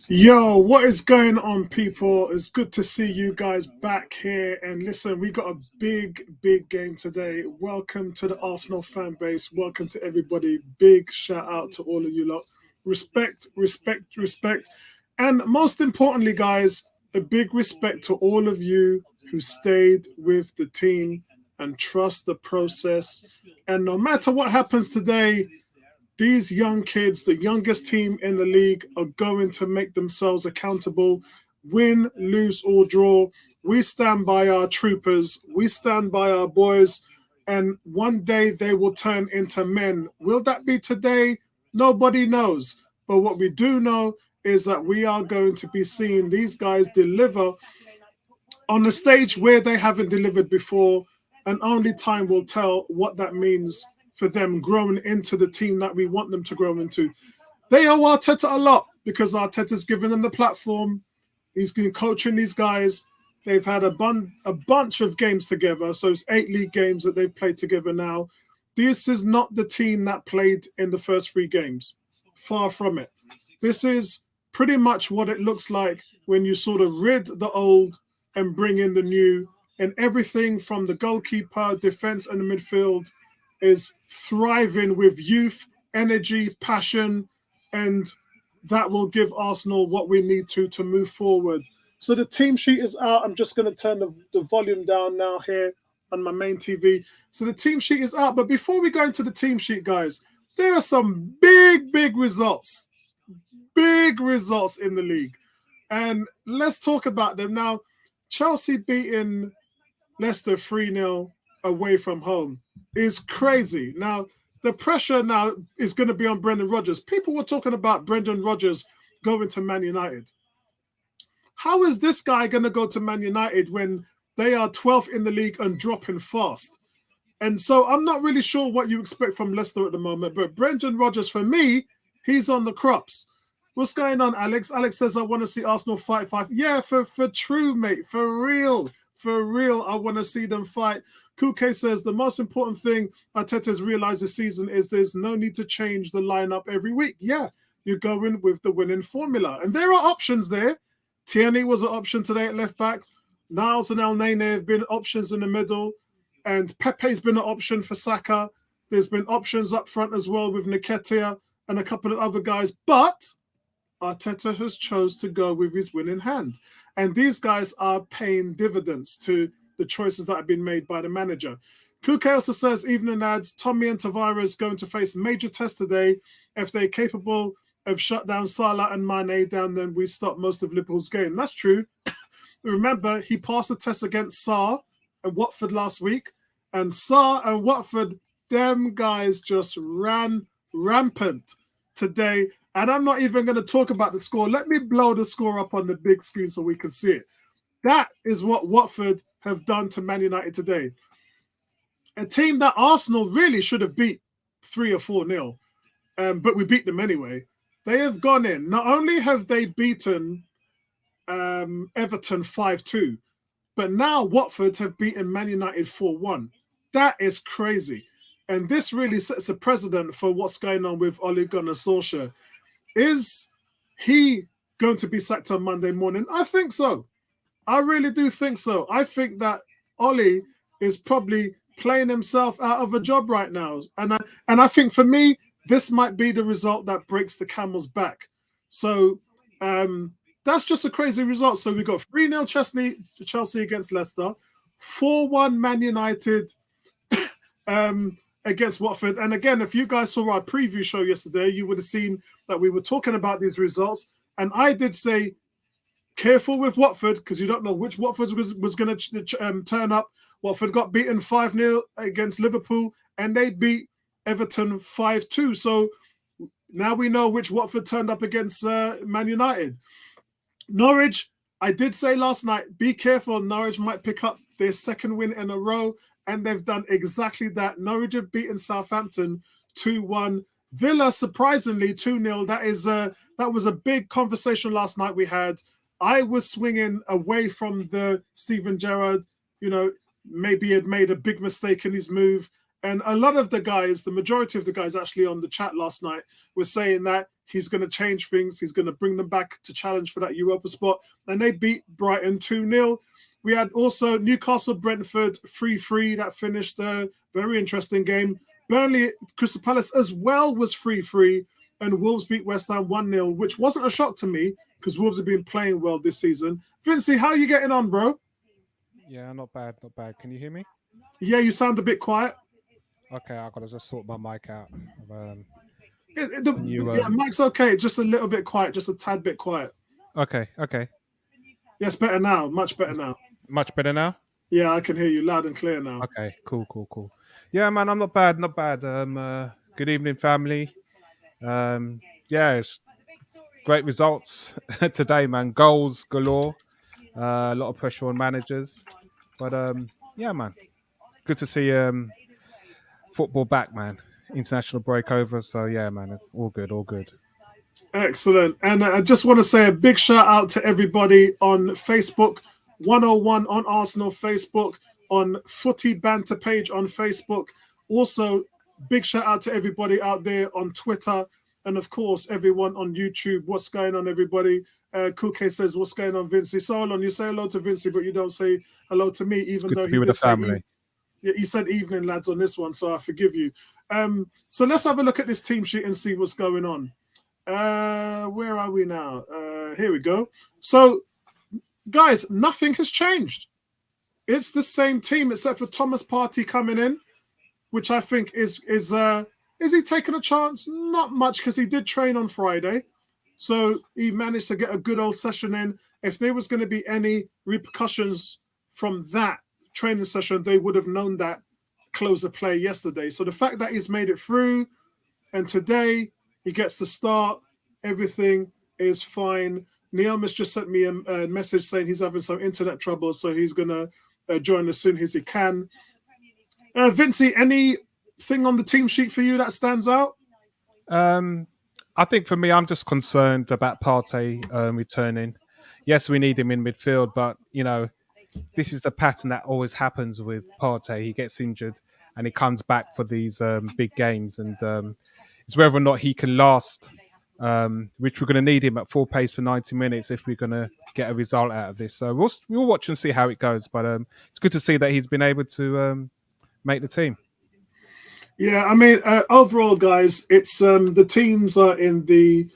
Yo, what is going on, people? It's good to see you guys back here. And listen, we got a big game today. Welcome to the Arsenal fan base. Welcome to everybody. Big shout out to all of you lot. Respect, respect, respect. And most importantly, guys, a big respect to all of you who stayed with the team and trust the process. And no matter what happens today, these young kids, the youngest team in the league, are going to make themselves accountable. Win, lose, or draw. We stand by our troopers. We stand by our boys. And one day they will turn into men. Will that be today? Nobody knows. But what we do know is that we are going to be seeing these guys deliver on the stage where they haven't delivered before. And only time will tell what that means for them growing into the team that we want them to grow into. They owe Arteta a lot because Arteta's given them the platform. He's been coaching these guys. They've had a bunch of games together. So it's 8 league games that they've played together now. This is not the team that played in the first 3 games. Far from it. This is pretty much what it looks like when you sort of rid the old and bring in the new. And everything from the goalkeeper, defense, and the midfield is thriving with youth, energy, passion, and that will give Arsenal what we need to move forward. So the team sheet is out. I'm just going to turn the volume down now here on my main TV. So the team sheet is out. But before we go into the team sheet, guys, there are some big results. Big results in the league. And let's talk about them. Now, Chelsea beating Leicester 3-0 away from home is crazy. Now, the pressure now is going to be on Brendan Rodgers. People were talking about Brendan Rodgers going to Man United. How is this guy going to go to Man United when they are 12th in the league and dropping fast? And so I'm not really sure what you expect from Leicester at the moment, but Brendan Rodgers, for me, he's on the crops. What's going on, Alex? Alex says, I want to see Arsenal fight. Yeah, for true, mate. For real, I want to see them fight. Kuke says, the most important thing Arteta's realized this season is there's no need to change the lineup every week. Yeah, you're going with the winning formula. And there are options there. Tierney was an option today at left back. Niles and El Nene have been options in the middle. And Pepe's been an option for Saka. There's been options up front as well with Nketiah and a couple of other guys. But Arteta has chose to go with his winning hand. And these guys are paying dividends to the choices that have been made by the manager. Kuke also says, evening lads, Tommy and Tavares going to face major tests today. If they're capable of shut down Salah and Mane down, then we stop most of Liverpool's game. That's true. Remember, he passed the test against Sarr and Watford last week. And Sarr and Watford, them guys just ran rampant today. And I'm not even going to talk about the score. Let me blow the score up on the big screen so we can see it. That is what Watford have done to Man United today. A team that Arsenal really should have beat 3 or 4-0, but we beat them anyway. They have gone in. Not only have they beaten Everton 5-2, but now Watford have beaten Man United 4-1. That is crazy. And this really sets a precedent for what's going on with Ole Gunnar Solskjaer. Is he going to be sacked on Monday morning? I think so. I really do think so. I think that Ole is probably playing himself out of a job right now. And I think for me, this might be the result that breaks the camel's back. So that's just a crazy result. So we got 3-0 Chelsea against Leicester, 4-1 Man United against Watford. And again, if you guys saw our preview show yesterday, you would have seen that we were talking about these results. And I did say, careful with Watford, because you don't know which Watford was going to turn up. Watford got beaten 5-0 against Liverpool, and they beat Everton 5-2. So now we know which Watford turned up against Man United. Norwich, I did say last night, be careful. Norwich might pick up their second win in a row, and they've done exactly that. Norwich have beaten Southampton 2-1. Villa, surprisingly, 2-0. That was a big conversation last night we had. I was swinging away from the Steven Gerrard, maybe he had made a big mistake in his move. And a lot of the guys, the majority of the guys actually on the chat last night were saying that He's going to change things. He's going to bring them back to challenge for that Europa spot. And they beat Brighton 2-0. We had also Newcastle Brentford 3-3 that finished a very interesting game. Burnley Crystal Palace as well was 3-3. And Wolves beat West Ham 1-0, which wasn't a shock to me because Wolves have been playing well this season. Vincey, how are you getting on, bro? Yeah, not bad, not bad. Can you hear me? Yeah, you sound a bit quiet. Okay, I gotta just sort my mic out. Yeah, mic's okay. Just a little bit quiet, just a tad bit quiet. Okay. Yes, better now. Much better now. Much better now? Yeah, I can hear you loud and clear now. Okay, cool. Yeah, man, I'm not bad. Good evening, family. Yeah, it's great results today, man. Goals galore. A lot of pressure on managers. But yeah, man. Good to see football back, man. International break over. So yeah, man, it's all good. Excellent. And I just want to say a big shout out to everybody on Facebook, 101 on Arsenal Facebook, on Footy Banter page on Facebook. Also, big shout out to everybody out there on Twitter. And of course, everyone on YouTube. What's going on, everybody? Kuke says, what's going on, Vincey? So hold on, you say hello to Vincey, but you don't say hello to me, even Good though to he be with did the say family. he said evening, lads, on this one, so I forgive you. So let's have a look at this team sheet and see what's going on. Where are we now? Here we go. So, guys, nothing has changed. It's the same team except for Thomas Partey coming in, which I think is he taking a chance? Not much, because he did train on Friday, so he managed to get a good old session in. If there was going to be any repercussions from that training session, they would have known that close of play yesterday. So the fact that he's made it through, and today he gets the start, everything is fine. Neomis just sent me a message saying he's having some internet trouble, so he's going to join as soon as he can. Vincey, anything on the team sheet for you that stands out? I think for me, I'm just concerned about Partey returning. Yes, we need him in midfield, but this is the pattern that always happens with Partey. He gets injured and he comes back for these big games, and it's whether or not he can last. Which we're going to need him at full pace for 90 minutes if we're going to get a result out of this. So we'll watch and see how it goes. But it's good to see that he's been able to make the team. Yeah, I mean, overall, guys, it's the teams are in the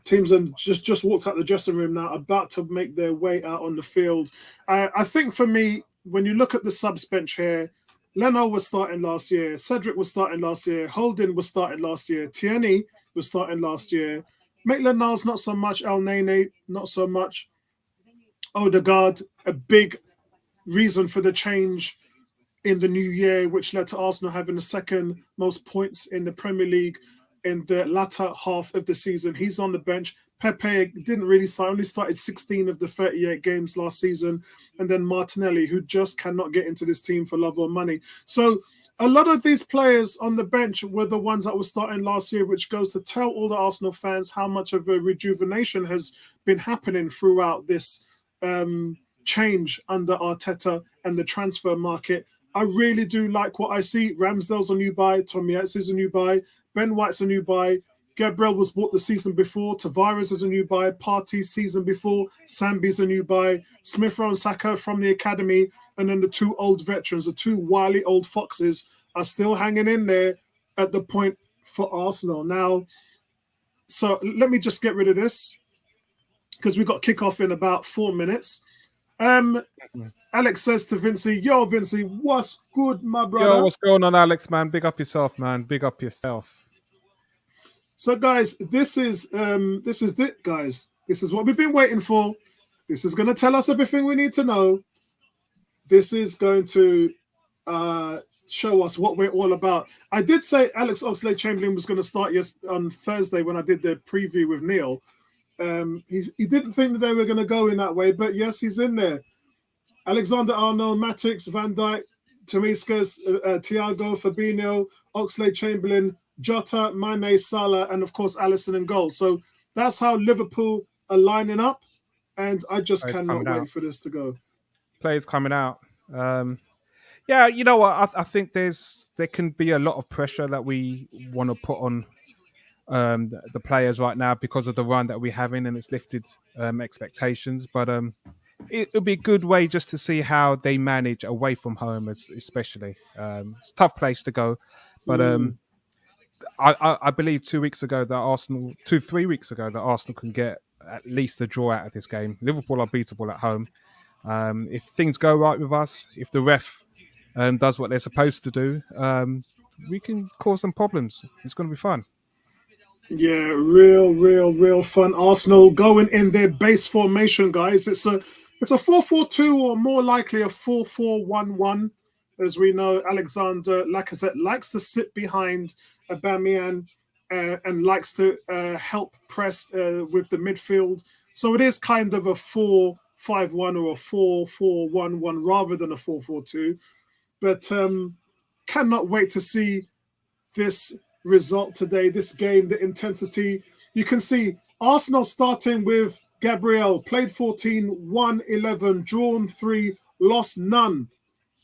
teams and just walked out the dressing room now, about to make their way out on the field. I think for me, when you look at the subs bench here, Leno was starting last year, Cedric was starting last year, Holding was starting last year, Tierney was starting last year, Maitland-Niles not so much, El Nene not so much, Odegaard, a big reason for the change in the new year, which led to Arsenal having the second most points in the Premier League in the latter half of the season. He's on the bench. Pepe didn't really start, only started 16 of the 38 games last season. And then Martinelli, who just cannot get into this team for love or money. So a lot of these players on the bench were the ones that were starting last year, which goes to tell all the Arsenal fans how much of a rejuvenation has been happening throughout this change under Arteta and the transfer market. I really do like what I see. Ramsdale's a new buy. Tomiyasu's a new buy. Ben White's a new buy. Gabriel was bought the season before. Tavares is a new buy. Partey season before. Sambi's a new buy. Smith Rowe and Saka from the academy. And then the two old veterans, the two wily old foxes, are still hanging in there at the point for Arsenal. Now, so let me just get rid of this because we've got kickoff in about 4 minutes. Alex says to Vincey, yo, Vincey, what's good, my brother? Yo, what's going on, Alex, man? Big up yourself, man. Big up yourself. So, guys, this is it, guys. This is what we've been waiting for. This is going to tell us everything we need to know. This is going to show us what we're all about. I did say Alex Oxlade-Chamberlain was going to start on Thursday when I did the preview with Neil. He didn't think that they were going to go in that way, but yes, he's in there. Alexander-Arnold, Matrix, Van Dijk, Tomiskas, Thiago, Fabinho, Oxlade-Chamberlain, Jota, Mane, Salah, and of course Alisson in goal. So that's how Liverpool are lining up, and I just cannot wait for this to go. Players coming out. Yeah, you know what? I think there can be a lot of pressure that we want to put on the players right now because of the run that we're having, and it's lifted expectations. But it'll be a good way just to see how they manage away from home, especially. It's a tough place to go, but Mm. I believe 2 weeks ago that Arsenal, 3 weeks ago, that Arsenal can get at least a draw out of this game. Liverpool are beatable at home. If things go right with us, if the ref does what they're supposed to do, we can cause some problems. It's going to be fun. Yeah, real fun. Arsenal going in their base formation, guys. It's a 4-4-2 or more likely a 4-4-1-1. As we know, Alexander Lacazette likes to sit behind Aubameyang and likes to help press with the midfield. So it is kind of a 4-5-1 or a 4-4-1-1 rather than a 4-4-2. But cannot wait to see this result today, this game, the intensity. You can see Arsenal starting with Gabriel, played 14, won 11, drawn 3, lost none.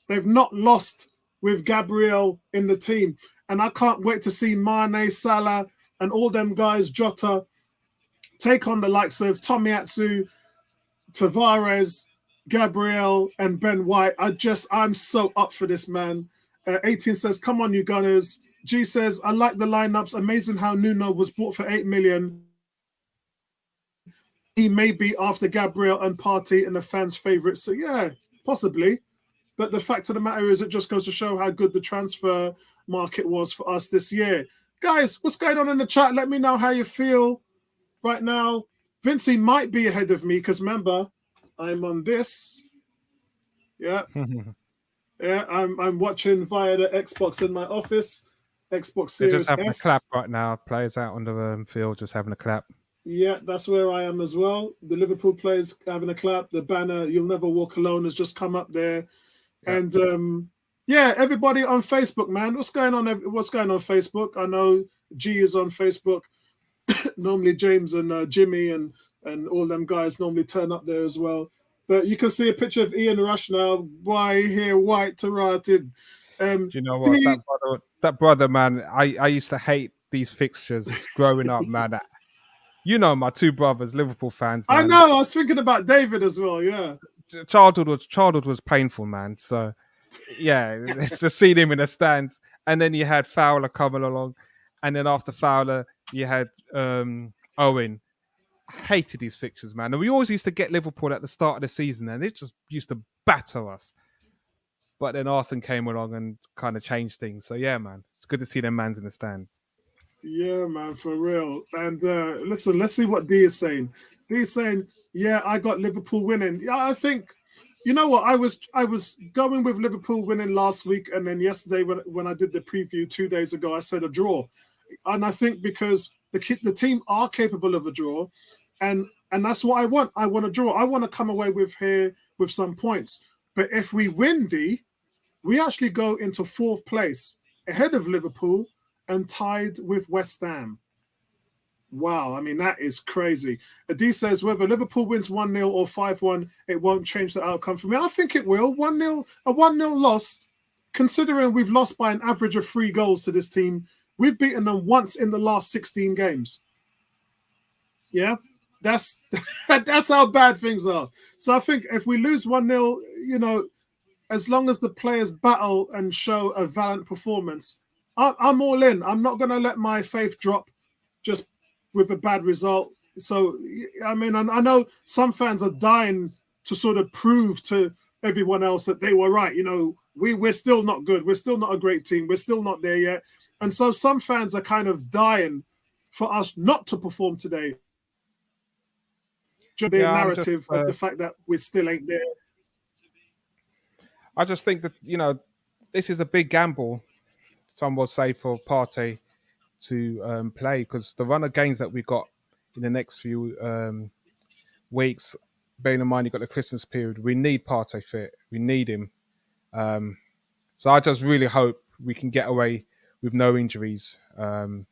They've not lost with Gabriel in the team. And I can't wait to see Mane, Salah, and all them guys, Jota, take on the likes of Tomiyasu, Tavares, Gabriel, and Ben White. I'm so up for this, man. 18 says, come on, you Gunners. G says, I like the lineups. Amazing how Nuno was bought for 8 million. He may be after Gabriel and Partey and the fans' favourites. So, yeah, possibly. But the fact of the matter is, it just goes to show how good the transfer market was for us this year. Guys, what's going on in the chat? Let me know how you feel right now. Vincey might be ahead of me because remember, I'm on this. Yeah. Yeah, I'm watching via the Xbox in my office. Xbox They're just Series having a clap S. right now. Players out on the field just having a clap. Yeah, that's where I am as well. The Liverpool players having a clap. The banner "You'll Never Walk Alone" has just come up there. Yeah. And yeah, everybody on Facebook, man. What's going on? What's going on Facebook? I know G is on Facebook. Normally James and Jimmy and all them guys normally turn up there as well. But you can see a picture of Ian Rush now. Why here, white to rotted. Do you know what The that brother, man? I used to hate these fixtures growing up, man. You know, my two brothers, Liverpool fans, I man. know. I was thinking about David as well. Yeah. Childhood was painful, man. So yeah, it's just seeing him in the stands, and then you had Fowler coming along, and then after Fowler, you had Owen. I hated these fixtures, man. And we always used to get Liverpool at the start of the season, and it just used to batter us. But then Arsenal came along and kind of changed things. So yeah, man, it's good to see them mans in the stands. Yeah, man, for real. And listen, let's see what D is saying. D is saying, yeah, I got Liverpool winning. Yeah, I think you know what? I was going with Liverpool winning last week, and then yesterday when I did the preview 2 days ago, I said a draw. And I think because the team are capable of a draw, and that's what I want. I want a draw. I want to come away with here with some points. But if we win, D, we actually go into fourth place ahead of Liverpool and tied with West Ham. Wow, I mean, that is crazy. Adi says whether Liverpool wins 1-0 or 5-1, it won't change the outcome for me. I think it will. 1-0, a 1-0 loss, considering we've lost by an average of 3 goals to this team, we've beaten them once in the last 16 games. Yeah, that's that's how bad things are. So I think if we lose 1-0, as long as the players battle and show a valiant performance, I'm all in. I'm not going to let my faith drop just with a bad result. So, I mean, I know some fans are dying to sort of prove to everyone else that they were right. We're still not good. We're still not a great team. We're still not there yet. And so some fans are kind of dying for us not to perform today. Their Yeah, I'm just narrative of the fact that we still ain't there. I just think that this is a big gamble. Some would say for Partey to play because the run of games that we got in the next few weeks, bearing in mind you got the Christmas period, we need Partey fit. We need him. So I just really hope we can get away with no injuries in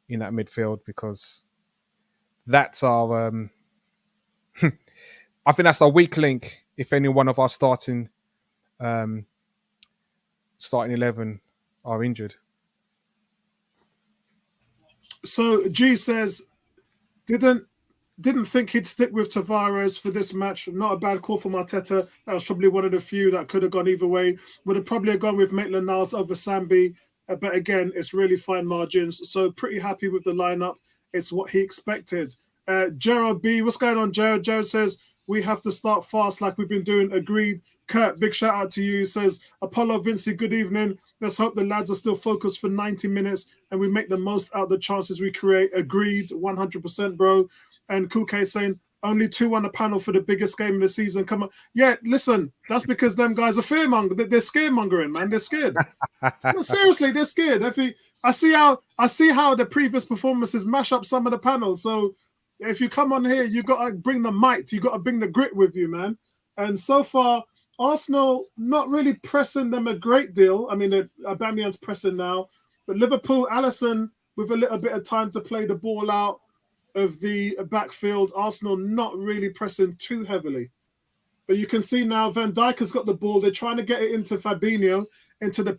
that midfield because that's our. I think that's our weak link. If any one of our starting 11 are injured. So G says didn't didn't think he'd stick with Tavares for this match. Not a bad call from Arteta. That was probably one of the few that could have gone either way. Would have probably gone with Maitland-Niles over Sambi. But again, it's really fine margins. So pretty happy with the lineup. It's what he expected. Gerard B, what's going on, Gerard? Gerard says, we have to start fast like we've been doing. Agreed. Kurt, big shout out to you. He says, Apollo Vinci, good evening. Let's hope the lads are still focused for 90 minutes and we make the most out of the chances we create. Agreed, 100%, bro. And Kuke saying, only 2 on the panel for the biggest game of the season. Come on. Yeah, listen, that's because them guys are fearmonger. They're scaremongering, man. They're scared. No, seriously, they're scared. I see how the previous performances mash up some of the panels. So if you come on here, you got to bring the might. You got to bring the grit with you, man. And so far, Arsenal not really pressing them a great deal. I mean, Aubameyang's pressing now, but Liverpool, Alisson with a little bit of time to play the ball out of the backfield. Arsenal not really pressing too heavily. But you can see now Van Dijk has got the ball. They're trying to get it into Fabinho, into the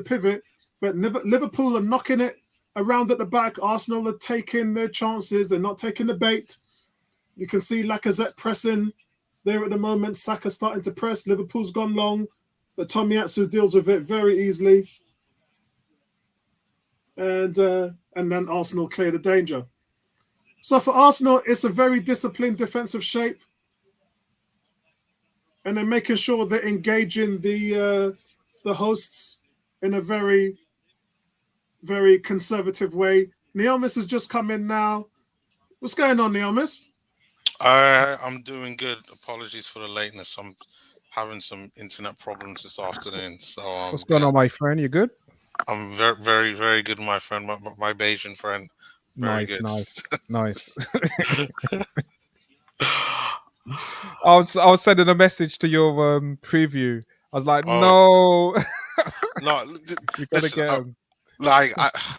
pivot. But Liverpool are knocking it around at the back. Arsenal are taking their chances. They're not taking the bait. You can see Lacazette pressing there at the moment. Saka starting to press. Liverpool's gone long. But Tomiyasu deals with it very easily. And then Arsenal clear the danger. So for Arsenal, it's a very disciplined defensive shape. And they're making sure they're engaging the hosts in a very, very conservative way. Neomis has just come in now. What's going on, Neomis? I'm doing good. Apologies for the lateness. I'm having some internet problems this afternoon. So What's going on, my friend? You good? I'm very, very, very good, my friend. My Bayesian friend. Very Nice, good. nice. I was sending a message to your preview. I was like, no, no, you gotta get him. Like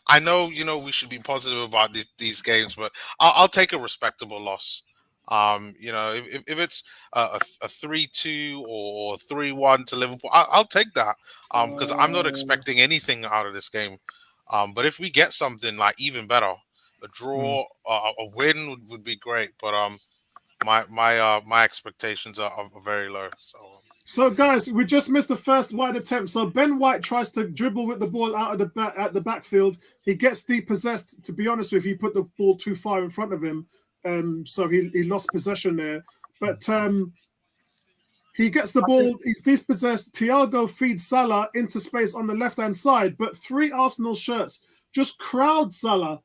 I know we should be positive about these games, but I'll take a respectable loss. If it's a 3-2 or 3-1 to Liverpool, I'll take that. Because I'm not expecting anything out of this game. But if we get something like even better, a draw, a win would be great. But my expectations are very low. So guys, we just missed the first wide attempt. So Ben White tries to dribble with the ball out of the back at the backfield. He gets depossessed. To be honest with you, he put the ball too far in front of him. So he lost possession there. But he gets the ball, he's dispossessed. Thiago feeds Salah into space on the left-hand side, but 3 Arsenal shirts just crowd Salah.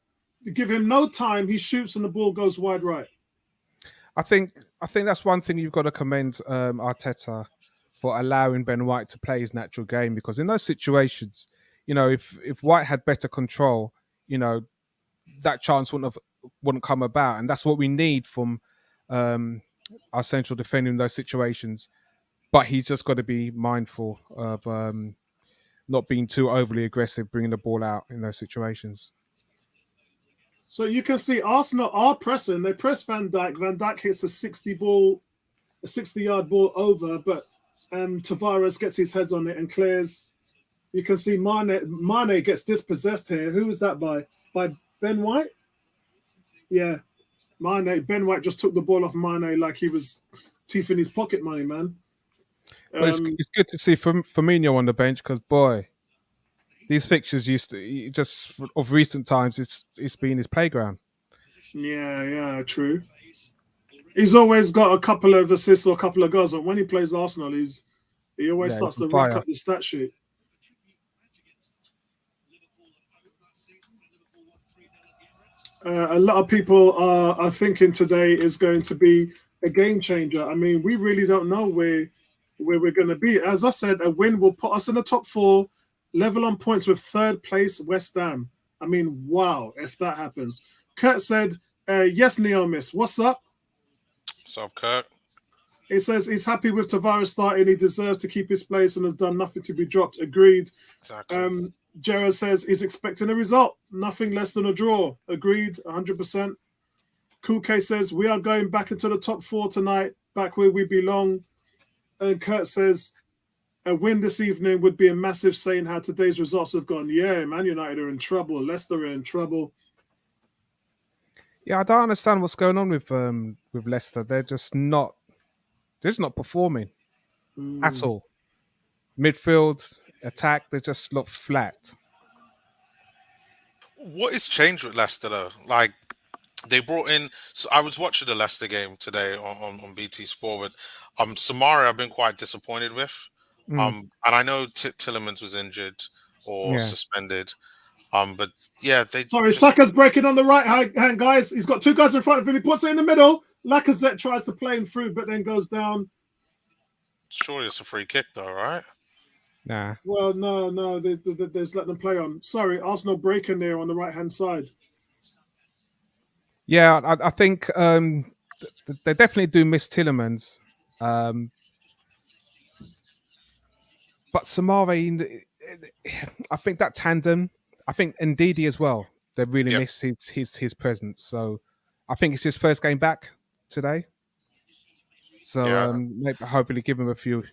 Give him no time. He shoots and the ball goes wide right. I think that's one thing you've got to commend Arteta for allowing Ben White to play his natural game, because in those situations, if White had better control, that chance wouldn't come about, and that's what we need from our central defender in those situations. But he's just got to be mindful of not being too overly aggressive, bringing the ball out in those situations. So you can see Arsenal are pressing. They press Van Dijk. Van Dijk hits a 60-yard ball over, but Tavares gets his heads on it and clears. You can see Mane gets dispossessed here. Who was that by? By Ben White? Yeah. Ben White just took the ball off Mane like he was teeth in his pocket money, man. But it's good to see Firmino on the bench, because boy, these fixtures used to just of recent times. It's been his playground. Yeah, true. He's always got a couple of assists or a couple of goals, and when he plays Arsenal, he always starts to rack up the stat sheet. A lot of people are thinking today is going to be a game changer. I mean, we really don't know where we're going to be. As I said, a win will put us in the top 4, level on points with 3rd place West Ham. I mean, wow, if that happens. Kurt said, yes, Neomis, what's up? What's up, Kurt? He says he's happy with Tavares starting. He deserves to keep his place and has done nothing to be dropped. Agreed. Exactly. Gerard says he's expecting a result, nothing less than a draw. Agreed, 100%. Kuke says we are going back into the top 4 tonight, back where we belong. And Kurt says a win this evening would be a massive, saying how today's results have gone. Yeah, Man United are in trouble. Leicester are in trouble. Yeah, I don't understand what's going on with Leicester. They're just not performing at Mm. all. Midfield, attack, they just look flat. What has changed with Leicester though? Like they brought in. So I was watching the Leicester game today on BT Sport, but Samari I've been quite disappointed with. Mm, And I know Tillemans was injured or yeah. suspended. But yeah, they Sorry, just Saka's breaking on the right hand, guys. He's got two guys in front of him. He puts it in the middle. Lacazette tries to play him through, but then goes down. surely it's a free kick though, right? Nah. Well, no, there's let them play on. Sorry, Arsenal breaking there on the right hand side. Yeah, I think they definitely do miss Tillemans. Um, but Samari, I think that tandem, I think Ndidi as well, they really Yep. miss his presence. So I think it's his first game back today. So Yeah. maybe hopefully give him a few.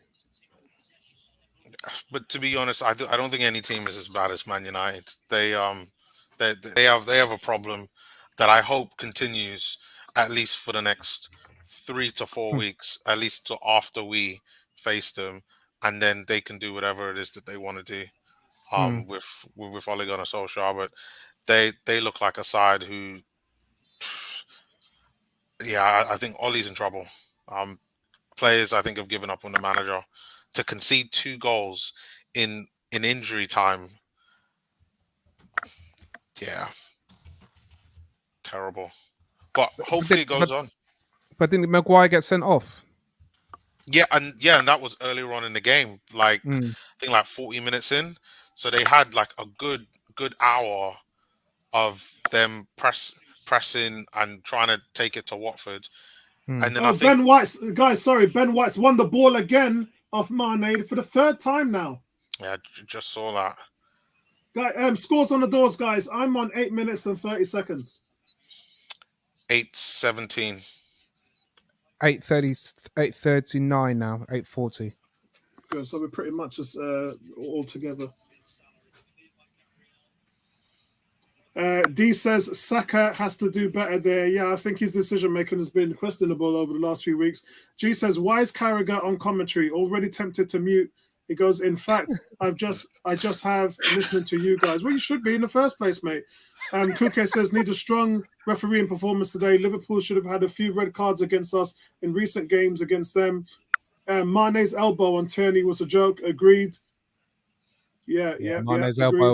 But to be honest, I don't think any team is as bad as Man United. They have a problem that I hope continues at least for the next 3 to 4 weeks, at least till after we face them, and then they can do whatever it is that they want to do. Mm, With Ole Gunnar Solskjaer, but they look like a side who, yeah, I think Ole's in trouble. Um, Players I think have given up on the manager to concede 2 goals in injury time. Yeah, terrible. But but, hopefully it goes on. but didn't Maguire get sent off? And that was earlier on in the game. Like Mm, I think like 40 minutes in. So they had like a good hour of them pressing and trying to take it to Watford. mm. And then I Oh, think Ben White's guys. Sorry, Ben White's won the ball again off Mane for the third time now. yeah, just saw that. Scores on the doors, guys. I'm on 8 minutes and 30 seconds. 8:17. 8:30, 8:39 now, 8:40. Good. So we're pretty much just all together. D says Saka has to do better there. Yeah, I think his decision making has been questionable over the last few weeks. G says, why is Carragher on commentary? Already tempted to mute. He goes, in fact, I just have listening to you guys. Well, you should be in the first place, mate. Kuke says, need a strong refereeing performance today. Liverpool should have had a few red cards against us in recent games against them. Mane's elbow on Tierney was a joke. Agreed. Yeah, Yeah, yeah, Mane's agreed.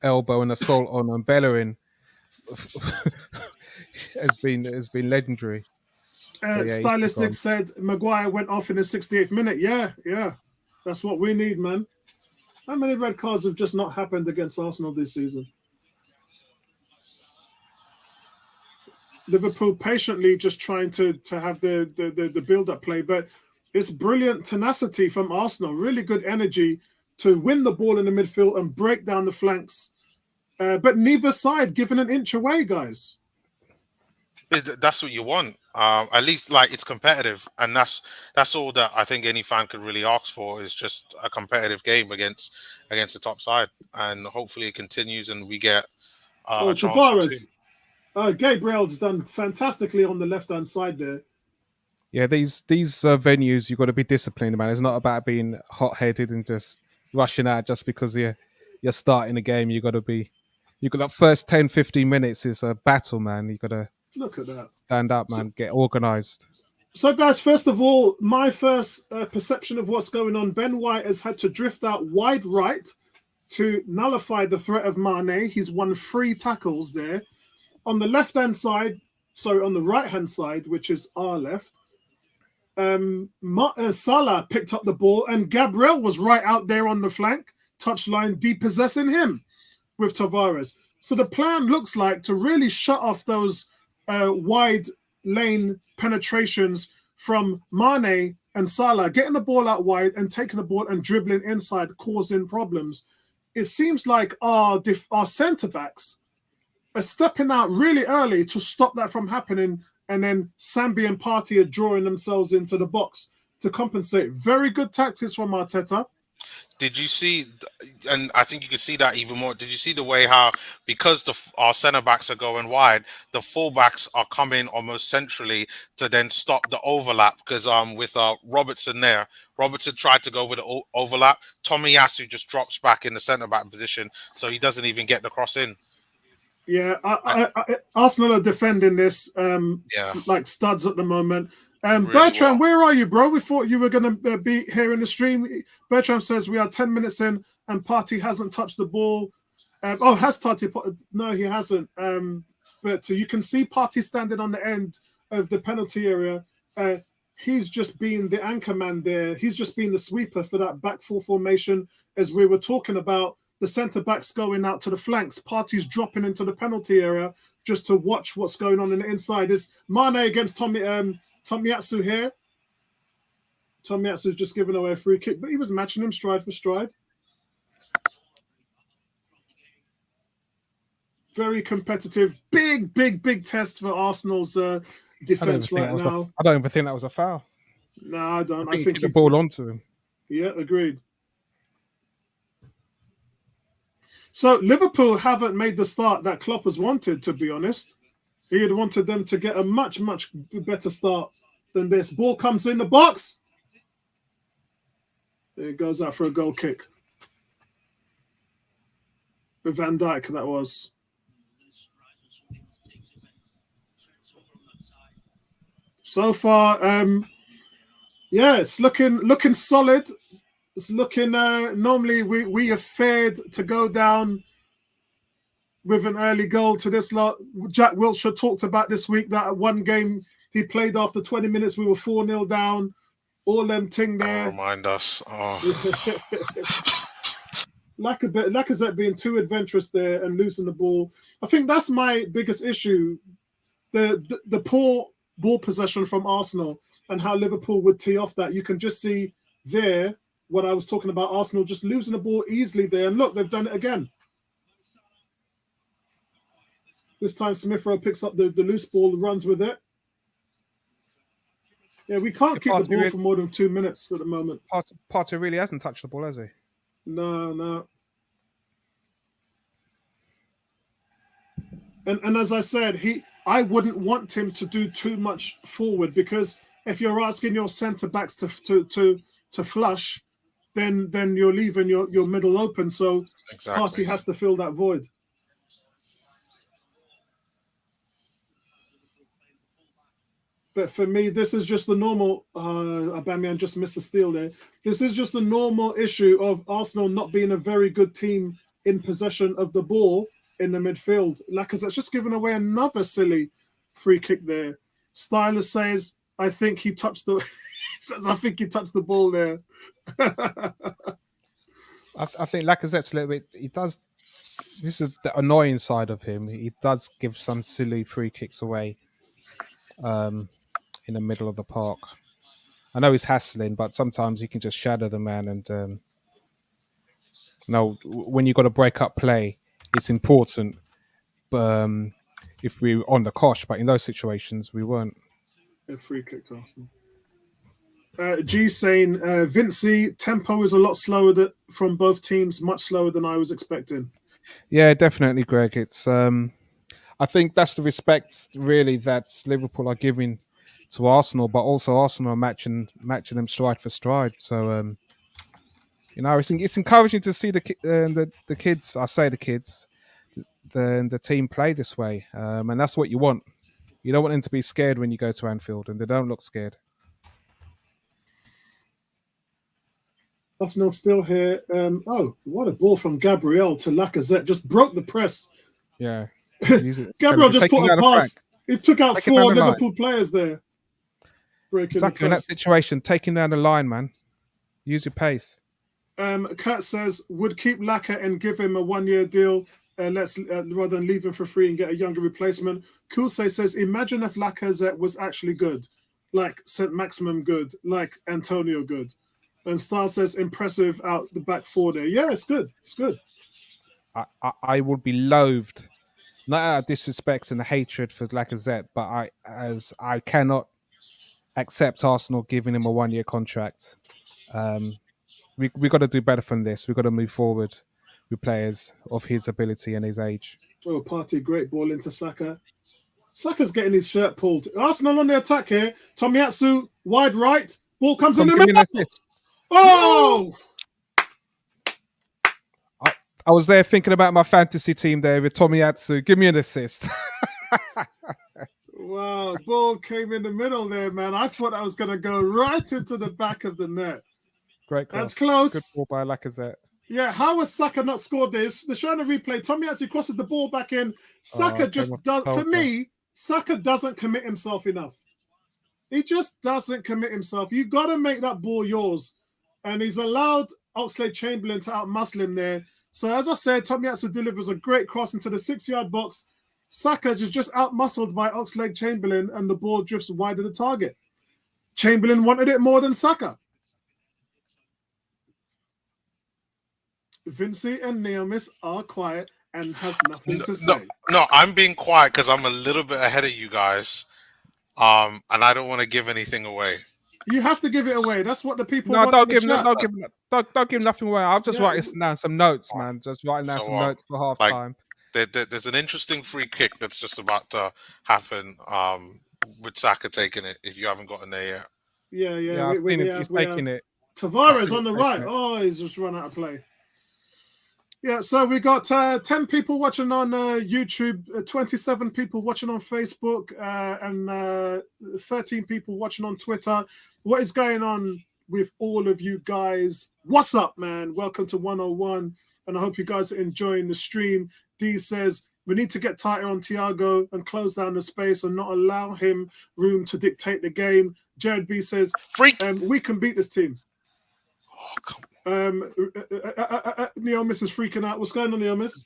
elbow and assault on Bellerin has been legendary. So yeah, he should have Stylistic gone. said Maguire went off in the 68th minute. Yeah. That's what we need, man. How many red cards have just not happened against Arsenal this season? Liverpool patiently just trying to have the build-up play, but it's brilliant tenacity from Arsenal. Really good energy to win the ball in the midfield and break down the flanks. But neither side giving an inch away, guys. That's what you want. At least like it's competitive, and that's all that I think any fan could really ask for is just a competitive game against the top side, and hopefully it continues and we get a Oh, chance for two. Tavares. Gabriel's done fantastically on the left-hand side there. Yeah, these venues you've got to be disciplined, man. It's not about being hot-headed and just rushing out just because you're starting a game. You got that first 10, 15 minutes is a battle, man. You got to Look at that. stand up, man. Get organised. So, guys, first of all, my first perception of what's going on, Ben White has had to drift out wide right to nullify the threat of Mane. He's won 3 tackles there. On the left-hand side, sorry, on the right-hand side, which is our left, Salah picked up the ball and Gabriel was right out there on the flank, touchline, depossessing him with Tavares. So the plan looks like to really shut off those wide lane penetrations from Mane and Salah, getting the ball out wide and taking the ball and dribbling inside, causing problems. It seems like our centre-backs are stepping out really early to stop that from happening, and then Sambi and Partey are drawing themselves into the box to compensate. Very good tactics from Arteta. Did you see? And I think you could see that even more. Did you see the way how because our centre backs are going wide, the fullbacks are coming almost centrally to then stop the overlap? Because with Robertson there, Robertson tried to go with the overlap. Tomiyasu just drops back in the centre back position, so he doesn't even get the cross in. Yeah, I, Arsenal are defending this yeah, like studs at the moment. really Bertrand, well. where are you, bro? We thought you were going to be here in the stream. Bertrand says we are 10 minutes in and Partey hasn't touched the ball. Has Partey? No, he hasn't. But you can see Partey standing on the end of the penalty area. Uh, he's just been the anchor man there. He's just been the sweeper for that back four formation, as we were talking about. The centre backs going out to the flanks. Partey's dropping into the penalty area just to watch what's going on in the inside. Is Mane against Tomiyasu here? Tomiyasu's just given away a free kick, but he was matching him stride for stride. Very competitive, big test for Arsenal's defense right now. I don't even think that was a foul. No, I don't. I think he the ball onto him. Yeah, agreed. So Liverpool haven't made the start that Klopp has wanted, to be honest. He had wanted them to get a much better start than this. Ball comes in the box. It goes out for a goal kick. With Van Dijk, that was. So far, yeah, it's looking solid. It's looking. Normally, we are feared to go down with an early goal to this lot. Jack Wilshere talked about this week that one game he played after 20 minutes, we were 4-0 down. All them ting there. Don't remind us. Oh. Lacazette being too adventurous there and losing the ball. I think that's my biggest issue. The poor ball possession from Arsenal and how Liverpool would tee off that. You can just see there what I was talking about, Arsenal just losing the ball easily there. And look, they've done it again. This time Smith Rowe picks up the loose ball, runs with it. Yeah, we can't keep the ball for more than 2 minutes at the moment. Partey really hasn't touched the ball, has he? No. And as I said, I wouldn't want him to do too much forward, because if you're asking your centre backs to flush, then you're leaving your middle open. So exactly. Partey has to fill that void. But for me, this is just the normal. Aubameyang just missed the steal there. This is just the normal issue of Arsenal not being a very good team in possession of the ball in the midfield. Lacazette's just given away another silly free kick there. Styler says, "I think he touched the." Says, "I think he touched the ball there." I think Lacazette's a little bit. He does. This is the annoying side of him. He does give some silly free kicks away. In the middle of the park. I know he's hassling, but sometimes he can just shadow the man. And when you've got to break up play, it's important. If we were on the cosh, but in those situations, we weren't. A free kick to Arsenal. G saying, Vincey, tempo is a lot slower from both teams, much slower than I was expecting. Yeah, definitely, Greg. It's I think that's the respect really that Liverpool are giving to Arsenal, but also Arsenal are matching them stride for stride. So it's encouraging to see the kids. I say the kids, the team play this way, and that's what you want. You don't want them to be scared when you go to Anfield, and they don't look scared. Arsenal still here. What a ball from Gabriel to Lacazette! Just broke the press. Yeah, Gabriel just put a pass. He took out 4 Liverpool players there. Exactly in that situation, taking down the line, man. Use your pace. Kurt says, would keep Laka and give him a 1-year deal. Let's rather than leave him for free and get a younger replacement. Kulse says, imagine if Lacazette was actually good, like St. Maximum good, like Antonio good. And Star says, impressive out the back four there. Yeah, it's good. It's good. I would be loathed, not out of disrespect and hatred for Lacazette, but I cannot accept Arsenal giving him a 1-year contract. We got to do better from this. We got to move forward with players of his ability and his age. Oh, Party, great ball into Saka. Saka's getting his shirt pulled. Arsenal on the attack here. Tomiyasu, wide right. Ball comes in the Give me an middle. assist. Oh! I was there thinking about my fantasy team there with Tomiyasu. Give me an assist. Wow, ball came in the middle there, man. I thought I was going to go right into the back of the net. Great cross. That's close. Good ball by Lacazette. Yeah, how has Saka not scored this? They're showing a replay. Tomiyasu crosses the ball back in. Saka just does. For me, Saka doesn't commit himself enough. He just doesn't commit himself. You got to make that ball yours. And he's allowed Oxlade-Chamberlain to outmuscle him there. So as I said, Tomiyasu delivers a great cross into the 6-yard box. Saka is just outmuscled by Oxlade-Chamberlain and the ball drifts wide of the target. Chamberlain wanted it more than Saka. Vinci and Neomis are quiet and has nothing to say. No, I'm being quiet because I'm a little bit ahead of you guys. And I don't want to give anything away. You have to give it away. That's what the people want. Don't give nothing away. I'll just write down some notes, man. Just writing down some notes for half time. There's an interesting free kick that's just about to happen with Saka taking it, if you haven't gotten there yet. Yeah. I've seen him. He's taking it. Tavares on the right. Oh, he's just run out of play. Yeah, so we got 10 people watching on YouTube, 27 people watching on Facebook, and 13 people watching on Twitter. What is going on with all of you guys? What's up, man? Welcome to 101, and I hope you guys are enjoying the stream. D says, we need to get tighter on Thiago and close down the space and not allow him room to dictate the game. Jared B says, we can beat this team. Oh, come on. Neomis is freaking out. What's going on, Neomis?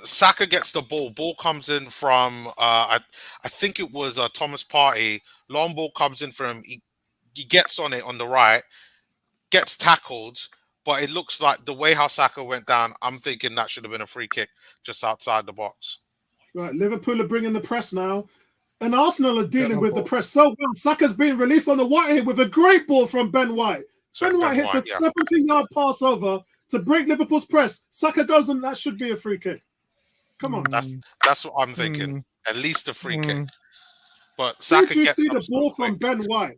Saka gets the ball. Ball comes in from I think it was Thomas Partey. Long ball comes in from him. He gets on it on the right, gets tackled, but it looks like the way how Saka went down, I'm thinking that should have been a free kick just outside the box. Right, Liverpool are bringing the press now, and Arsenal are dealing with the press so well. Saka's being released on the white here with a great ball from Ben White. Ben White hits a 17-yard pass over to break Liverpool's press. Saka goes, and that should be a free kick. Come on. That's what I'm thinking. At least a free kick. But Saka gets see the ball from Ben White.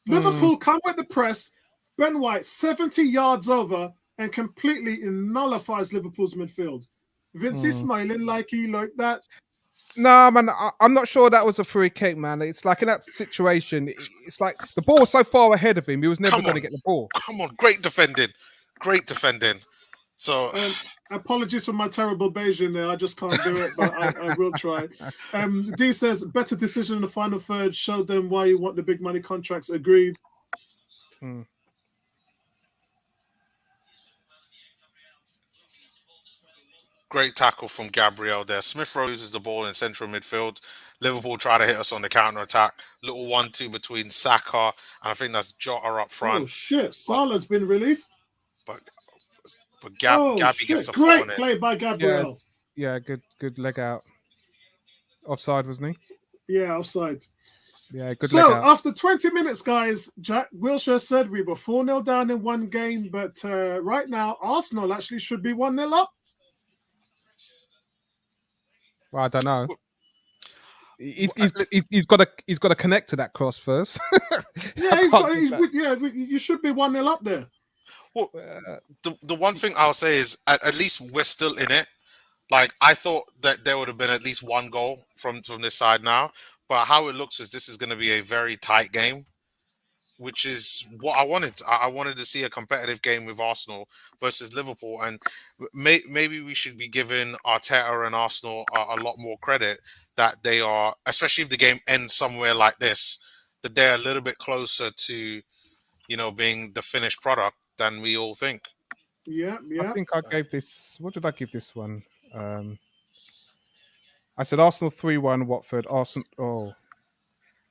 Liverpool come with the press. Ben White 70 yards over and completely nullifies Liverpool's midfield. Vinci smiling like he liked that. No, man, I'm not sure that was a free kick, man. It's like in that situation, it's like the ball was so far ahead of him, he was never going to get the ball. Come on, great defending. So, apologies for my terrible Bayesian there. I just can't do it, but I will try. D says, better decision in the final third. Show them why you want the big money contracts. Agreed. Great tackle from Gabriel there. Smith Rowe loses the ball in central midfield. Liverpool try to hit us on the counter-attack. Little 1-2 between Saka, and I think that's Jota up front. Oh, shit. Salah's been released. But Gabby gets a foul on it. Great play by Gabriel. Yeah, good leg out. Offside, wasn't he? Yeah, offside. Yeah, good leg out. So, after 20 minutes, guys, Jack Wilshere said we were 4-0 down in one game, but right now, Arsenal actually should be 1-0 up. Well, I don't know. He's got to connect to that cross first. Yeah, you should be 1-0 up there. Well, the one thing I'll say is at least we're still in it. Like, I thought that there would have been at least one goal from this side now, but how it looks is this is going to be a very tight game, which is what I wanted. I wanted to see a competitive game with Arsenal versus Liverpool, and maybe we should be giving Arteta and Arsenal a lot more credit that they are, especially if the game ends somewhere like this, that they're a little bit closer to, being the finished product than we all think. Yeah. I think I gave this. What did I give this one? I said Arsenal 3-1, Watford. Arsenal. Oh,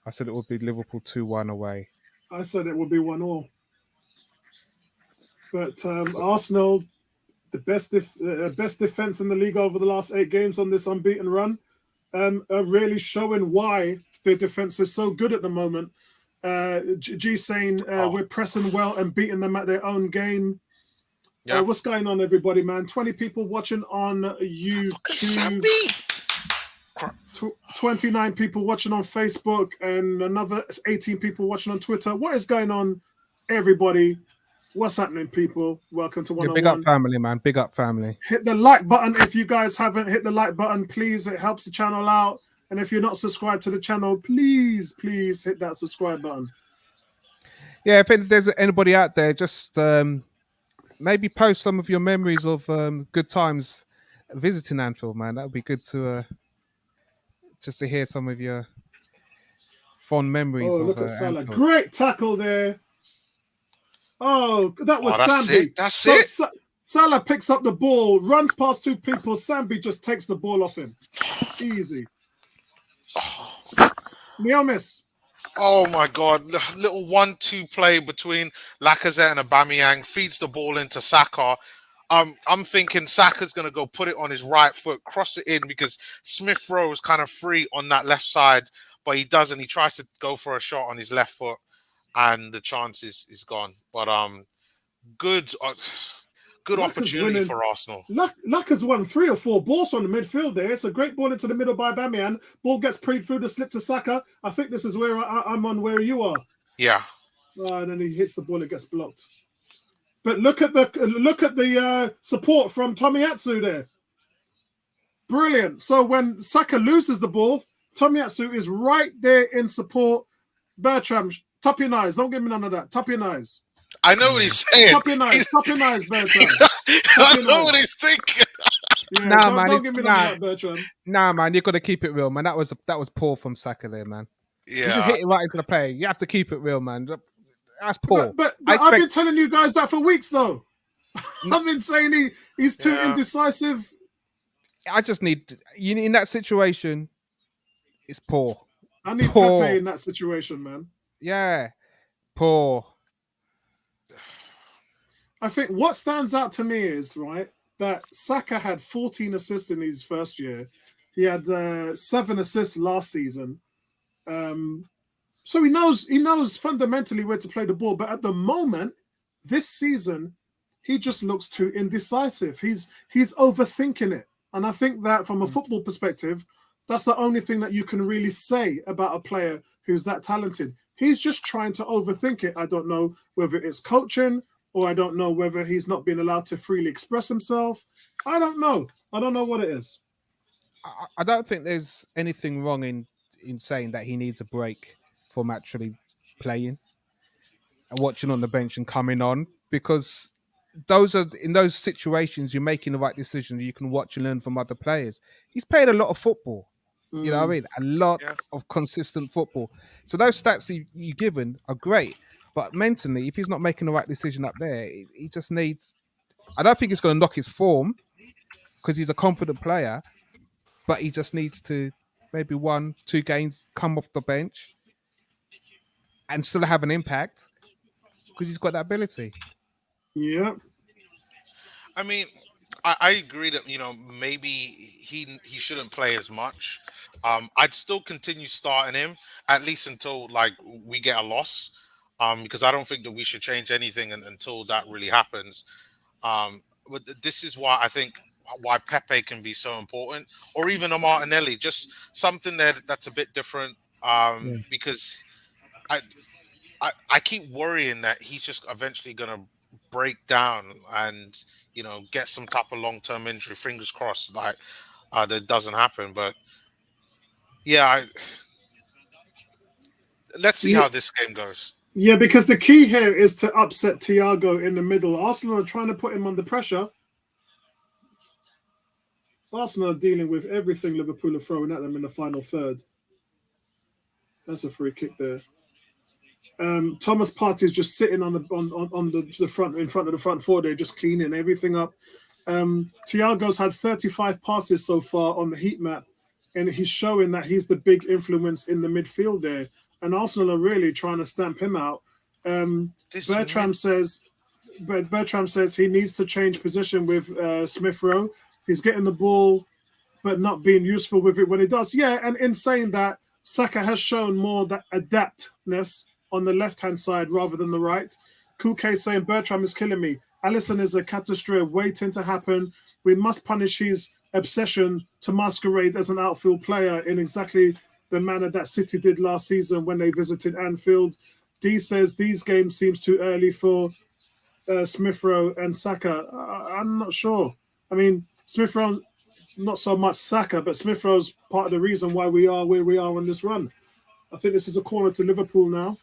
I said it would be Liverpool 2-1 away. I said it would be 1-1. But Arsenal, the best defense in the league over the last 8 games on this unbeaten run, are really showing why their defense is so good at the moment. G saying we're pressing well and beating them at their own game. Yeah. What's going on, everybody, man? 20 people watching on YouTube. 29 people watching on Facebook and another 18 people watching on Twitter. What is going on, everybody? What's happening, people? Welcome to 101. Big up family, man. Big up family. Hit the like button if you guys haven't hit the like button, please. It helps the channel out. And if you're not subscribed to the channel, please hit that subscribe button. Yeah, if there's anybody out there, just maybe post some of your memories of good times visiting Anfield, man. That would be good to just to hear some of your fond memories of look at Salah. Anfield. Great tackle there. Oh, that was Sambi. That's it. Salah picks up the ball, runs past two people. Sambi just takes the ball off him. Easy. Neomis. Oh my God! Little 1-2 play between Lacazette and Aubameyang feeds the ball into Saka. I'm thinking Saka's going to go put it on his right foot, cross it in because Smith Rowe is kind of free on that left side, but he doesn't. He tries to go for a shot on his left foot, and the chance is gone. But good opportunity for Arsenal. Lacaz's won 3 or 4 balls from the midfield there. It's a great ball into the middle by Aubameyang. Ball gets preyed through the slip to Saka. I think this is where I'm on where you are. Yeah. And then he hits the ball. It gets blocked. But look at the support from Tomiyasu there. Brilliant. So when Saka loses the ball, Tomiyasu is right there in support. Bertram, top your eyes. Don't give me none of that. Top your eyes. I know what he's saying. Top your eyes, Bertram. I know what he's thinking. Yeah, don't give me none of that, Bertram. Nah, man, you got to keep it real, man. That was poor from Saka there, man. Yeah. You just hit it right into the play. You have to keep it real, man. That's poor. But I've been telling you guys that for weeks, though. I've been saying he's too indecisive. I just need in that situation. It's poor. I need Pepe in that situation, man. Yeah, poor. I think what stands out to me is that Saka had 14 assists in his first year. He had 7 assists last season. So he knows fundamentally where to play the ball. But at the moment, this season, he just looks too indecisive. He's overthinking it. And I think that from a football perspective, that's the only thing that you can really say about a player who's that talented. He's just trying to overthink it. I don't know whether it's coaching or I don't know whether he's not being allowed to freely express himself. I don't know. I don't know what it is. I don't think there's anything wrong in saying that he needs a break from actually playing and watching on the bench and coming on, because in those situations you're making the right decision. You can watch and learn from other players. He's played a lot of football. You know what I mean? A lot of consistent football. So those stats you given are great. But mentally, if he's not making the right decision up there, he just needs... I don't think it's going to knock his form because he's a confident player, but he just needs to maybe 1-2 games come off the bench and still have an impact because he's got that ability. Yeah. I mean, I agree that, maybe he shouldn't play as much. I'd still continue starting him, at least until, we get a loss. Because I don't think that we should change anything until that really happens. But this is why I think why Pepe can be so important, or even a Martinelli, just something that's a bit different. Because I keep worrying that he's just eventually going to break down and get some type of long-term injury. Fingers crossed, that doesn't happen. But yeah, let's see how this game goes. Yeah, because the key here is to upset Thiago in the middle. Arsenal are trying to put him under pressure. Arsenal are dealing with everything Liverpool are throwing at them in the final third. That's a free kick there. Thomas Partey is just sitting on the front, in front of the front four there, just cleaning everything up. Thiago's had 35 passes so far on the heat map, and he's showing that he's the big influence in the midfield there. And Arsenal are really trying to stamp him out. Bertram says he needs to change position with Smith Rowe. He's getting the ball, but not being useful with it when he does. Yeah, and in saying that, Saka has shown more that adaptness on the left-hand side rather than the right. Kuke saying Bertram is killing me. Alisson is a catastrophe waiting to happen. We must punish his obsession to masquerade as an outfield player in exactly the manner that City did last season when they visited Anfield. D says these games seems too early for Smith Rowe and Saka. I'm not sure. I mean, Smith Rowe, not so much Saka, but Smith Rowe's part of the reason why we are where we are on this run. I think this is a corner to Liverpool now.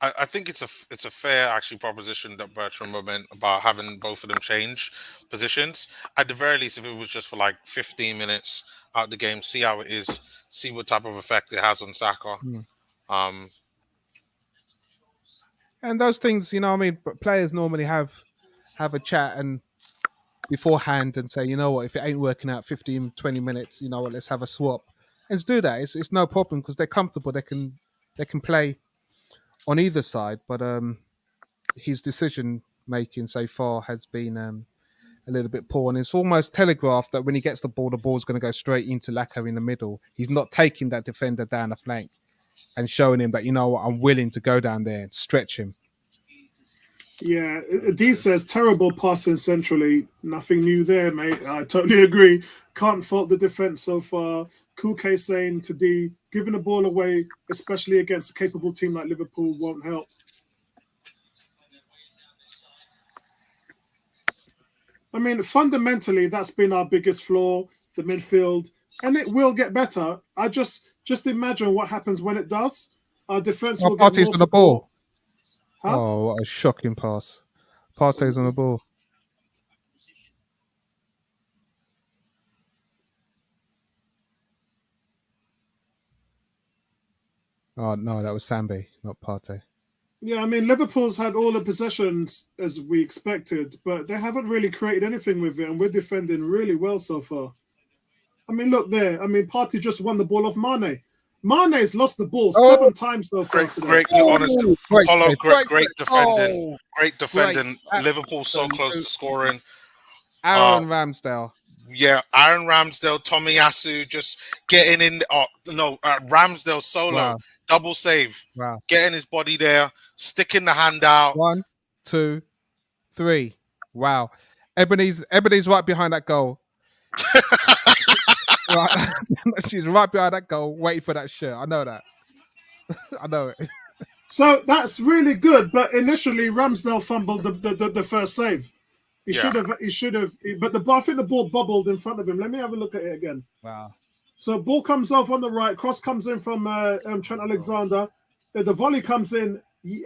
I think it's a fair actually proposition that Bertrand meant about having both of them change positions. At the very least, if it was just for like 15 minutes out the game, see how it is, see what type of effect it has on Saka. And those things, you know, what I mean, but players normally have a chat and beforehand and say, you know what, if it ain't working out 15, 20 minutes, you know what, let's have a swap. And just do that. It's no problem because they're comfortable. They can play on either side. But his decision making so far has been a little bit poor. And it's almost telegraphed that when he gets the ball's going to go straight into Laka in the middle. He's not taking that defender down the flank and showing him that, you know what, I'm willing to go down there and stretch him. Yeah, D says terrible passing centrally. Nothing new there, mate. I totally agree. Can't fault the defense so far. Kuke saying to D, giving the ball away, especially against a capable team like Liverpool, won't help. I mean, fundamentally, that's been our biggest flaw, the midfield, and it will get better. I just imagine what happens when it does. Our defense will get more on the ball. Huh? Oh, what a shocking pass. Partey's on the ball. Oh, no, that was Sambi, not Partey. Yeah, I mean, Liverpool's had all the possessions as we expected, but they haven't really created anything with it, and we're defending really well so far. I mean, look there. I mean, Partey just won the ball off Mane. Mane's lost the ball 7 times so far today. Great defending. Great defending. Liverpool so close to scoring. Aaron Ramsdale. Yeah, Aaron Ramsdale, Tomiyasu just getting in. Ramsdale solo, double save. Wow. Getting his body there, sticking the hand out. 1, 2, 3. Wow. Ebony's right behind that goal. Right. She's right behind that goal, waiting for that shirt. I know that. I know it. So that's really good. But initially, Ramsdale fumbled the first save. He should have. But I think the ball bubbled in front of him. Let me have a look at it again. Wow. So ball comes off on the right. Cross comes in from Trent Alexander. The volley comes in. He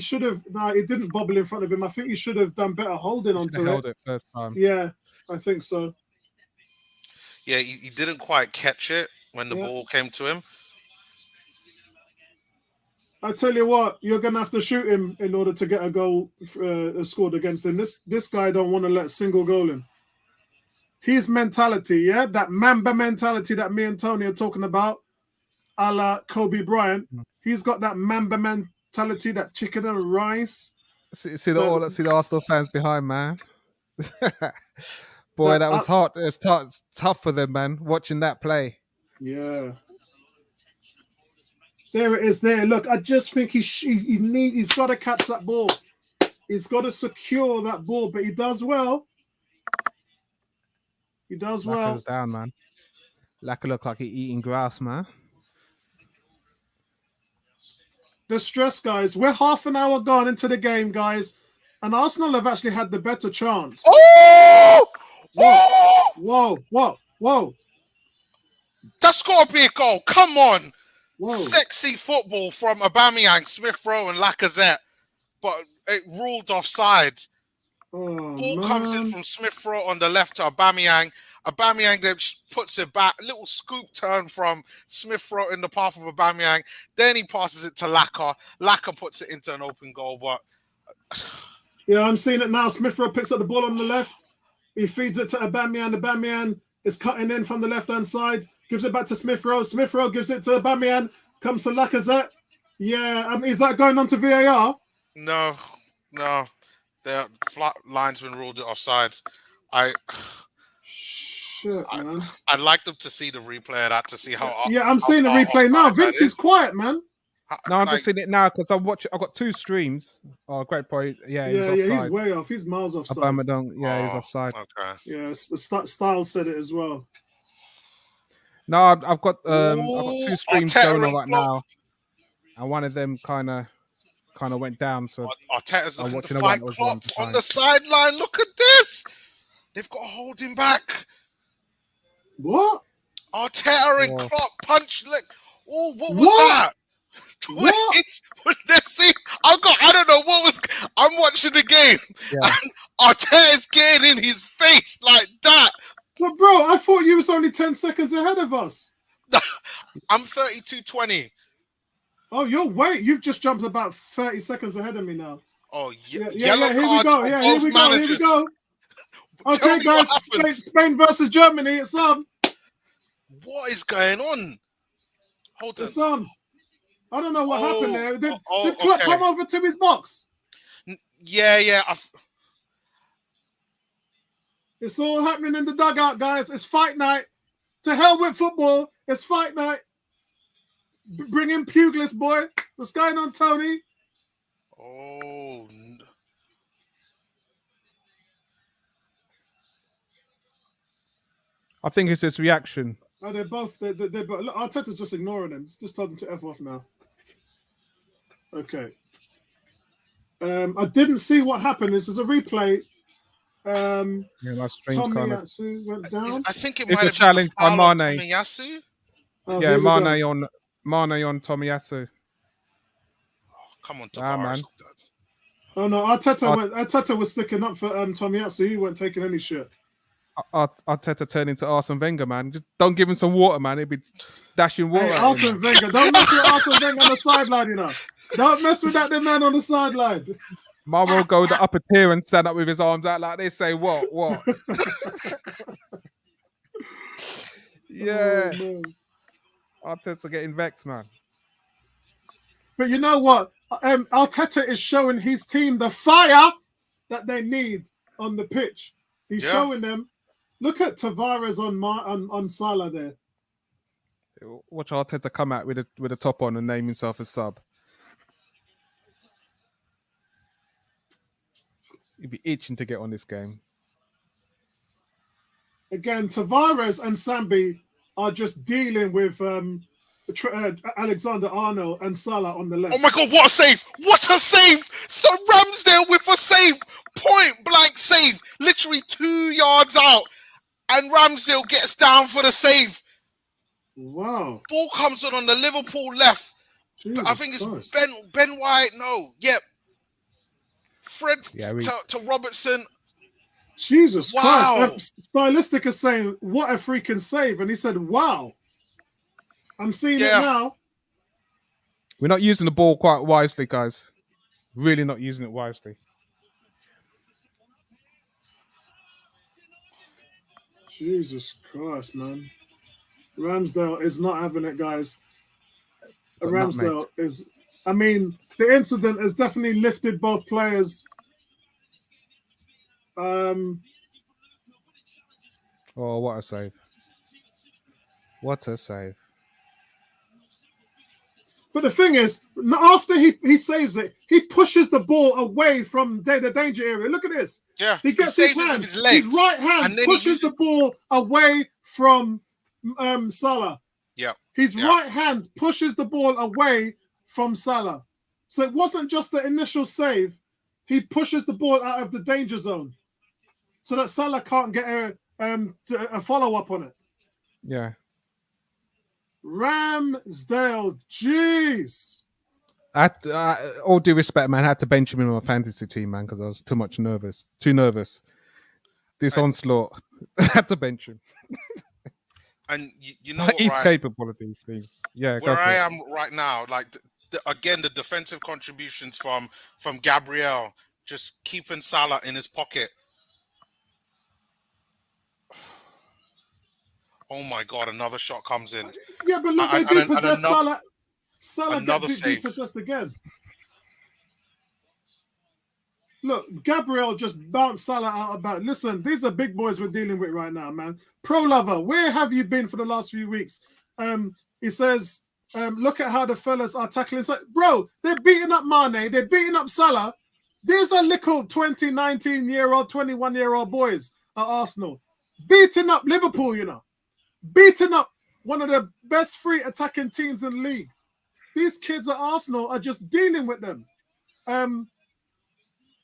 should have. No, it didn't bubble in front of him. I think he should have done better holding onto it. Held it first time. Yeah, I think so. Yeah, he didn't quite catch it when the ball came to him. I tell you what, you're gonna have to shoot him in order to get a goal scored against him. This guy don't want to let a single goal in. His mentality, that Mamba mentality that me and Tony are talking about, a la Kobe Bryant. He's got that Mamba mentality, that chicken and rice. See the Arsenal fans behind, man. Boy, that was hot. It was tough for them, man, watching that play. Yeah. There it is there. Look, I just think he's got to catch that ball. He's got to secure that ball, but he does well. He does well. Lacker's down, man. Lacker look like he's eating grass, man. The stress, guys. We're half an hour gone into the game, guys. And Arsenal have actually had the better chance. Oh! Whoa. That's got to be a goal. Come on. Whoa. Sexy football from Aubameyang, Smith Rowe and Lacazette. But it ruled offside. Ball comes in from Smith Rowe on the left to Aubameyang. Aubameyang then puts it back. A little scoop turn from Smith Rowe in the path of Aubameyang. Then he passes it to Laka. Laka puts it into an open goal. But yeah, I'm seeing it now. Smith Rowe picks up the ball on the left. He feeds it to Aubameyang. Aubameyang is cutting in from the left-hand side. Gives it back to Smith Rowe. Smith Rowe gives it to Aubameyang. Comes to Lacazette. Yeah, is that going on to VAR? No. The flat line's been ruled offside. Shit, man. I'd like them to see the replay of that to see how. Yeah, I'm seeing the replay now. Vince is quiet, man. No, I'm Like, just seeing it now because I'm watching. I've got 2 streams. Oh, great point. Yeah, he was Yeah, he's offside. way off. He's miles offside. Aubameyang, yeah, he was offside. Okay. Yeah, Style said it as well. No, I've got 2 streams Arteta going on and right Klopp. now, and one of them kind of went down. So Arteta's I'm looking watching to the one fight that was Klopp on the on side. the sideline. Look at this. They've got to hold him back. What? Arteta and Whoa. Klopp punch. Like, oh, what was What? that? What? Let's see. I don't know what was. I'm watching the game, Yeah. and Arteta's getting in his face like that. But bro, I thought you was only 10 seconds ahead of us. I'm 32-20. Oh, you've just jumped about 30 seconds ahead of me now. Oh, Yeah, yellow here we cards go. for Yeah, both here we managers. go. Tell Okay, me what guys, happens. Spain versus Germany. It's on. What is going on? Hold on. It's on. I don't know what happened there. Did Klopp okay. come over to his box? Yeah. It's all happening in the dugout, guys. It's fight night. To hell with football. It's fight night. Bring in Pugilis, boy. What's going on, Tony? Oh. I think it's his reaction. Oh, they're both. They're both. Look, Arteta's just ignoring them. Just told them to F off now. Okay. I didn't see what happened. This is a replay. Yeah, that's strange. Tomiyasu went down. I think it It's might a have challenge been the by foul of Mane. Tomiyasu. Oh, Yeah, here we go. Mane on Tomiyasu. Come on, Ah, man. Tavares. Oh no, Arteta was sticking up for Tomiyasu. He wasn't taking any shit. Arteta turned into Arsene Wenger, man. Just don't give him some water, man. He'll be dashing water. Hey, at him. Arsene Wenger, don't mess with Arsene Wenger on the sideline, you know. Don't mess with that man on the sideline. Man will go the upper tier and stand up with his arms out like they say, what? Yeah. Oh, man. Arteta getting vexed, man. But you know what? Arteta is showing his team the fire that they need on the pitch. He's showing them. Look at Tavares on Salah there. Watch Arteta come out with a top on and name himself a sub. He'd be itching to get on this game. Again, Tavares and Sambi are just dealing with Alexander-Arnold and Salah on the left. Oh my God, what a save! What a save! So Ramsdale with a save! Point blank save! Literally 2 yards out. And Ramsdale gets down for the save. Wow. Ball comes on the Liverpool left. Jesus I think it's Christ. Ben White. No, yep. Fred Yeah, to Robertson. Jesus Wow. Christ. Stylistic is saying, what a freaking save. And he said, wow. I'm seeing it now. We're not using the ball quite wisely, guys. Really not using it wisely. Jesus Christ, man. Ramsdale is not having it, guys. Ramsdale is... I mean, the incident has definitely lifted both players. Oh, what a save. What a save. But the thing is, after he saves it, he pushes the ball away from the danger area. Look at this. Yeah, He gets his saves it hand, with his legs. his right hand And then pushes the ball away from Salah. Yeah. His right hand pushes the ball away from Salah. So it wasn't just the initial save. He pushes the ball out of the danger zone so that Salah can't get a follow-up on it. Yeah. Ramsdale, jeez. All due respect, man, I had to bench him in my fantasy team, man, because I was too nervous. This onslaught, I had to bench him. And you know what, he's Ryan? capable of these things. Yeah, Where I am right now, like again, the defensive contributions from Gabriel, just keeping Salah in his pocket. Oh my God! Another shot comes in. Yeah, but look, they depossessed Salah. Salah another gets save. depossessed again. Look, Gabriel just bounced Salah out about. Listen, these are big boys we're dealing with right now, man. Pro Lover, where have you been for the last few weeks? He says Look at how the fellas are tackling. So, bro, they're beating up Mane. They're beating up Salah. These are little 20, 19-year-old, 21-year-old boys at Arsenal. Beating up Liverpool, you know. Beating up one of the best free attacking teams in the league. These kids at Arsenal are just dealing with them.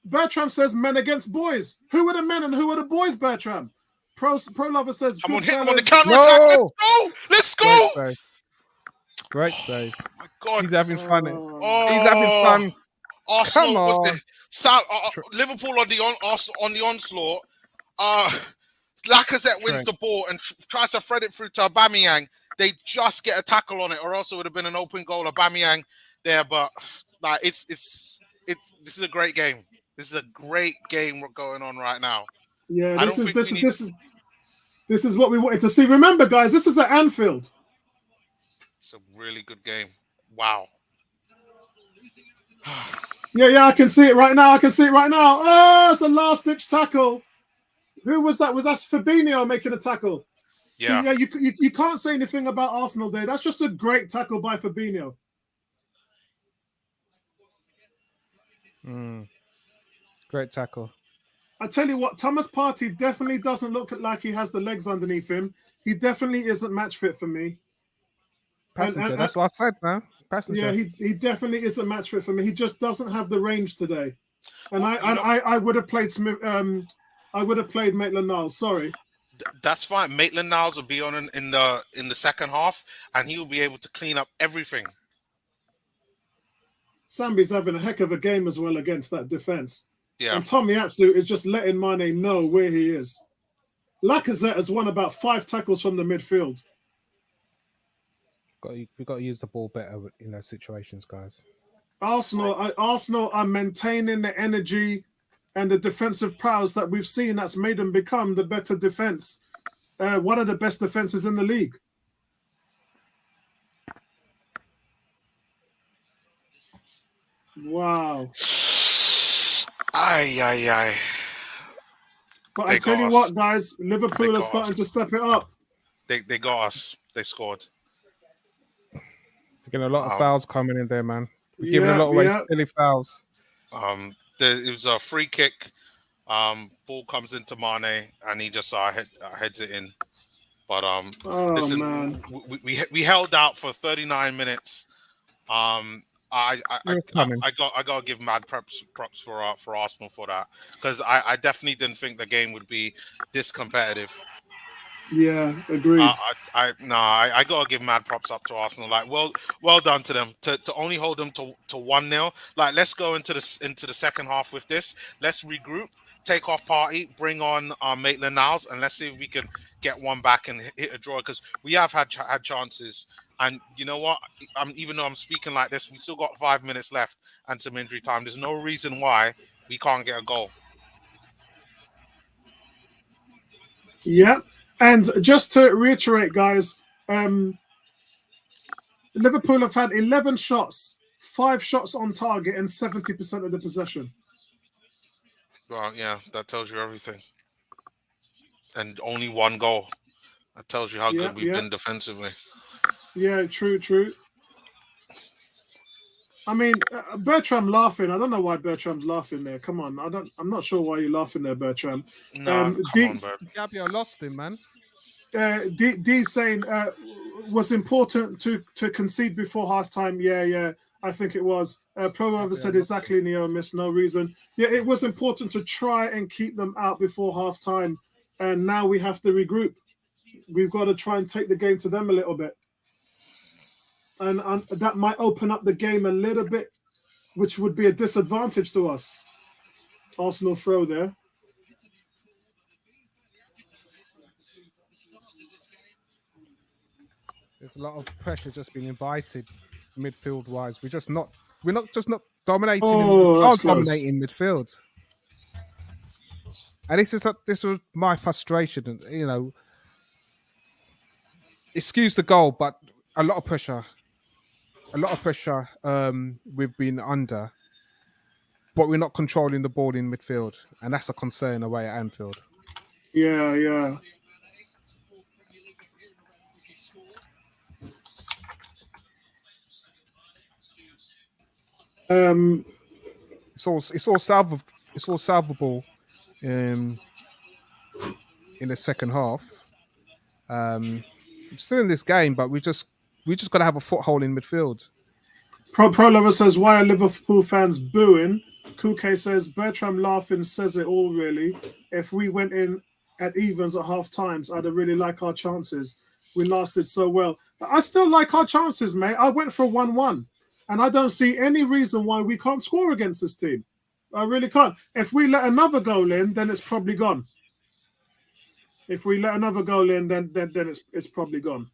Bertram says men against boys. Who are the men and who are the boys, Bertram? Pro Lover says, Come on, good hit them on the fellas. counter attack. No! Let's go! Great save. Great save. Oh my God. He's having fun. Oh, He's having fun. Arsenal Come was on. Liverpool on the onslaught. Lacazette wins Trent. the ball and tries to thread it through to Aubameyang. They just get a tackle on it, or else it would have been an open goal. Aubameyang there, but like this is a great game. This is a great game going on right now. Yeah, this is what we wanted to see. Remember, guys, this is at Anfield. It's a really good game. Wow. Yeah, I can see it right now. Oh, it's a last-ditch tackle. Who was that? Was that Fabinho making a tackle? Yeah. So, yeah, you can't say anything about Arsenal there. That's just a great tackle by Fabinho. Great tackle. I tell you what, Thomas Partey definitely doesn't look like he has the legs underneath him. He definitely isn't match fit for me. Passenger, that's what I said, man. Passenger. Yeah, he definitely isn't match fit for me. He just doesn't have the range today. And I would have played Smith. I would have played Maitland-Niles. Sorry. That's fine. Maitland-Niles will be on in the second half, and he will be able to clean up everything. Sambi's having a heck of a game as well against that defense. Yeah. And Tomiyasu is just letting Mane know where he is. Lacazette has won about 5 tackles from the midfield. We've got to use the ball better in those situations, guys. Arsenal are maintaining the energy and the defensive prowess that we've seen that's made them become the better defense. One of the best defenses in the league. Wow. Aye. But I tell you what, guys, Liverpool are starting to step it up. They got us. They scored. They're getting a lot of fouls coming in there, man. We're giving a lot away, silly fouls. It was a free kick. Ball comes into Mane, and he just heads it in. But listen, man. We held out for 39 minutes. I gotta give mad props for Arsenal for that, because I definitely didn't think the game would be this competitive. Yeah, agreed. I gotta give mad props up to Arsenal. Like, well done to them to only hold them to 1-0. Like, let's go into the second half with this. Let's regroup, take off Partey, bring on Maitland-Niles, and let's see if we can get one back and hit a draw, because we have had chances. And you know what? Even though I'm speaking like this, we still got 5 minutes left and some injury time. There's no reason why we can't get a goal. Yeah. And just to reiterate, guys, Liverpool have had 11 shots, 5 shots on target, and 70% of the possession. Well, yeah, that tells you everything. And only 1 goal. That tells you how good we've been defensively. Yeah, true. I mean, Bertram laughing. I don't know why Bertram's laughing there. Come on, I'm not sure why you're laughing there, Bertram. No, come on, Bert. Gabriel lost him, man. D saying was important to concede before halftime. Yeah, I think it was. Pro said exactly, Neo missed no reason. Yeah, it was important to try and keep them out before halftime, and now we have to regroup. We've got to try and take the game to them a little bit. And that might open up the game a little bit, which would be a disadvantage to us. Arsenal throw there. There's a lot of pressure just being invited midfield-wise. We're not dominating. Dominating midfield. And this was my frustration. You know, excuse the goal, but a lot of pressure. We've been under, but we're not controlling the ball in midfield, and that's a concern away at Anfield. Yeah. Um, It's all salvable in the second half. Um, Still in this game, but we just got to have a foothold in midfield. Pro Lover says, why are Liverpool fans booing? Kuke says, Bertram laughing says it all, really. If we went in at evens at half times, I'd really like our chances. We lasted so well. I still like our chances, mate. I went for 1-1, and I don't see any reason why we can't score against this team. I really can't. If we let another goal in, then it's probably gone. If we let another goal in, then it's probably gone.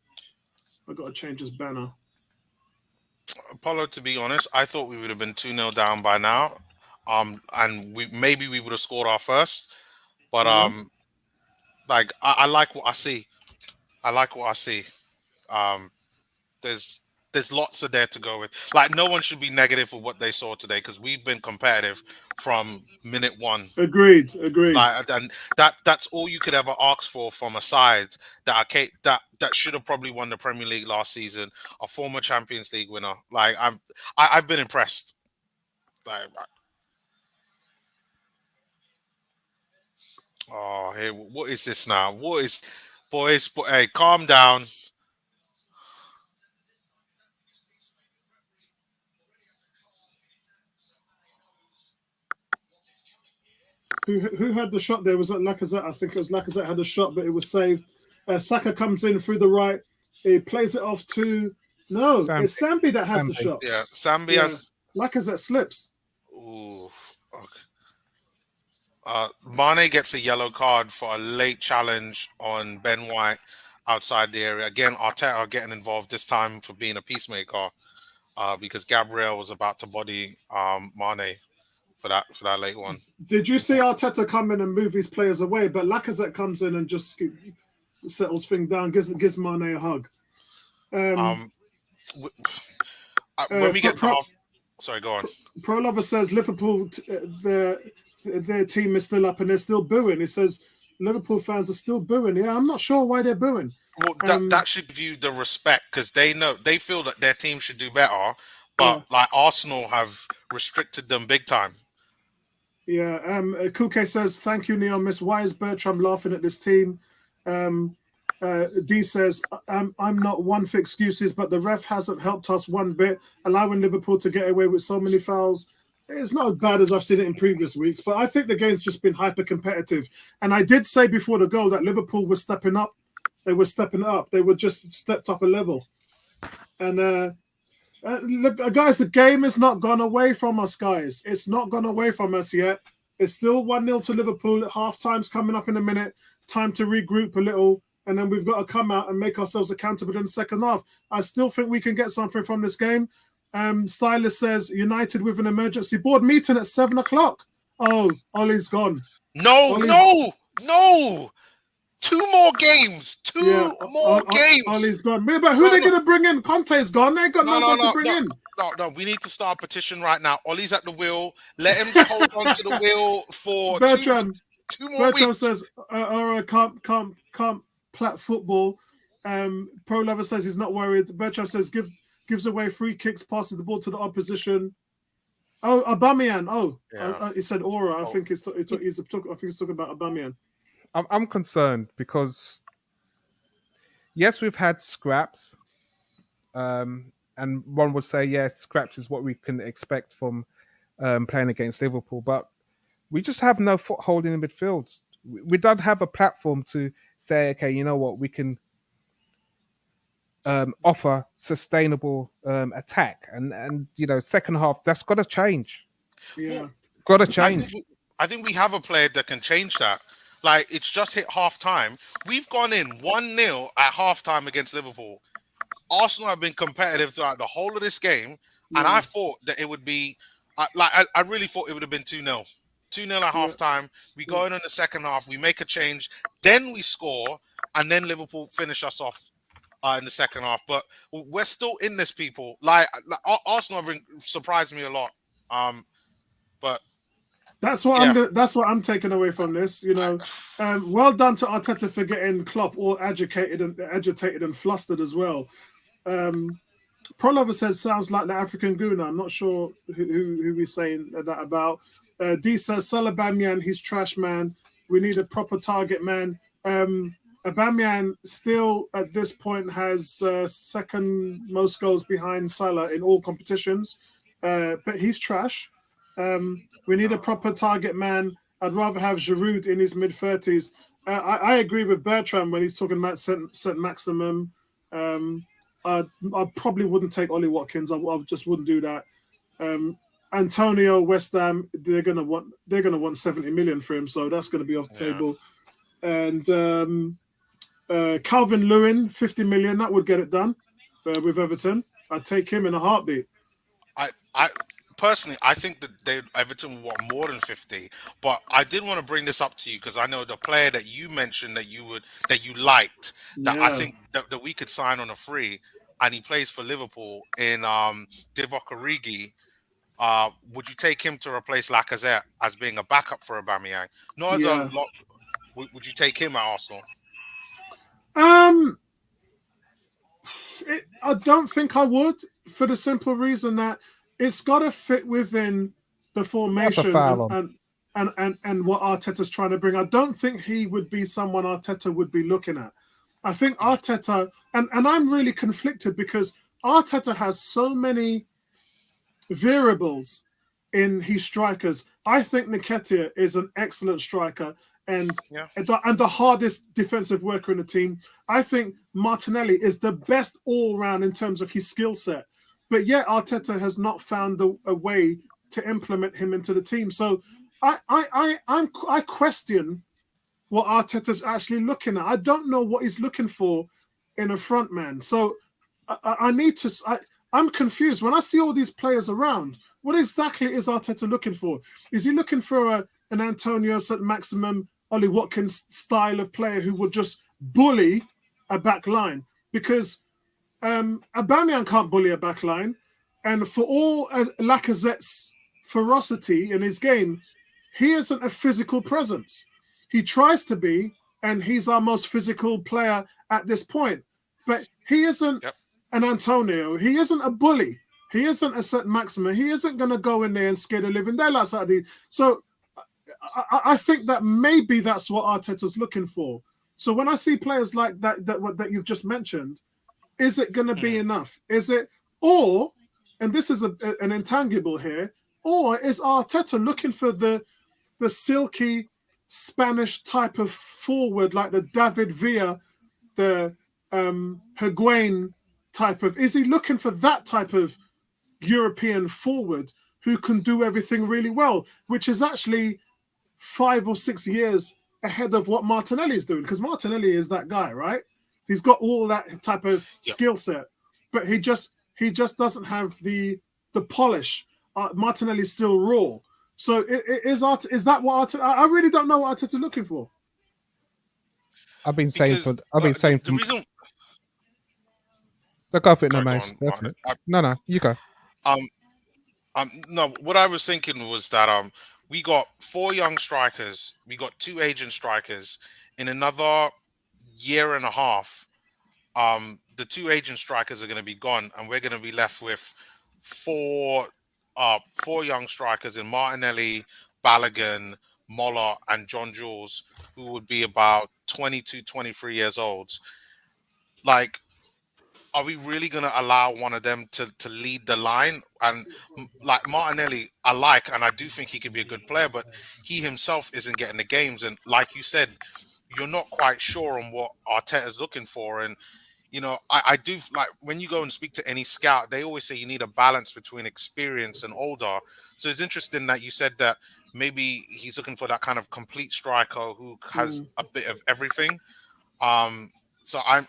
I've got to change this banner. Apollo, to be honest, I thought we would have been 2-0 down by now. And we would have scored our first. But Yeah. like I like what I see. I like what I see. Um, there's lots of there to go with. Like, no one should be negative with what they saw today, because we've been competitive from minute one. Agreed. Like, and that's all you could ever ask for from a side that should have probably won the Premier League last season, a former Champions League winner. Like, I've been impressed. Like, oh, hey, what is this now? What is, boys? Hey, calm down. Who had the shot there? Was that Lacazette? I think it was Lacazette had a shot, but it was saved. Saka comes in through the right. He plays it off to it's Sambi that has the shot. Yeah, Sambi has. Lacazette slips. Ooh, okay. Mane gets a yellow card for a late challenge on Ben White outside the area. Again, Arteta getting involved this time for being a peacemaker, because Gabriel was about to body Mane for that late one. Did you see Arteta come in and move his players away? But Lacazette comes in and just settles things down, gives Mane a hug. When we get to half, sorry, go on. Pro Lover says Liverpool, their team is still up and they're still booing. He says Liverpool fans are still booing. Yeah, I'm not sure why they're booing. Well, that should give you the respect, because they feel that their team should do better, but like Arsenal have restricted them big time. Yeah. Kuke says, thank you, Neon Miss. Why is Bertram laughing at this team? D says, I'm not one for excuses, but the ref hasn't helped us one bit, allowing Liverpool to get away with so many fouls. It's not as bad as I've seen it in previous weeks, but I think the game's just been hyper competitive. And I did say before the goal that Liverpool was stepping up. They were stepping up. They were just stepped up a level. And look, guys, the game has not gone away from us, guys. It's not gone away from us yet. It's still 1-0 to Liverpool. Half time's coming up in a minute. Time to regroup a little. And then we've got to come out and make ourselves accountable in the second half. I still think we can get something from this game. Stylist says, United with an emergency board meeting at 7 o'clock. Oh, Ollie's gone. No. 2 more games. Two more games. Ollie's gone. But who are they going to bring in? Conte's gone. They ain't got no one to bring in. No, we need to start a petition right now. Ollie's at the wheel. Let him hold on to the wheel for Bertram. 2 more Bertram weeks. says, can't plat football. Pro Lover says he's not worried. Bertram says gives away free kicks, passes the ball to the opposition. Oh, Aubameyang. Oh, yeah. He said Aura. I think he's talking about Aubameyang. I'm concerned because yes, we've had scraps, and one would say yes, scraps is what we can expect from playing against Liverpool, but we just have no foothold in the midfield. We don't have a platform to say, okay, you know what, we can offer sustainable attack, and second half that's got to change. Yeah, got to change. I think we have a player that can change that. Like, it's just hit half time. We've gone in 1-0 at half time against Liverpool. Arsenal have been competitive throughout the whole of this game, and I thought that it would be I really thought it would have been 2-0. 2-0 at half time. We go in the second half, we make a change, then we score, and then Liverpool finish us off in the second half. But we're still in this, people. Like Arsenal have surprised me a lot. But that's what I'm taking away from this. Well done to Arteta for getting Klopp all agitated and flustered as well. Prolover says sounds like the African Guna. I'm not sure who we're saying that about. D says Salabamian, he's trash man. We need a proper target man. Aubameyang still at this point has second most goals behind Salah in all competitions, but he's trash. We need a proper target man. I'd rather have Giroud in his mid 30s. I agree with Bertrand when he's talking about Saint Maximum. Um, I probably wouldn't take Ollie Watkins. I just wouldn't do that. Um, Antonio West Ham, they're gonna want 70 million for him, so that's gonna be off the Yeah, table. And Calvin Lewin, 50 million, that would get it done with Everton. I'd take him in a heartbeat. I personally, I think that Everton want more than 50. But I did want to bring this up to you because I know the player that you mentioned that you liked, that I Yeah, think that we could sign on a free, and he plays for Liverpool in Divock Origi. Would you take him to replace Lacazette as being a backup for Aubameyang? Not as a yeah. lot. Would you take him at Arsenal? Um, I don't think I would, for the simple reason that it's got to fit within the That's a formation foul on. and what Arteta's trying to bring. I don't think he would be someone Arteta would be looking at. I think Arteta, and I'm really conflicted because Arteta has so many variables in his strikers. I think Nketiah is an excellent striker and Yeah. the hardest defensive worker in the team. I think Martinelli is the best all round in terms of his skill set, but yet Arteta has not found a way to implement him into the team. So I question what Arteta's actually looking at. I don't know what he's looking for in a front man. So I need to. I'm confused when I see all these players around. What exactly is Arteta looking for? Is he looking for an Antonio St. Maximum, Ollie Watkins style of player who would just bully a back line? Because Aubameyang can't bully a back line, and for all Lacazette's ferocity in his game, he isn't a physical presence. He tries to be, and he's our most physical player at this point. But he isn't Yep. an Antonio. He isn't a bully. He isn't a St. Maxima. He isn't going to go in there and scare the living daylights out of the. So I think that maybe that's what Arteta's looking for. So when I see players like that you've just mentioned, is it going to be Mhm. enough? Is it, or, and this is an intangible here, or is Arteta looking for the silky Spanish type of forward, like the David Villa, the Higuain type of? Is he looking for that type of European forward who can do everything really well, which is actually 5 or 6 years ahead of what Martinelli is doing? Because Martinelli is that guy, right? He's got all that type of Yep. skill set, but he just doesn't have the polish. Martinelli's still raw. So is that what Arteta? I really don't know what Arteta's looking for. Because I've been saying the from reason. go for it, no, Sorry, go mate. on. Go for it. No, you go. Um, no, what I was thinking was that we got four young strikers, we got two aging strikers. In another year and a half, the two aging strikers are going to be gone, and we're going to be left with four, four young strikers in Martinelli, Balogun, Moller, and John Jules, who would be about 22, 23 years old. Like, are we really going to allow one of them to lead the line? And like Martinelli, I like, and I do think he could be a good player, but he himself isn't getting the games. And like you said, you're not quite sure on what Arteta's looking for. And I do like when you go and speak to any scout, they always say you need a balance between experience and older. So it's interesting that you said that maybe he's looking for that kind of complete striker who has Mm, a bit of everything. Um, so I'm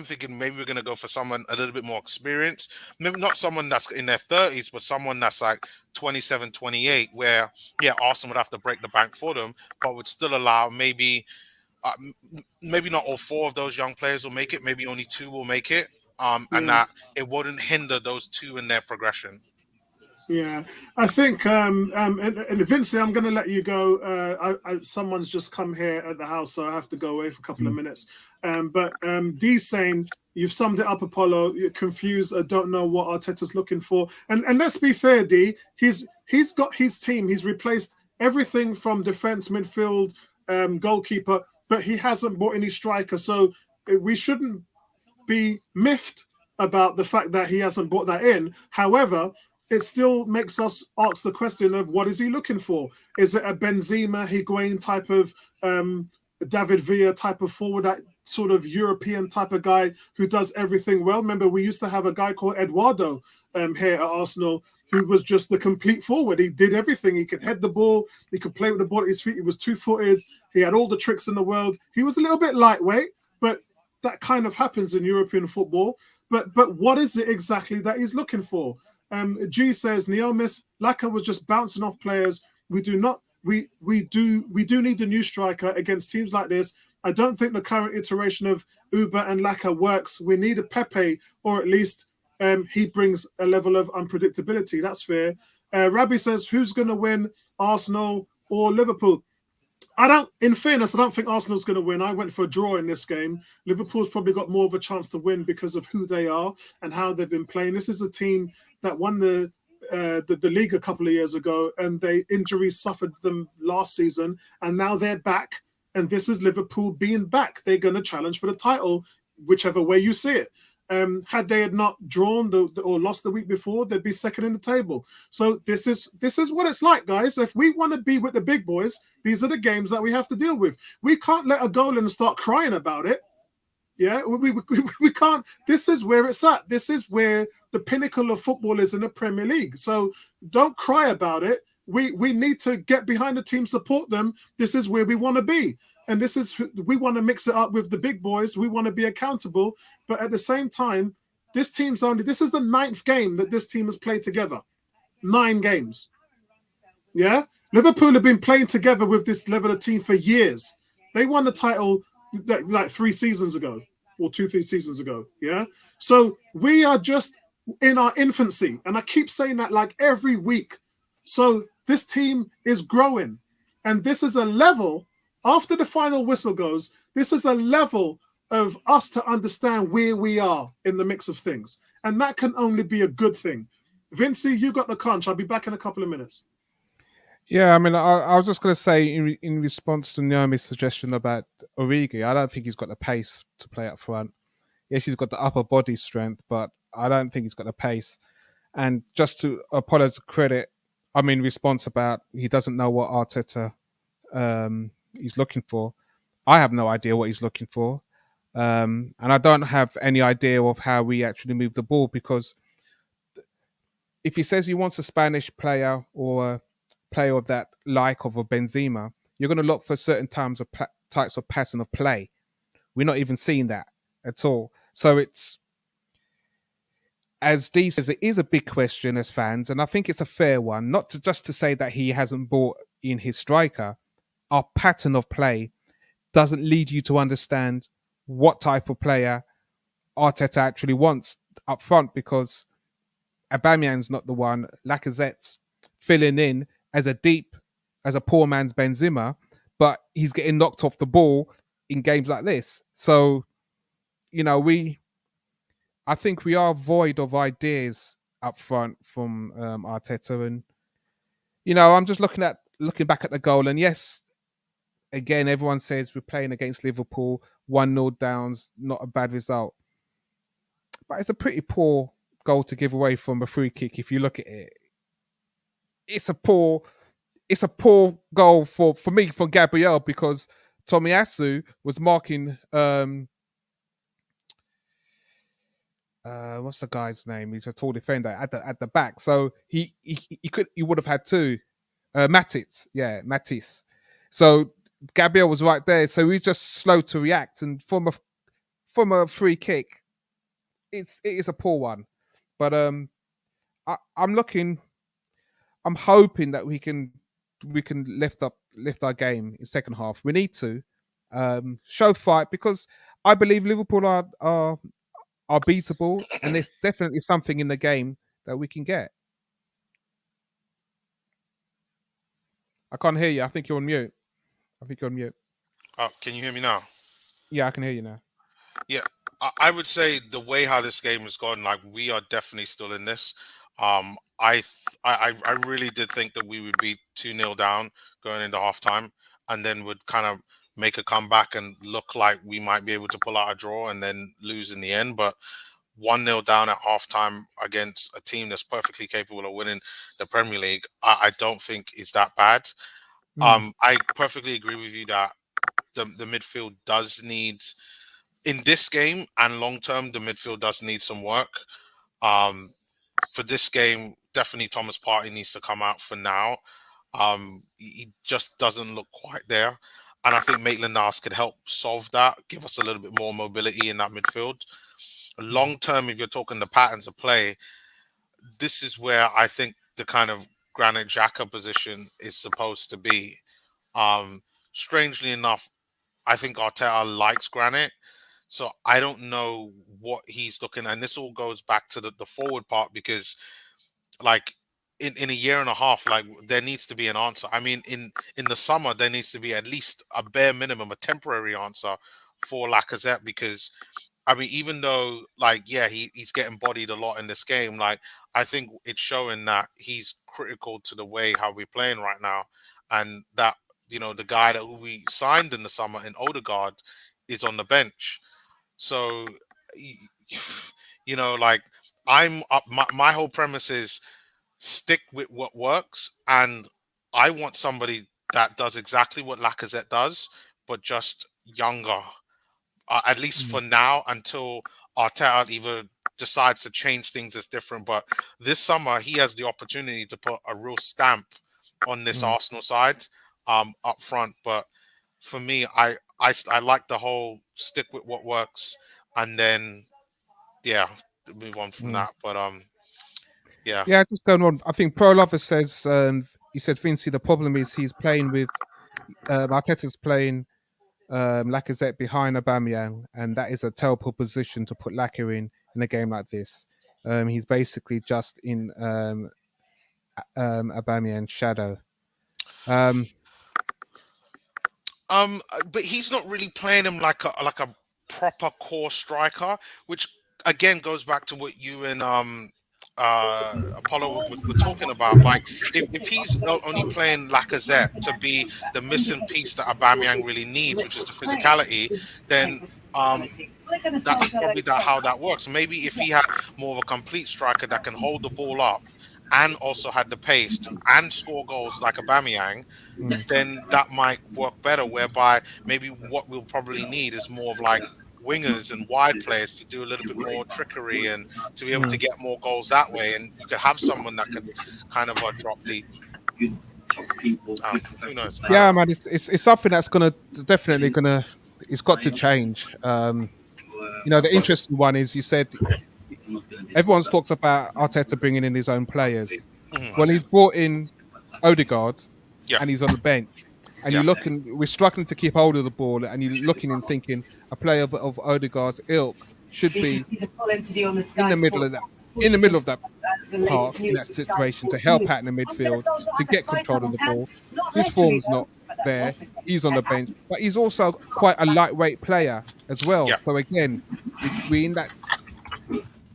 thinking maybe we're gonna go for someone a little bit more experienced. Maybe not someone that's in their 30s, but someone that's like 27, 28, where Arsenal would have to break the bank for them, but would still allow maybe not all four of those young players will make it. Maybe only two will make it. And yeah. that it wouldn't hinder those two in their progression. Yeah, I think, and Vincey, I'm going to let you go. Someone's just come here at the house, so I have to go away for a couple of minutes. But D's saying you've summed it up, Apollo. You're confused. I don't know what Arteta's looking for. And let's be fair, D. He's got his team. He's replaced everything from defense, midfield, goalkeeper, but he hasn't bought any striker. So we shouldn't be miffed about the fact that he hasn't brought that in. However, it still makes us ask the question of what is he looking for? Is it a Benzema, Higuain type of David Villa type of forward, that sort of European type of guy who does everything well? Remember, we used to have a guy called Eduardo here at Arsenal who was just the complete forward. He did everything. He could head the ball. He could play with the ball at his feet. He was two-footed. He had all the tricks in the world. He was a little bit lightweight, but that kind of happens in European football. But what is it exactly that he's looking for? G says Neomis Laka was just bouncing off players. We do need a new striker against teams like this. I don't think the current iteration of Uber and Laka works. We need a Pepe, or at least he brings a level of unpredictability. That's fair. Rabbi says, who's going to win, Arsenal or Liverpool? In fairness, I don't think Arsenal's going to win. I went for a draw in this game. Liverpool's probably got more of a chance to win because of who they are and how they've been playing. This is a team that won the league a couple of years ago, and injuries suffered them last season, and now they're back. And this is Liverpool being back. They're going to challenge for the title, whichever way you see it. Had they not drawn or lost the week before, they'd be second in the table. So this is what it's like, guys. If we want to be with the big boys, these are the games that we have to deal with. We can't let a goal in and start crying about it. Yeah, we can't. This is where it's at. This is where the pinnacle of football is in the Premier League. So don't cry about it. We need to get behind the team, support them. This is where we want to be. And we want to mix it up with the big boys. We want to be accountable. But at the same time, this is the 9th game that this team has played together. 9 games. Yeah? Liverpool have been playing together with this level of team for years. They won the title like 3 seasons ago or 2-3 seasons ago. Yeah? So we are just in our infancy. And I keep saying that like every week. So this team is growing. And this is a level, after the final whistle goes, this is a level of us to understand where we are in the mix of things. And that can only be a good thing. Vincey, you got the conch. I'll be back in a couple of minutes. Yeah, I mean, I was just going to say in response to Naomi's suggestion about Origi, I don't think he's got the pace to play up front. Yes, he's got the upper body strength, but I don't think he's got the pace. And just to Apollo's credit, I mean, response about he doesn't know what Arteta he's looking for. I have no idea what he's looking for. And I don't have any idea of how we actually move the ball, because if he says he wants a Spanish player or a player of that like of a Benzema, you're going to look for certain types of pattern of play. We're not even seeing that at all. So it's, as Dee says, it is a big question as fans, and I think it's a fair one. Not just to say that he hasn't bought in his striker. Our pattern of play doesn't lead you to understand what type of player Arteta actually wants up front, because Aubameyang's not the one. Lacazette's filling in as a poor man's Benzema, but he's getting knocked off the ball in games like this. So, I think we are void of ideas up front from Arteta. And, I'm just looking back at the goal. And yes, again, everyone says we're playing against Liverpool, 1-0 downs, not a bad result. But it's a pretty poor goal to give away from a free kick if you look at it. It's a poor goal for me, for Gabriel, because Tomiyasu was marking what's the guy's name? He's a tall defender at the back. So he would have had 2. Matisse. So Gabriel was right there. So he's just slow to react, and from a free kick, it is a poor one. But I'm hoping that we can lift our game in second half. We need to show fight, because I believe Liverpool are beatable, and there's definitely something in the game that we can get. I can't hear you. I think you're on mute. Can you hear me now? Yeah, I can hear you now. Yeah, I would say the way how this game has gone, like we are definitely still in this. I really did think that we would be 2-0 down going into halftime, and then would kind of make a comeback and look like we might be able to pull out a draw and then lose in the end. But 1-0 down at halftime against a team that's perfectly capable of winning the Premier League, I don't think is that bad. I perfectly agree with you that the midfield does need in this game and long term, the midfield does need some work. Um, for this game, definitely Thomas Partey needs to come out for now. He just doesn't look quite there. And I think Maitland-Niles could help solve that, give us a little bit more mobility in that midfield. Long term, if you're talking the patterns of play, this is where I think the kind of Granit Xhaka position is supposed to be. Strangely enough, I think Arteta likes Granit. So I don't know what he's looking at. And this all goes back to the forward part because like in a year and a half, like there needs to be an answer. I mean, in the summer, there needs to be at least a bare minimum, a temporary answer for Lacazette because I mean, even though like, yeah, he's getting bodied a lot in this game, like I think it's showing that he's critical to the way how we're playing right now. And that, the guy that who we signed in the summer in Odegaard is on the bench. So, like I'm up. My whole premise is stick with what works, and I want somebody that does exactly what Lacazette does, but just younger. At least for now, until Arteta either decides to change things as different. But this summer, he has the opportunity to put a real stamp on this Arsenal side, up front. But for me, I like the whole stick with what works, and then move on from that. But yeah, Yeah, just going on. I think Pro Lover says he said Vinci. The problem is he's playing with Arteta's playing Lacazette behind Aubameyang, and that is a terrible position to put Lacazette in a game like this. He's basically just in Aubameyang's shadow. But he's not really playing him like a proper core striker, which again goes back to what you and Apollo were talking about. Like if he's only playing Lacazette to be the missing piece that Aubameyang really needs, which is the physicality, then that's probably how that works. Maybe if he had more of a complete striker that can hold the ball up and also had the pace and score goals like Aubameyang, then that might work better. Whereby maybe what we'll probably need is more of like wingers and wide players to do a little bit more trickery and to be able to get more goals that way. And you could have someone that could kind of drop deep. Who knows? Yeah, man, it's something that's definitely it's got to change. The interesting one is you said everyone's talked about Arteta bringing in his own players. Well, he's brought in Odegaard, and he's on the bench. And you're looking, we're struggling to keep hold of the ball, and you're looking and thinking a player of Odegaard's ilk should be in the middle of that part in that situation to help out in the midfield to get control of the ball. His form's not there. He's on the bench, but he's also quite a lightweight player as well. Yeah. So again, we in that.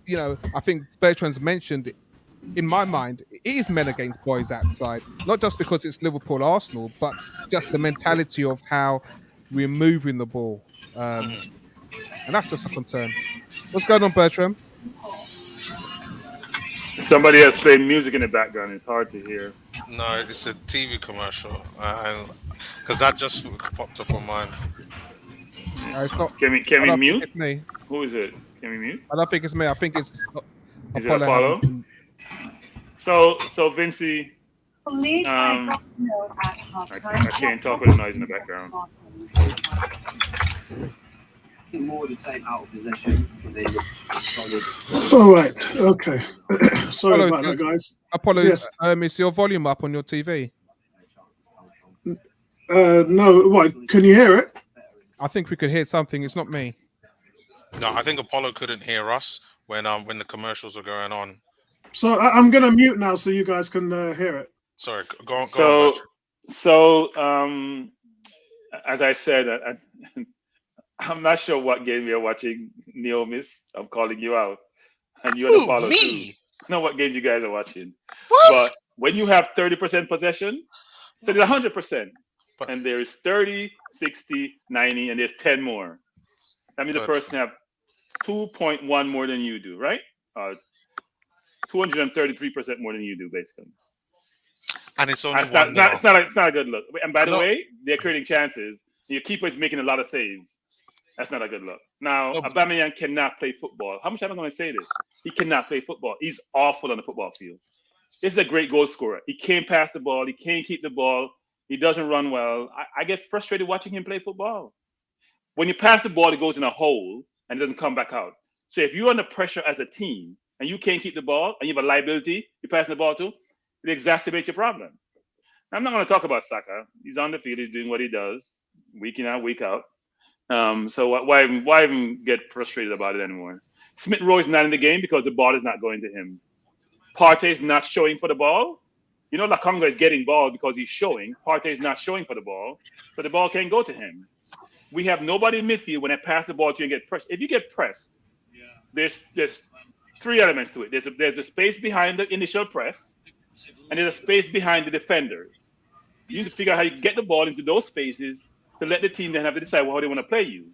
I think Bertrand's mentioned it. In my mind, it is men against boys outside. Not just because it's Liverpool, Arsenal, but just the mentality of how we're moving the ball. And that's just a concern. What's going on, Bertrand? Somebody has played music in the background. It's hard to hear. No, it's a TV commercial, and because that just popped up on mine. It's not. Can we mute? It's me. Who is it? Can we mute? I don't think it's me. I think it's Is it Apollo? So Vinci, I can't talk with the noise in the background. More the same out of possession. They look solid. All right. Okay. Sorry about that, guys. Apollo, Yes. Is your volume up on your TV? No. What? Can you hear it? I think we could hear something. It's not me. No, I think Apollo couldn't hear us when the commercials were going on. So I'm gonna mute now so you guys can hear it. Sorry, go on. So, as I said, I'm not sure what game you're watching, Neomis. I'm calling you out, and you're the Who? follow too. Me? I know what games you guys are watching, What? but when you have 30% possession, so there's 100%, But and there's 30, 60, 90, and there's 10 more. That means the but person have 2.1 more than you do, right? 233% more than you do, basically. and it's only It's not, one nil. it's not a good look. And by the No, way, they're creating chances. Your keeper is making a lot of saves. That's not a good look. Now, no, Aubameyang cannot play football. How much am I going to say this? He cannot play football. He's awful on the football field. This is a great goal scorer. He can't pass the ball. He can't keep the ball. He doesn't run well. I get frustrated watching him play football. When you pass the ball, it goes in a hole and it doesn't come back out. So if you're under pressure as a team and you can't keep the ball and you have a liability you're passing the ball to, it exacerbates your problem. I'm not going to talk about Saka. He's on the field. He's doing what he does week in out, week out. So why even get frustrated about it anymore? Smith Rowe is not in the game because the ball is not going to him. Partey is not showing for the ball. You know, Lakonga is getting ball because he's showing. Partey is not showing for the ball, so the ball can't go to him. We have nobody in midfield when I pass the ball to you and get pressed. If you get pressed, there's three elements to it. There's a space behind the initial press, and there's a space behind the defenders. You need to figure out how you get the ball into those spaces to let the team then have to decide how they want to play you.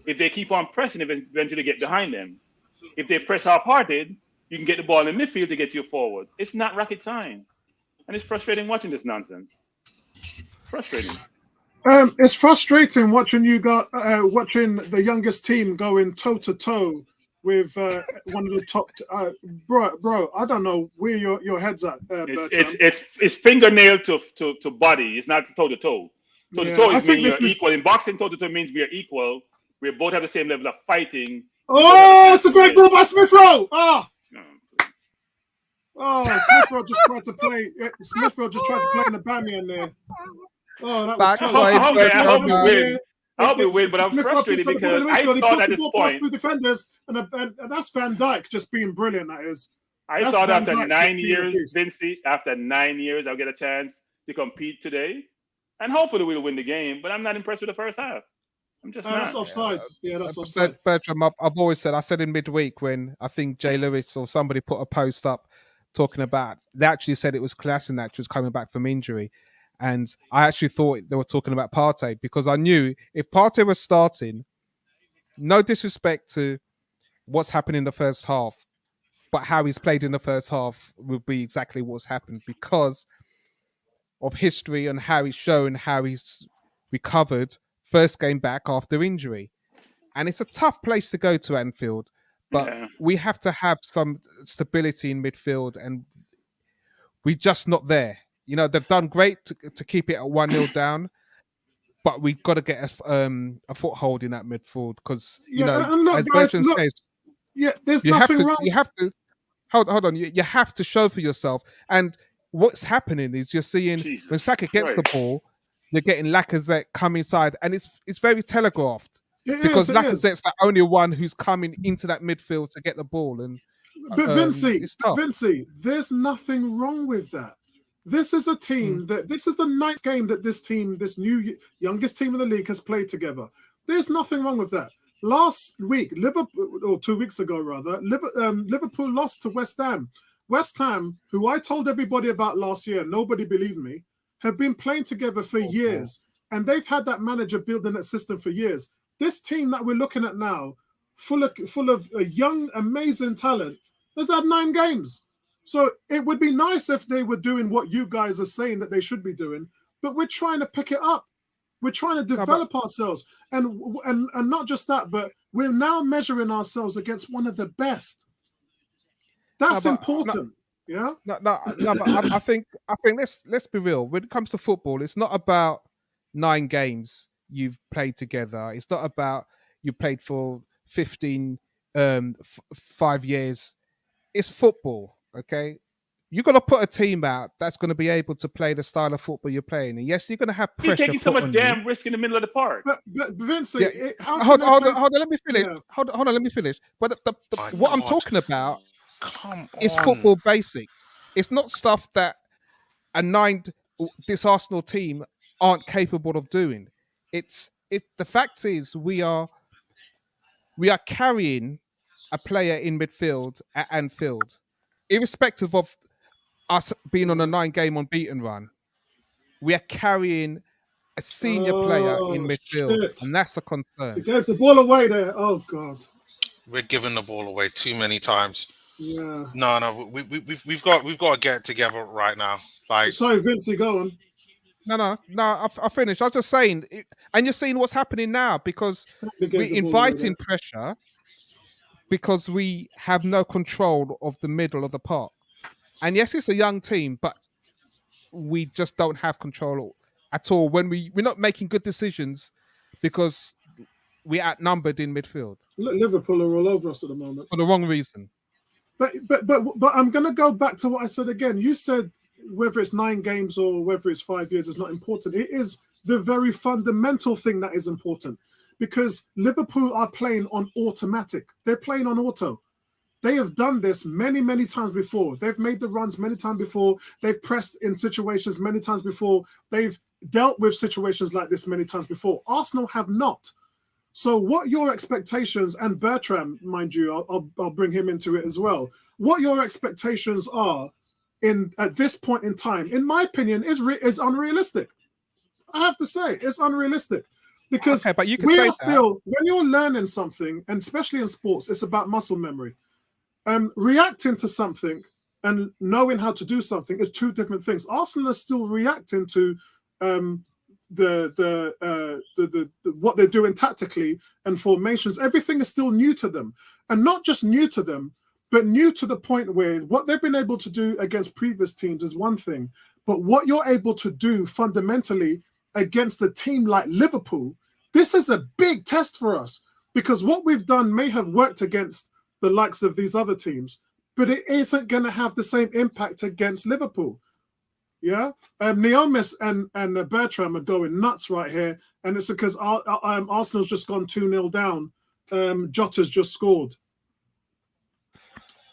If they keep on pressing, eventually get behind them. If they press half-hearted, you can get the ball in midfield to get you forward. It's not rocket science. And it's frustrating watching this nonsense. Frustrating. It's frustrating watching watching the youngest team going toe to toe with one of the top. Bro, I don't know where your head's at. It's fingernail to body. It's not toe to toe. Toe to toe means you're equal. In boxing, toe to toe means we are equal. We both have the same level of fighting. Oh, it's a great ball by Smith Rowe. Smith Rowe just tried to play. Smith Rowe just tried to play in the Bamian there. Oh, that was close. I hope we win, but I'm frustrated because I thought at this point, through defenders, and that's Van Dijk just being brilliant. That is. I thought after 9 years, Vincey, after 9 years, I'll get a chance to compete today, and hopefully we'll win the game. But I'm not impressed with the first half. I'm just not. That's offside. Yeah, that's offside. Bertram, I've always said, I said in midweek when I think Jay Lewis or somebody put a post up talking about, they actually said it was Kolasinac was coming back from injury. And I actually thought they were talking about Partey because I knew if Partey was starting, no disrespect to what's happened in the first half, but how he's played in the first half will be exactly what's happened because of history and how he's shown how he's recovered first game back after injury. And it's a tough place to go to Anfield, but we have to have some stability in midfield and we're just not there. You know, they've done great to keep it at 1-0 down, but we've got to get a foothold in that midfield because, as Bertrand says, there's nothing wrong. You have to, hold on, you have to show for yourself. And what's happening is you're seeing when Saka gets the ball, you're getting Lacazette come inside, and it's very telegraphed because Lacazette's the only one who's coming into that midfield to get the ball. But Vincey, there's nothing wrong with that. This is a team that this is the 9th game that this new youngest team in the league has played together. There's nothing wrong with that. Last week, Liverpool, or 2 weeks ago rather, Liverpool lost to West Ham. West Ham, who I told everybody about last year, nobody believed me, have been playing together for years, and they've had that manager building that system for years. This team that we're looking at now, full of young, amazing talent, has had 9 games. So it would be nice if they were doing what you guys are saying that they should be doing, but we're trying to pick it up. We're trying to develop ourselves. And not just that, but we're now measuring ourselves against one of the best. That's important. Yeah. But I think let's be real. When it comes to football, it's not about 9 games you've played together. It's not about you played for 5 years. It's football. Okay, you're going to put a team out that's going to be able to play the style of football you're playing. And yes, you're going to have pressure. You're taking so much damn risk in the middle of the park. But Vince, hold on, let me finish. Yeah. Hold on, let me finish. But what I'm talking about is football basics. It's not stuff that a 9 this Arsenal team aren't capable of doing. The fact is we are carrying a player in midfield at Anfield, irrespective of us being on a 9-game unbeaten run. We are carrying a senior player in midfield, shit. and that's a He concern. gave the ball away there. Oh God. We're giving the ball away too many times. Yeah. No, we've got to get it together right now. Like, Sorry, Vincey, go on. No. I finished. I was just saying, and you're seeing what's happening now because They gave we're the ball away inviting there. pressure because we have no control of the middle of the park. And yes, it's a young team, but we just don't have control at all when we're not making good decisions because we're outnumbered in midfield Liverpool are all over us at the moment. for the wrong reason. But I'm going to go back to what I said again. You said whether it's 9 games or whether it's 5 years is not important. It is the very fundamental thing that is important because Liverpool are playing on automatic. They're playing on auto. They have done this many, many times before. They've made the runs many times before. They've pressed in situations many times before. They've dealt with situations like this many times before. Arsenal have not. So what your expectations, and Bertram, mind you, I'll bring him into it as well. What your expectations are at this point in time, in my opinion, is unrealistic. I have to say, it's unrealistic. Because okay, but you can we say are still, when you're learning something, and especially in sports, it's about muscle memory. Reacting to something and knowing how to do something is 2 different things. Arsenal is still reacting to what they're doing tactically and formations. Everything is still new to them, and not just new to them, but new to the point where what they've been able to do against previous teams is one thing, but what you're able to do fundamentally against a team like Liverpool, this is a big test for us because what we've done may have worked against the likes of these other teams, but it isn't going to have the same impact against Liverpool. Yeah, Neomis and Bertram are going nuts right here, and it's because Arsenal's just gone 2-0 down. Jota's just scored.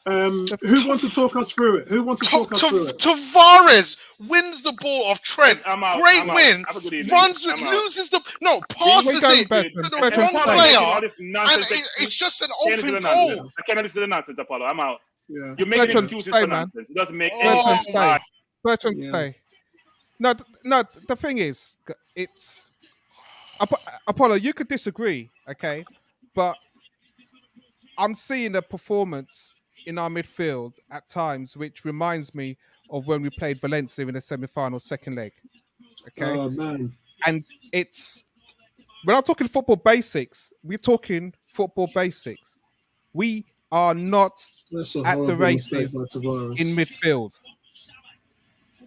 Who wants to talk us through it? Who wants to talk us through it? Tavares wins the ball off Trent. I'm out. Great I'm out. win. Have a good evening. Runs, I'm out. loses passes it Bertram, to the Bertram, wrong play. player, and it's just an open goal. I cannot listen to the nonsense, Apollo. I'm out. Yeah. You're making Bertram, excuses stay, for man. nonsense. It doesn't make Oh, Bertram, any stay. sense. Bertram, Yeah. stay. No. The thing is, it's Apollo. You could disagree, okay, but I'm seeing a performance in our midfield at times which reminds me of when we played Valencia in the semi-final second leg. Okay, Oh man. and it's when I'm talking football basics, we're talking football basics. We are not That's a at the horrible races mistake by Tavares. in midfield.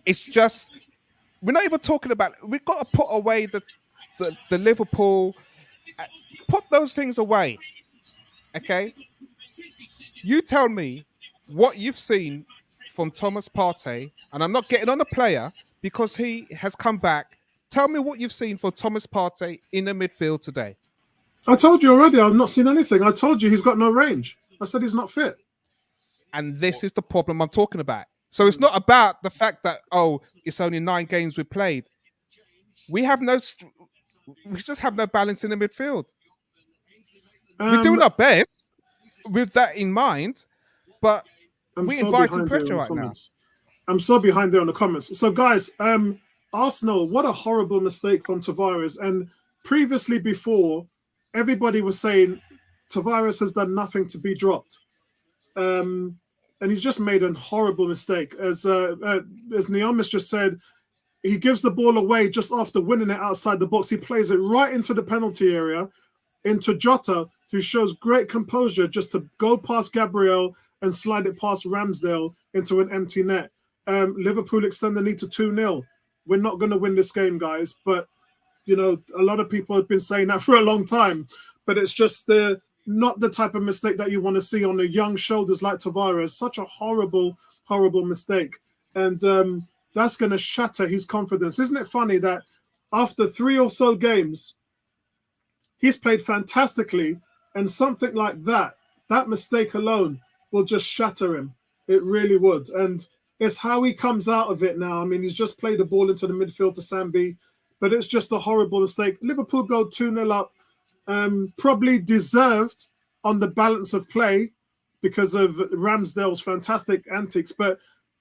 It's just we're not even talking about. We've got to put away the Liverpool. Put those things away. Okay. You tell me what you've seen from Thomas Partey, and I'm not getting on the player because he has come back. Tell me what you've seen for Thomas Partey in the midfield today. I told you already, I've not seen anything. I told you he's got no range. I said he's not fit. And this is the problem I'm talking about. So it's not about the fact that, it's only 9 games we played. We just have no balance in the midfield. We're doing our best with that in mind, but we're inviting pressure right now. I'm so behind there on the comments. So guys, Arsenal, what a horrible mistake from Tavares. And previously before, everybody was saying Tavares has done nothing to be dropped. And he's just made a horrible mistake. As Neomis just said, he gives the ball away just after winning it outside the box. He plays it right into the penalty area, into Jota, who shows great composure just to go past Gabriel and slide it past Ramsdale into an empty net. Liverpool extend the lead to 2-0. We're not going to win this game, guys. But, a lot of people have been saying that for a long time. But it's just not the type of mistake that you want to see on the young shoulders like Tavares. Such a horrible, horrible mistake. And that's going to shatter his confidence. Isn't it funny that after 3 or so games, he's played fantastically, and something like that mistake alone will just shatter him. It really would. And It's how he comes out of it now. I mean, he's just played the ball into the midfield to Sambi, but it's just a horrible mistake. Liverpool go 2-0 up, probably deserved on the balance of play because of Ramsdale's fantastic antics. But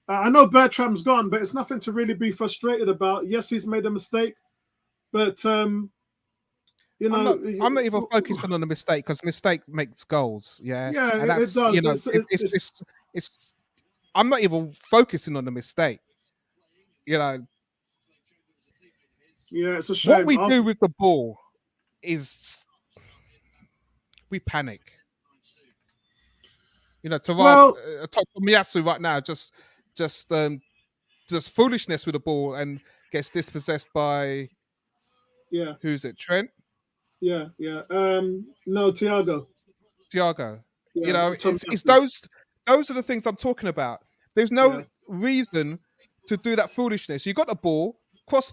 I know Bertram's gone, but it's nothing to really be frustrated about. Yes, he's made a mistake, but I'm not even focusing on the mistake because mistake makes goals. Yeah, yeah, and that's, it does. It's I'm not even focusing on the mistake. Yeah, it's a shame. What we do with the ball is we panic. To talk to Miyasu right now, just foolishness with the ball and gets dispossessed by who's it? Trent? Yeah. No, Thiago. Yeah, it's those are the things I'm talking about. There's no reason to do that foolishness. You got the ball, cross.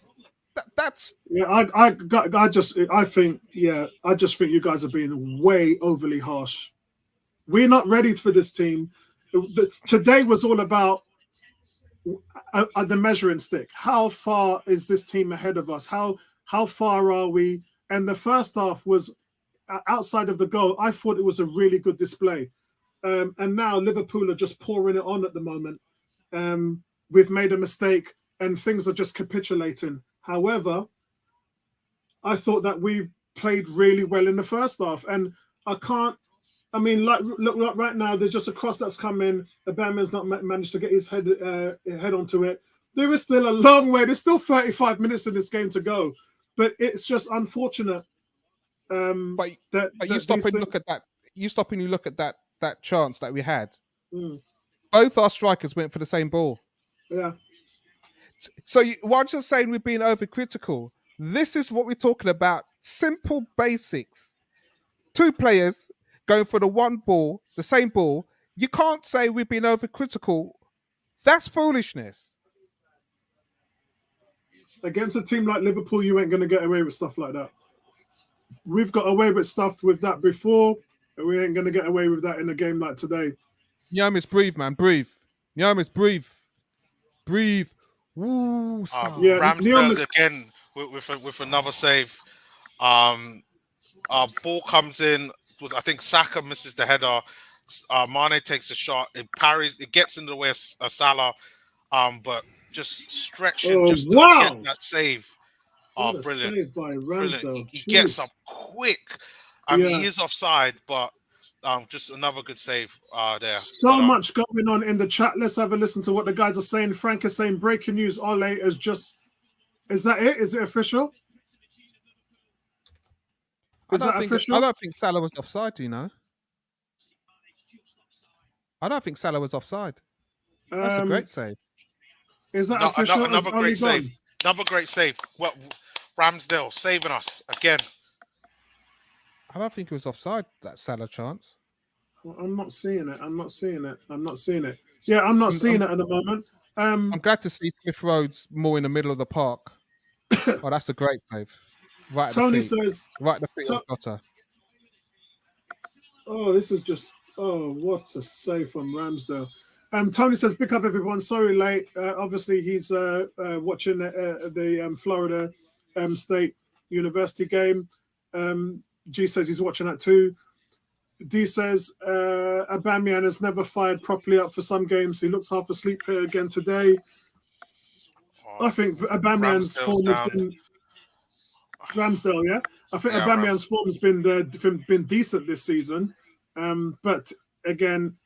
That's I just think you guys are being way overly harsh. We're not ready for this team. Today was all about the measuring stick. How far is this team ahead of us? How far are we? And the first half was outside of the goal. I thought it was a really good display. And now Liverpool are just pouring it on at the moment. We've made a mistake and things are just capitulating. However, I thought that we played really well in the first half. And look right now, there's just a cross that's come in. Aubameyang's not managed to get his head onto it. There is still a long way. There's still 35 minutes in this game to go. But it's just unfortunate. But you stop and look at that. You stop and you look at that chance that we had. Both our strikers went for the same ball. Yeah. So while you're saying we're being overcritical, this is what we're talking about. Simple basics. Two players going for the same ball. You can't say we've been overcritical. That's foolishness. Against a team like Liverpool, you ain't going to get away with stuff like that. We've got away with stuff with that before, and we ain't going to get away with that in a game like today. Yamis, breathe, man. Breathe. Yamis, breathe. Breathe. Ooh, Ramsdale again with another save. Ball comes in. I think Saka misses the header. Mane takes a shot. It parries. It gets in the way of Salah. But just stretching to get that save. What a brilliant! Save by Ramsdale. Brilliant. He gets up quick. He is offside, but just another good save there. So much going on in the chat. Let's have a listen to what the guys are saying. Frank is saying breaking news. Ole is just. Is that it? Is it official? I don't think Salah was offside. Do you know? I don't think Salah was offside. That's a great save. Is that official? Another great save. Another great save. Well, Ramsdale saving us again. I don't think it was offside, that Salah chance. I'm not seeing it. Yeah, I'm not seeing it at the moment. I'm glad to see Smith Road's more in the middle of the park. Oh, that's a great save. Right at Tony the feet. says... Right at the feet of Jota. Oh, this is just... Oh, what a save from Ramsdale. Tony says, pick up everyone. Sorry, late. Obviously, he's watching the Florida State University game. G says he's watching that too. D says Aubameyang has never fired properly up for some games. He looks half asleep here again today. I think Aubameyang's form has been... Ramsdale, yeah? I think Aubameyang's form has been decent this season. But again...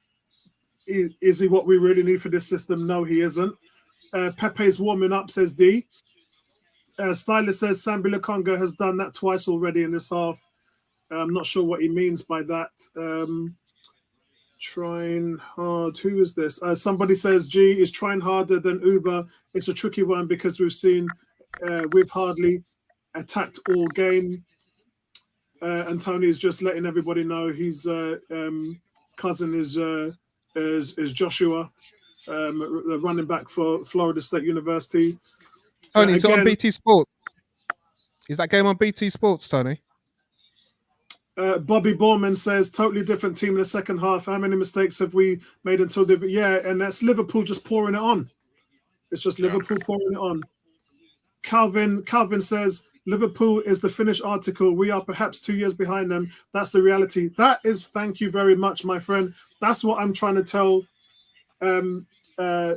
Is he what we really need for this system? No, he isn't. Pepe's warming up, says D. Stylist says Sambi Lokonga has done that twice already in this half. I'm not sure what he means by that. Trying hard. Who is this? Somebody says G is trying harder than Uber. It's a tricky one because we've seen we've hardly attacked all game. And Tony is just letting everybody know his cousin is Joshua, the running back for Florida State University. Tony, is it on BT Sports? Is that game on BT Sports, Tony? Bobby Borman says, totally different team in the second half. How many mistakes have we made until the... Yeah, and that's Liverpool just pouring it on. It's just Liverpool pouring it on. Calvin says, Liverpool is the finished article. We are perhaps 2 years behind them. That's the reality. That is, thank you very much, my friend. That's what I'm trying to tell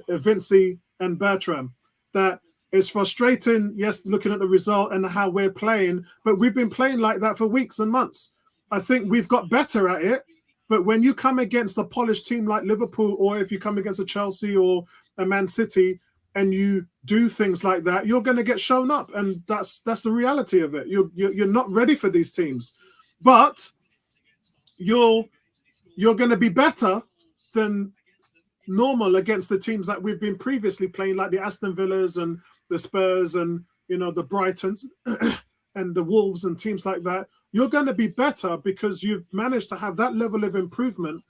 Vincey and Bertram, that it's frustrating, yes, looking at the result and how we're playing, but we've been playing like that for weeks and months. I think we've got better at it, but when you come against a polished team like Liverpool, or if you come against a Chelsea or a Man City and you do things like that, you're going to get shown up, and that's the reality of it. You're not ready for these teams, but you're going to be better than normal against the teams that we've been previously playing, like the Aston Villas and the Spurs and the Brightons and the Wolves and teams like that. You're going to be better because you've managed to have that level of improvement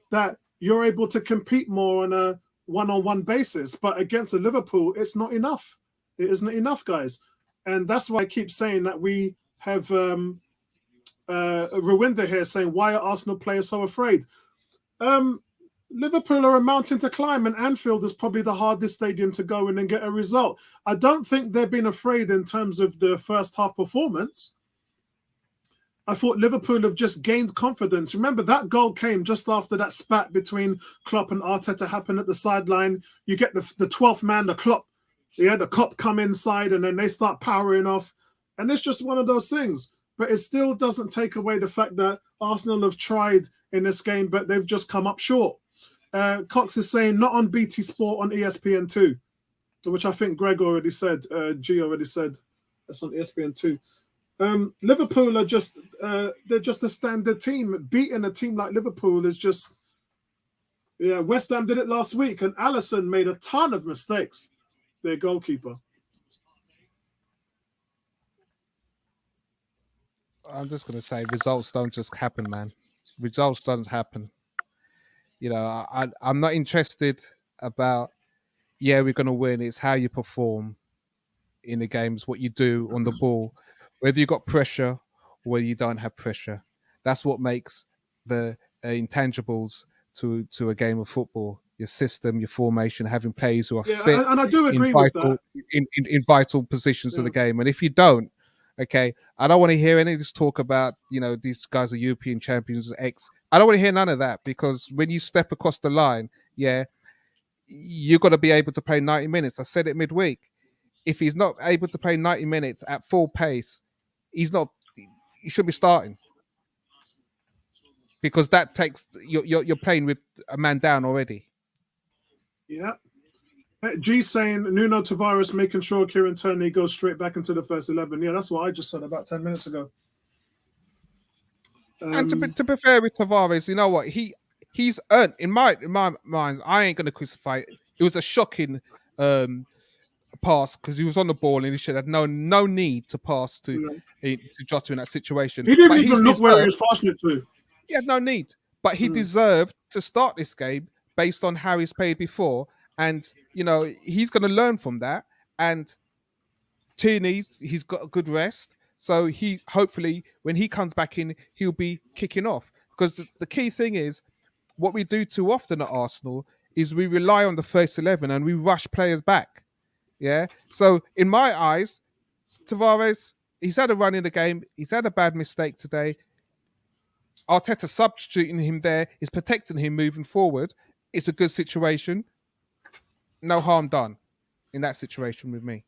that you're able to compete more on a one-on-one basis. But against the Liverpool, it's not enough. It isn't enough, guys. And that's why I keep saying that we have Rwinda here saying, why are Arsenal players so afraid? Liverpool are a mountain to climb, and Anfield is probably the hardest stadium to go in and get a result. I don't think they've been afraid in terms of the first half performance. I thought Liverpool have just gained confidence. Remember, that goal came just after that spat between Klopp and Arteta happened at the sideline. You get the 12th man, the Klopp. The Klopp come inside, and then they start powering off. And it's just one of those things. But it still doesn't take away the fact that Arsenal have tried in this game, but they've just come up short. Cox is saying not on BT Sport, on ESPN2, which I think Greg already said. G already said that's on ESPN2. Liverpool are just they're just a standard team. Beating a team like Liverpool is just, yeah. West Ham did it last week, and Alisson made a ton of mistakes. Their goalkeeper. I'm just going to say results don't just happen, man. Results don't happen. I'm not interested about, we're going to win. It's how you perform in the games, what you do on the ball, whether you got pressure or whether you don't have pressure. That's what makes the intangibles to a game of football. Your system, your formation, having players who are fit, and I do agree with that. in vital positions of the game. And if you don't, okay, I don't want to hear any of this talk about, these guys are European champions, X. I don't want to hear none of that, because when you step across the line, you've got to be able to play 90 minutes. I said it midweek. If he's not able to play 90 minutes at full pace, he should be starting. Because that takes, you're playing with a man down already. Yeah. G saying Nuno Tavares making sure Kieran Tierney goes straight back into the first 11. Yeah, that's what I just said about 10 minutes ago. And to be fair with Tavares, you know what? He's earned, in my mind, I ain't going to crucify it. It was a shocking pass because he was on the ball and he should have no need to pass to Jota in that situation. He didn't even look where he was passing it to. He had no need. But he deserved to start this game based on how he's played before. And, he's going to learn from that. And Tierney, he's got a good rest. So he hopefully, when he comes back in, he'll be kicking off. Because the key thing is, what we do too often at Arsenal is we rely on the first 11 and we rush players back. Yeah. So in my eyes, Tavares, he's had a run in the game. He's had a bad mistake today. Arteta substituting him there is protecting him moving forward. It's a good situation. No harm done in that situation with me.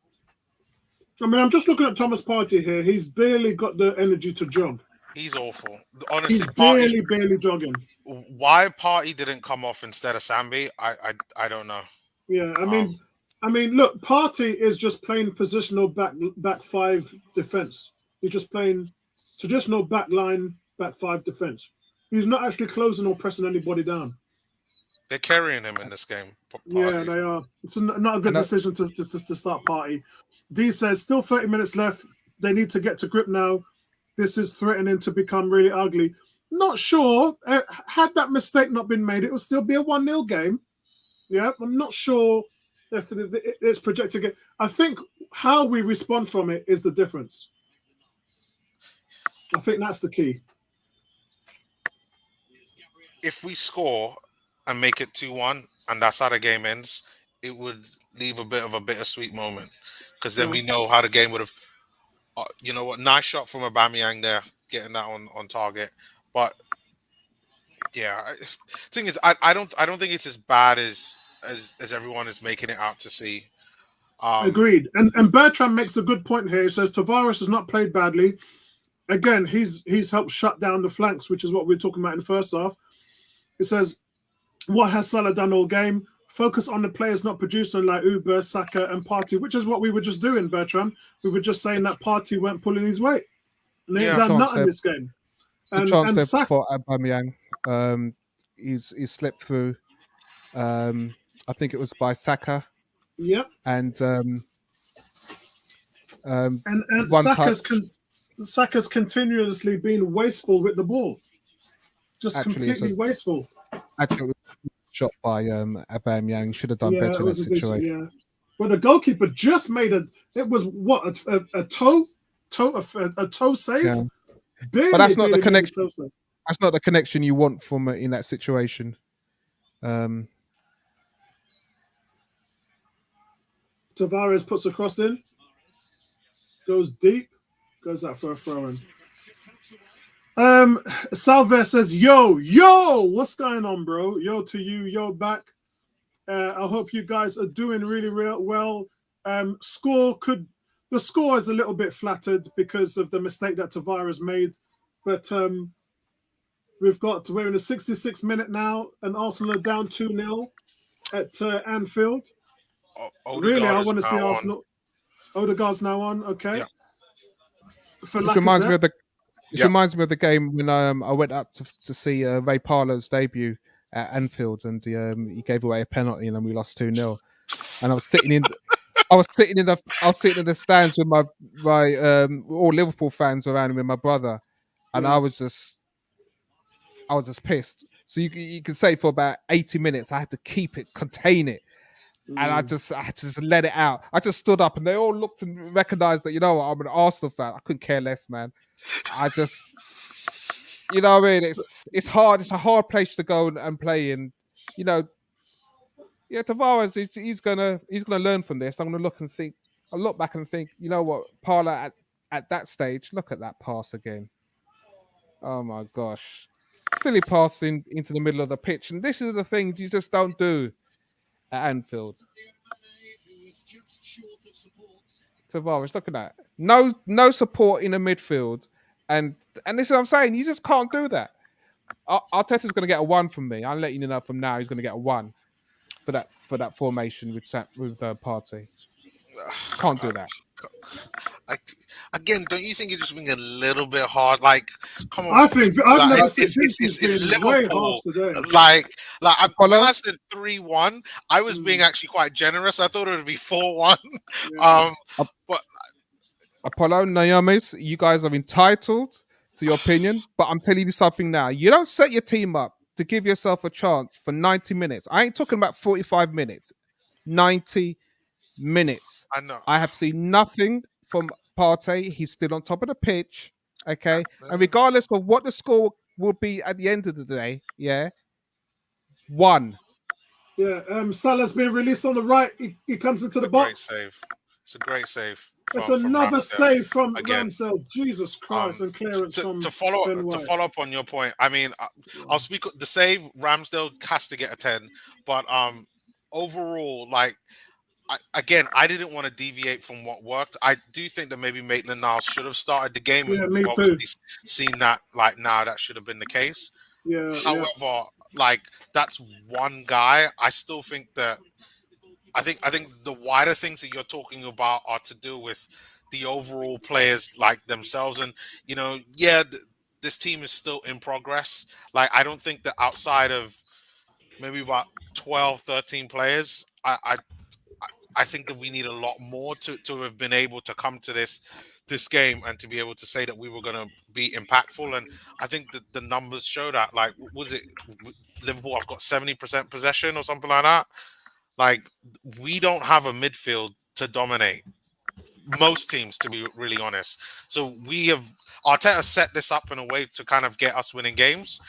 I mean, I'm just looking at Thomas Partey here. He's barely got the energy to jog. He's awful. Honestly, he's barely jogging. Why Partey didn't come off instead of Sambi, I don't know. Yeah, I mean, look, Partey is just playing positional back five defense. He's just playing traditional back line, back five defense. He's not actually closing or pressing anybody down. They're carrying him in this game. Partey. Yeah, they are. It's not a good decision to start Partey. D says, still 30 minutes left. They need to get to grip now. This is threatening to become really ugly. Not sure. Had that mistake not been made, it would still be a 1-0 game. Yeah, I'm not sure if it's projected. I think how we respond from it is the difference. I think that's the key. if we score and make it 2-1, and that's how the game ends, it would leave a bit of a bittersweet moment because then we know how the game would have. You know what? Nice shot from Aubameyang there, getting that on target. But yeah, thing is, I don't think it's as bad as everyone is making it out to see. Agreed. And Bertrand makes a good point here. He says Tavares has not played badly. Again, he's helped shut down the flanks, which is what we are talking about in the first half. It says, what has Salah done all game? Focus on the players not producing like Uber, Saka, and Partey, which is what we were just doing, Bertrand. We were just saying that Partey weren't pulling his weight. And they ain't done nothing this game. The chance there for Aubameyang, he's slipped through. I think it was by Saka. Yep. And Saka's continuously been wasteful with the ball. Just completely wasteful. Actually, it was shot by Aubameyang. Should have done better in that situation. Yeah. Well, the goalkeeper just made it was what a toe save. Yeah. But that's not the connection. That's not the connection you want from in that situation. Tavares puts a cross in, goes deep, goes out for a throw in. Salve says, yo, what's going on, bro? Yo to you, yo back. I hope you guys are doing really well. The score is a little bit flattered because of the mistake that Tavares made, but we're in the 66th minute now, and Arsenal are down 2-0 at Anfield. Really, I want to see Arsenal. Odegaard's now on, okay. Yeah. It reminds me of the game when I went up to see Ray Parlour's debut at Anfield, and he gave away a penalty, and then we lost 2-0. And I was sitting in the stands with my all Liverpool fans around me, with my brother, and I was just pissed. So you can say for about 80 minutes I had to contain it. And I just let it out. I just stood up and they all looked and recognized that, I'm an Arsenal fan. I couldn't care less, man. I just, what I mean? It's hard. It's a hard place to go and play in. Tavares, he's gonna learn from this. I'm gonna look back and think, you know what, Parlour at that stage, look at that pass again. Oh my gosh. Silly passing into the middle of the pitch. And this is the things you just don't do at Anfield. Tavares, look at that. No support in the midfield. And this is what I'm saying. You just can't do that. Arteta's going to get a 1 from me. I'm letting you know from now he's going to get a 1 for that formation with Partey. Can't do that. Again, don't you think you're just being a little bit hard? Like, come on. I think I've never seen it's Liverpool. Like when I said 3-1, I was being actually quite generous. I thought it would be 4-1. Yeah. But Apollo, Naomi's, you guys are entitled to your opinion, but I'm telling you something now. You don't set your team up to give yourself a chance for 90 minutes. I ain't talking about 45 minutes. 90 minutes. I know. I have seen nothing from Partey. He's still on top of the pitch. Okay. And regardless of what the score will be at the end of the day, 1. Yeah. Salah's been released on the right. He comes into the box. Great save. It's a great save. It's another save from Ramsdale. Jesus Christ, and clearance to follow up on your point. I mean, I'll speak the save. Ramsdale has to get a 10, but overall, like, I didn't want to deviate from what worked. I do think that maybe Maitland-Niles should have started the game. Yeah, We've me obviously too. seen that, like, now that should have been the case. Yeah. However, like, that's one guy. I still think that I think the wider things that you're talking about are to do with the overall players, like, themselves. And, this team is still in progress. Like, I don't think that outside of maybe about 12, 13 players, I think that we need a lot more to have been able to come to this game and to be able to say that we were going to be impactful. And I think that the numbers show that. Like, was it Liverpool have got 70% possession or something like that? Like, we don't have a midfield to dominate most teams, to be really honest. So Arteta set this up in a way to kind of get us winning games.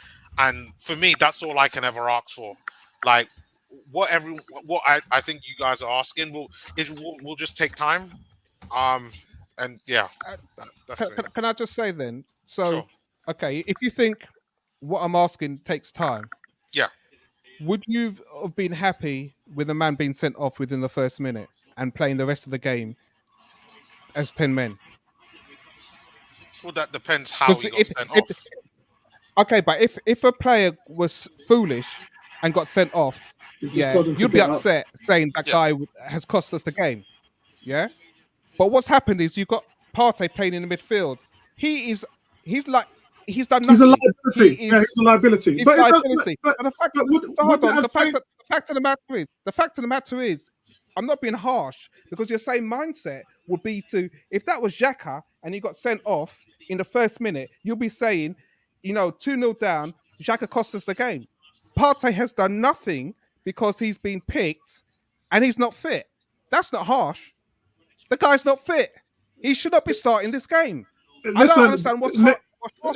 And for me, that's all I can ever ask for. Like what I think you guys are asking will just take time. And yeah, that's me. Can I just say then? So, Sure. okay, if you think what I'm asking takes time, Yeah. would you have been happy with a man being sent off within the first minute and playing the rest of the game as 10 men? Well, that depends how Because he got sent if off. okay, but if a player was foolish and got sent off, You just yeah, told him to you'd be get up. upset saying that Yeah. guy has cost us the game. Yeah. But what's happened is you've got Partey playing in the midfield. He's done He's a nothing. liability. He Yeah, is he's a liability. his But it does, liability. but, And the fact, but so would hold it on. have The fact changed? of the matter is, I'm not being harsh because your same mindset would be to if that was Xhaka and he got sent off in the first minute, you'll be saying, 2-0 down, Xhaka cost us the game. Partey has done nothing because he's been picked and he's not fit. That's not harsh. The guy's not fit. He should not be starting this game. I don't understand what's harsh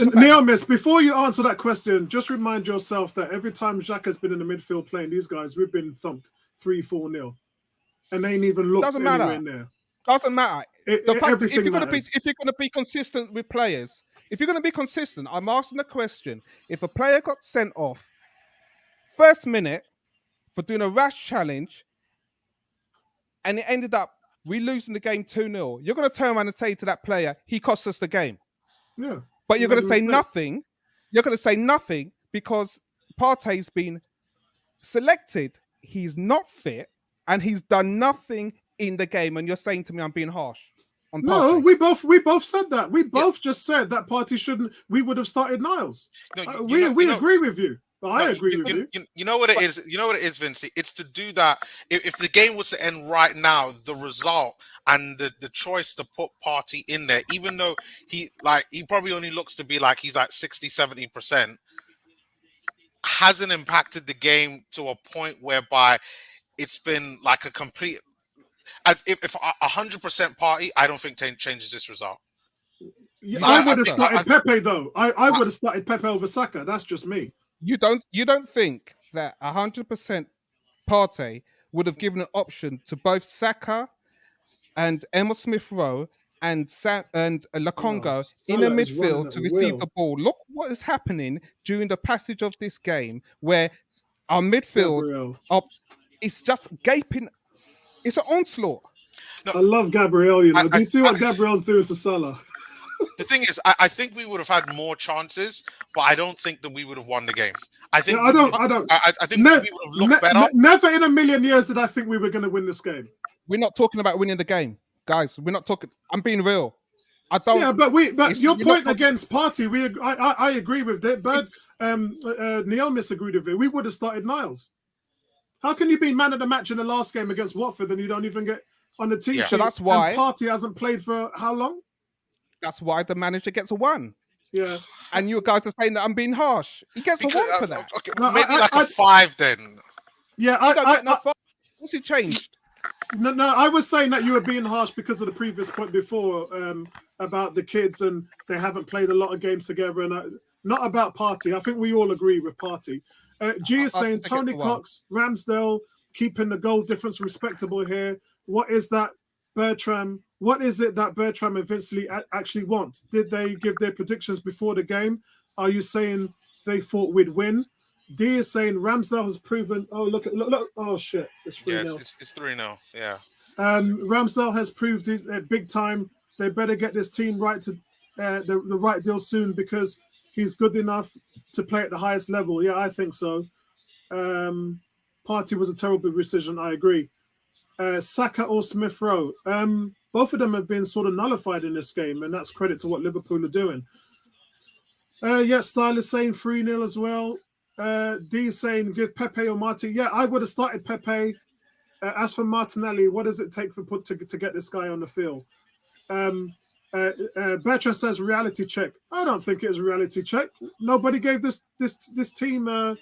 about that. Neomis, before you answer that question, just remind yourself that every time Xhaka has been in the midfield playing these guys, we've been thumped 3-4-0. And they ain't even looked Doesn't anywhere matter. near. Doesn't matter. The fact if Everything you're matters. gonna be consistent with players, if you're gonna be consistent, I'm asking the question: if a player got sent off first minute for doing a rash challenge, and it ended up we losing the game 2-0, you're gonna turn around and say to that player, he cost us the game. Yeah. But you're Made gonna a say mistake. nothing. You're gonna say nothing because Partey's been selected. He's not fit, and he's done nothing in the game. And you're saying to me, I'm being harsh on No, Partey. we both said that. We both just said that Partey shouldn't. We would have started Niles. No, We agree with you. I agree with you. You know what it is. You know what it is, Vinci. It's to do that. If the game was to end right now, the result and the choice to put Partey in there, even though he probably only looks to be like he's like 60-70%, hasn't impacted the game to a point whereby it's been like a complete. If 100% Partey, I don't think changes this result. I would have so? started Pepe though. I would have started Pepe over Saka. That's just me. You don't think that 100% Partey would have given an option to both Saka and Emil Smith Rowe and Lakonga in the Salah is running midfield at to receive will. the ball? Look what is happening during the passage of this game, where our midfield Gabriel. it's just gaping. It's an onslaught. No, I love Gabriel. Do you see what I- Gabriel's doing to Salah? The thing is, I think we would have had more chances, but I don't think that we would have won the game. I think I don't. I think we would have looked better. Never in a million years did I think we were going to win this game. We're not talking about winning the game, guys. We're not talking. I'm being real. I don't. Yeah, but your point not against Partey, I agree with that. But Neomis agreed with it. We would have started Niles. How can you be man of the match in the last game against Watford and you don't even get on the team sheet? So that's why and Partey hasn't played for how long? That's why the manager gets a 1. Yeah. And you guys are saying that I'm being harsh. He gets a 1 for that. Okay, No, maybe a 5 then. Yeah, You don't get no 5. What's it changed? No, I was saying that you were being harsh because of the previous point before about the kids and they haven't played a lot of games together, and not about Partey. I think we all agree with Partey. G is saying Tony Cox, Ramsdale keeping the goal difference respectable here. What is that, Bertram? What is it that Bertram and Vince Lee actually want? Did they give their predictions before the game? Are you saying they thought we'd win? D is saying Ramsdale has proven. Oh, look! Oh shit! It's 3-0. Yeah, it's 3-0. Yeah. Ramsdale has proved it big time. They better get this team right to the right deal soon because he's good enough to play at the highest level. Yeah, I think so. Partey was a terrible decision. I agree. Saka or Smith Rowe. Both of them have been sort of nullified in this game, and that's credit to what Liverpool are doing. Style is saying 3-0 as well. D is saying give Pepe or Marti. Yeah, I would have started Pepe. As for Martinelli, what does it take to get this guy on the field? Bertrand says reality check. I don't think it was a reality check. Nobody gave this team a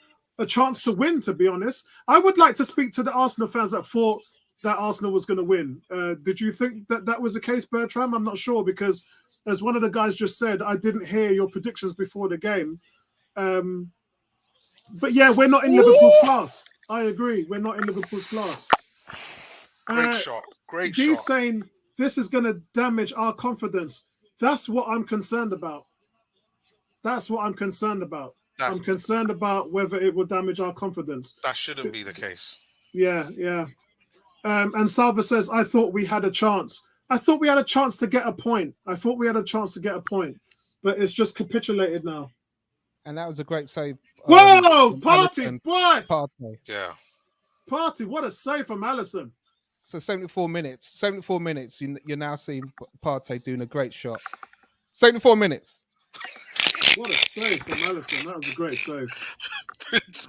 chance to win, to be honest. I would like to speak to the Arsenal fans that thought that Arsenal was going to win. Did you think that was the case, Bertram? I'm not sure because, as one of the guys just said, I didn't hear your predictions before the game. But yeah, we're not in Liverpool's class. I agree. We're not in Liverpool's class. Great shot. Great D's shot. saying this is going to damage our confidence. That's what I'm concerned about. That's what I'm concerned about. I'm concerned about whether it will damage our confidence. That shouldn't be the case. Yeah. And Salva says, I thought we had a chance. I thought we had a chance to get a point. But it's just capitulated now. And that was a great save. Whoa! Party, boy! Partey. Yeah. Party, what a save from Alisson. So 74 minutes. 74 minutes. You're now seeing Partey doing a great shot. 74 minutes. What a save from Alisson. That was a great save.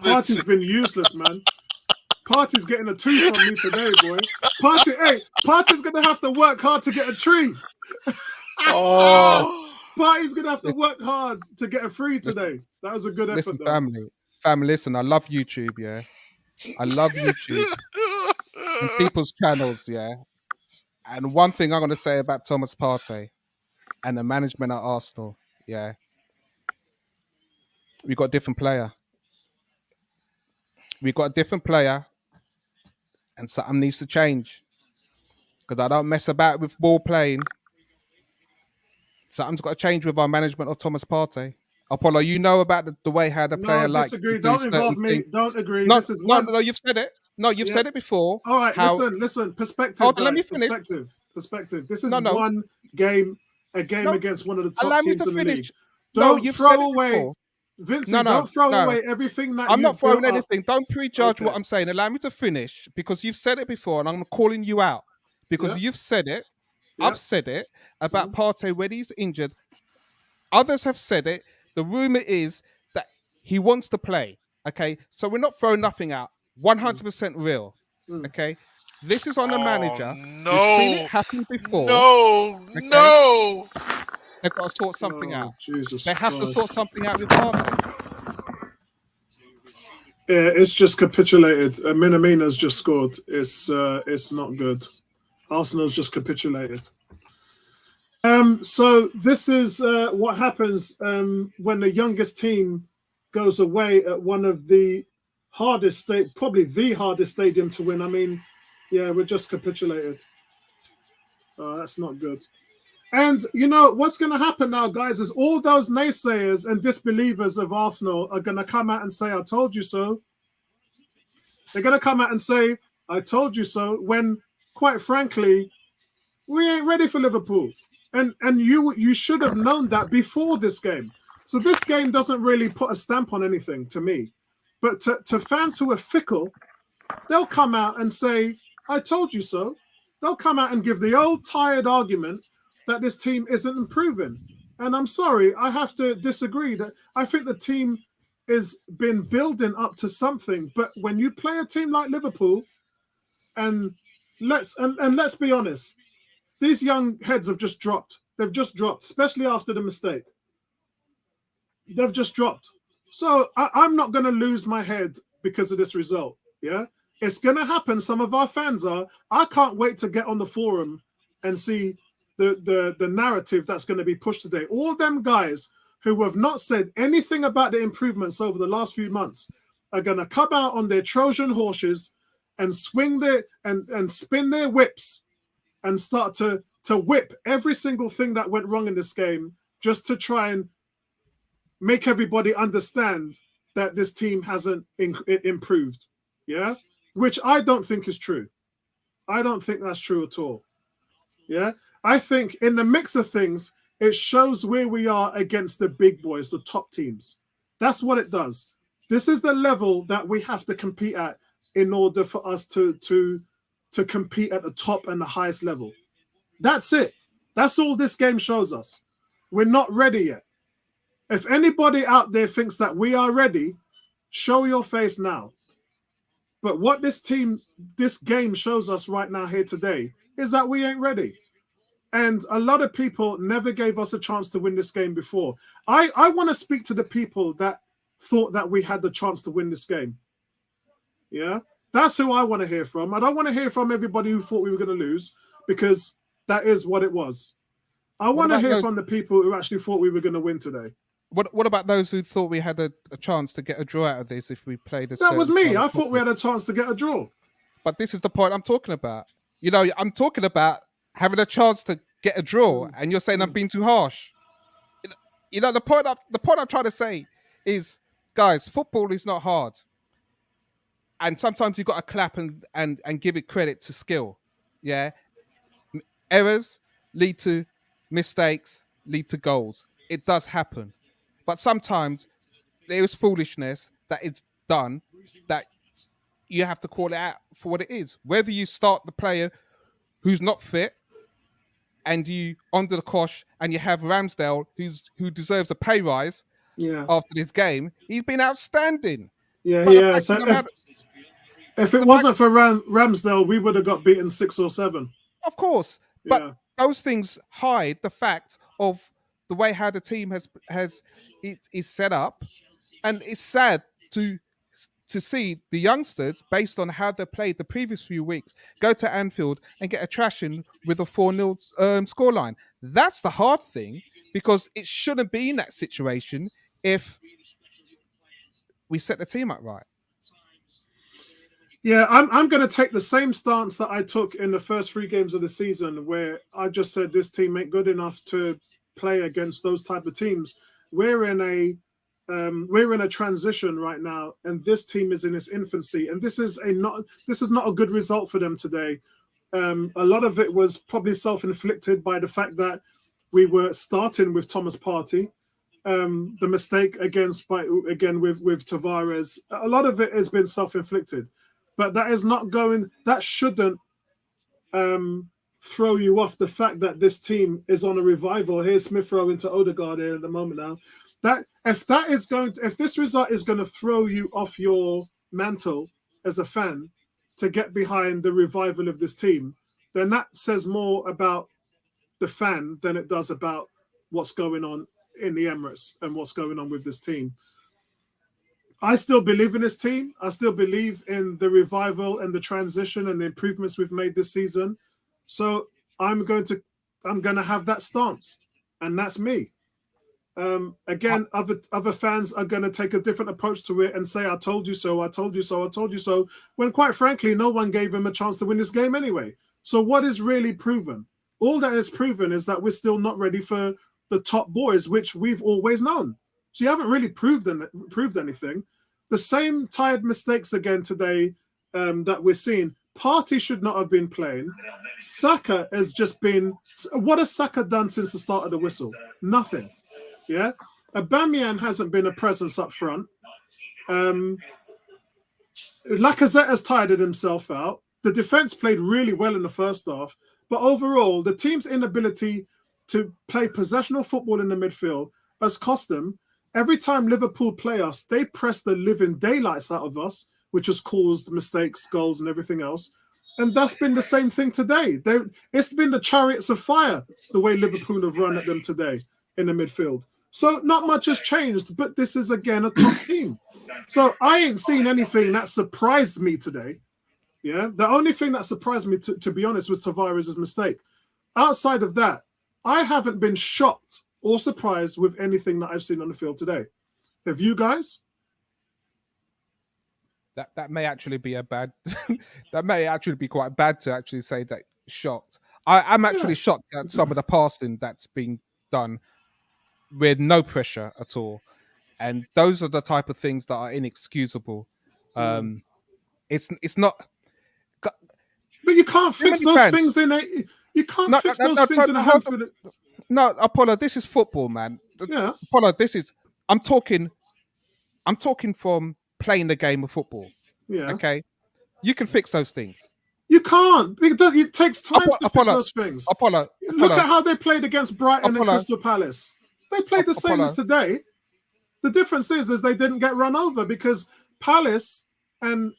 Party's been useless, man. Party's getting a 2 from me today, boy. Party's going to have to work hard to get a tree. Oh. Party's going to have to work hard to get a 3 today. That was a good effort, though. Family, listen, I love YouTube, yeah. I love YouTube. And people's channels, yeah. And one thing I'm going to say about Thomas Partey and the management at Arsenal, yeah. We got a different player. And something needs to change. Because I don't mess about with ball playing. Something's got to change with our management of Thomas Partey. Apollo, you know about the way how the player likes. Disagree. Don't involve me. Things. Don't agree. No, you've said it. No, you've said it before. All right, listen. Perspective. Hold on, let me finish. Perspective. This is one game, against one of the top teams in the league. You've throw said it away. before. Vincent, don't throw away everything that I'm not throwing up. anything. Don't prejudge what I'm saying. Allow me to finish because you've said it before and I'm calling you out because you've said it. I've said it about Partey when he's injured. Others have said it. The rumor is that he wants to play. Okay, so we're not throwing nothing out. 100% real. Okay, this is on the manager. No, we've seen it happen before. No. They've got to sort something out. They have to sort something out with Partey. Yeah, it's just capitulated. Minamina's just scored. It's not good. Arsenal's just capitulated. So this is what happens when the youngest team goes away at one of the hardest probably the hardest stadium to win. I mean, yeah, we're just capitulated. That's not good. And you know what's going to happen now, guys, is all those naysayers and disbelievers of Arsenal are going to come out and say, "I told you so." They're going to come out and say, "I told you so," when, quite frankly, we ain't ready for Liverpool. And you should have known that before this game. So this game doesn't really put a stamp on anything to me. But to fans who are fickle, they'll come out and say, "I told you so." They'll come out and give the old tired argument that this team isn't improving. And I'm sorry, I have to disagree. That I think the team has been building up to something. But when you play a team like Liverpool, and let's be honest, these young heads have just dropped. They've just dropped, especially after the mistake. They've just dropped. So I'm not going to lose my head because of this result. Yeah, it's going to happen. Some of our fans are. I can't wait to get on the forum and see the narrative that's going to be pushed today. All them guys who have not said anything about the improvements over the last few months are going to come out on their Trojan horses and swing their and spin their whips and start to whip every single thing that went wrong in this game just to try and make everybody understand that this team hasn't improved. Yeah, which I don't think is true. I don't think that's true at all. Yeah, I think in the mix of things, it shows where we are against the big boys, the top teams. That's what it does. This is the level that we have to compete at in order for us to compete at the top and the highest level. That's it. That's all this game shows us. We're not ready yet. If anybody out there thinks that we are ready, show your face now. But what this game shows us right now here today is that we ain't ready. And a lot of people never gave us a chance to win this game before. I want to speak to the people that thought that we had the chance to win this game. Yeah, that's who I want to hear from. I don't want to hear from everybody who thought we were going to lose, because that is what it was. I want to hear from the people who actually thought we were going to win today. What about those who thought we had a chance to get a draw out of this if we played a That was certain me. style of I thought we football? had a chance to get a draw. But this is the point I'm talking about. You know, I'm talking about having a chance to get a draw, and you're saying I'm being too harsh. You know, the point I'm trying to say is, guys, football is not hard, and sometimes you've got to clap and give it credit to skill. Yeah, errors lead to mistakes, lead to goals. It does happen, but sometimes there is foolishness that it's done that you have to call it out for what it is. Whether you start the player who's not fit and you under the cosh and you have Ramsdale who deserves a pay rise Yeah. after this game, he's been outstanding. Yeah, But the yeah. fact So of the matter, if it wasn't for Ramsdale, we would have got beaten 6 or 7. of course, but Yeah. those things hide the fact of the way how the team is set up, and it's sad to see the youngsters, based on how they played the previous few weeks, go to Anfield and get a trashing with a 4-0 scoreline. That's the hard thing, because it shouldn't be in that situation if we set the team up right. Yeah, I'm going to take the same stance that I took in the first 3 games of the season, where I just said this team ain't good enough to play against those type of teams. We're in a transition right now, and this team is in its infancy, and this is not a good result for them today. A lot of it was probably self-inflicted by the fact that we were starting with Thomas Partey. The mistake with Tavares, a lot of it has been self-inflicted, but that shouldn't throw you off the fact that this team is on a revival. Here's Smith Rowe into Odegaard here at the moment now. If this result is going to throw you off your mantle as a fan to get behind the revival of this team, then that says more about the fan than it does about what's going on in the Emirates and what's going on with this team. I still believe in this team. I still believe in the revival and the transition and the improvements we've made this season. So I'm going to have that stance, and that's me. Again, other fans are going to take a different approach to it and say, I told you so, I told you so, I told you so, when quite frankly, no one gave him a chance to win this game anyway. So what is really proven? All that is proven is that we're still not ready for the top boys, which we've always known. So you haven't really proved anything. The same tired mistakes again today that we're seeing. Partey should not have been playing. Saka has just been... What has Saka done since the start of the whistle? Nothing. Yeah, Aubameyang hasn't been a presence up front. Lacazette has tired himself out. The defense played really well in the first half, but overall, the team's inability to play possessional football in the midfield has cost them. Every time Liverpool play us, they press the living daylights out of us, which has caused mistakes, goals, and everything else. And that's been the same thing today. It's been the chariots of fire, the way Liverpool have run at them today in the midfield. So not much has changed, but this is, again, a top team. So I ain't seen anything that surprised me today. Yeah, the only thing that surprised me, to be honest, was Tavares' mistake. Outside of that, I haven't been shocked or surprised with anything that I've seen on the field today. Have you guys? That may actually be a bad... that may actually be quite bad to actually say that shocked. I'm actually shocked at some of the passing that's being done with no pressure at all, and those are the type of things that are inexcusable. It's not, but you can't fix those things in a... You can't fix those things in a handful. No, Apollo, this is football, man. Yeah, Apollo, I'm talking from playing the game of football. Yeah. Okay, you can fix those things. You can't. It takes time to fix those things. Apollo, look at how they played against Brighton and Crystal Palace. They played the same as today. The difference is they didn't get run over because Palace and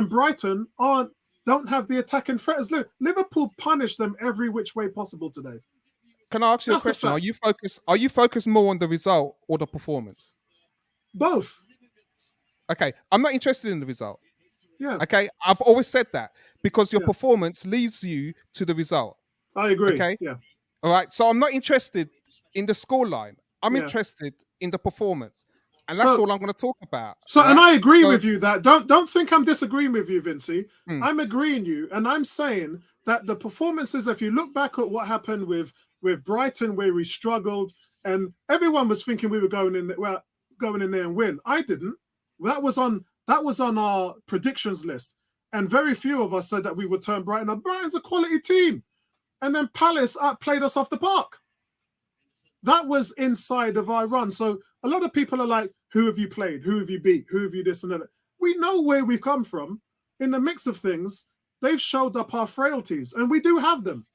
Brighton don't have the attacking threat as Liverpool punished them every which way possible today. Can I ask you a question? Are you focused more on the result or the performance? Both. Okay, I'm not interested in the result. Yeah. Okay, I've always said that because your performance leads you to the result. I agree. Okay. Yeah. All right. So I'm not interested in the scoreline. I'm Yeah. interested in the performance, and that's all I'm going to talk about. So, right? and I agree with you that don't think I'm disagreeing with you, Vincey. Hmm. I'm agreeing you, and I'm saying that the performances, if you look back at what happened with Brighton, where we struggled, and everyone was thinking we were going in there and win. I didn't. That was on our predictions list, and very few of us said that we would turn Brighton up. Brighton's a quality team, and then Palace played us off the park. That was inside of our run. So a lot of people are like, who have you played? Who have you beat? Who have you this and that? We know where we've come from. In the mix of things, they've showed up our frailties, and we do have them.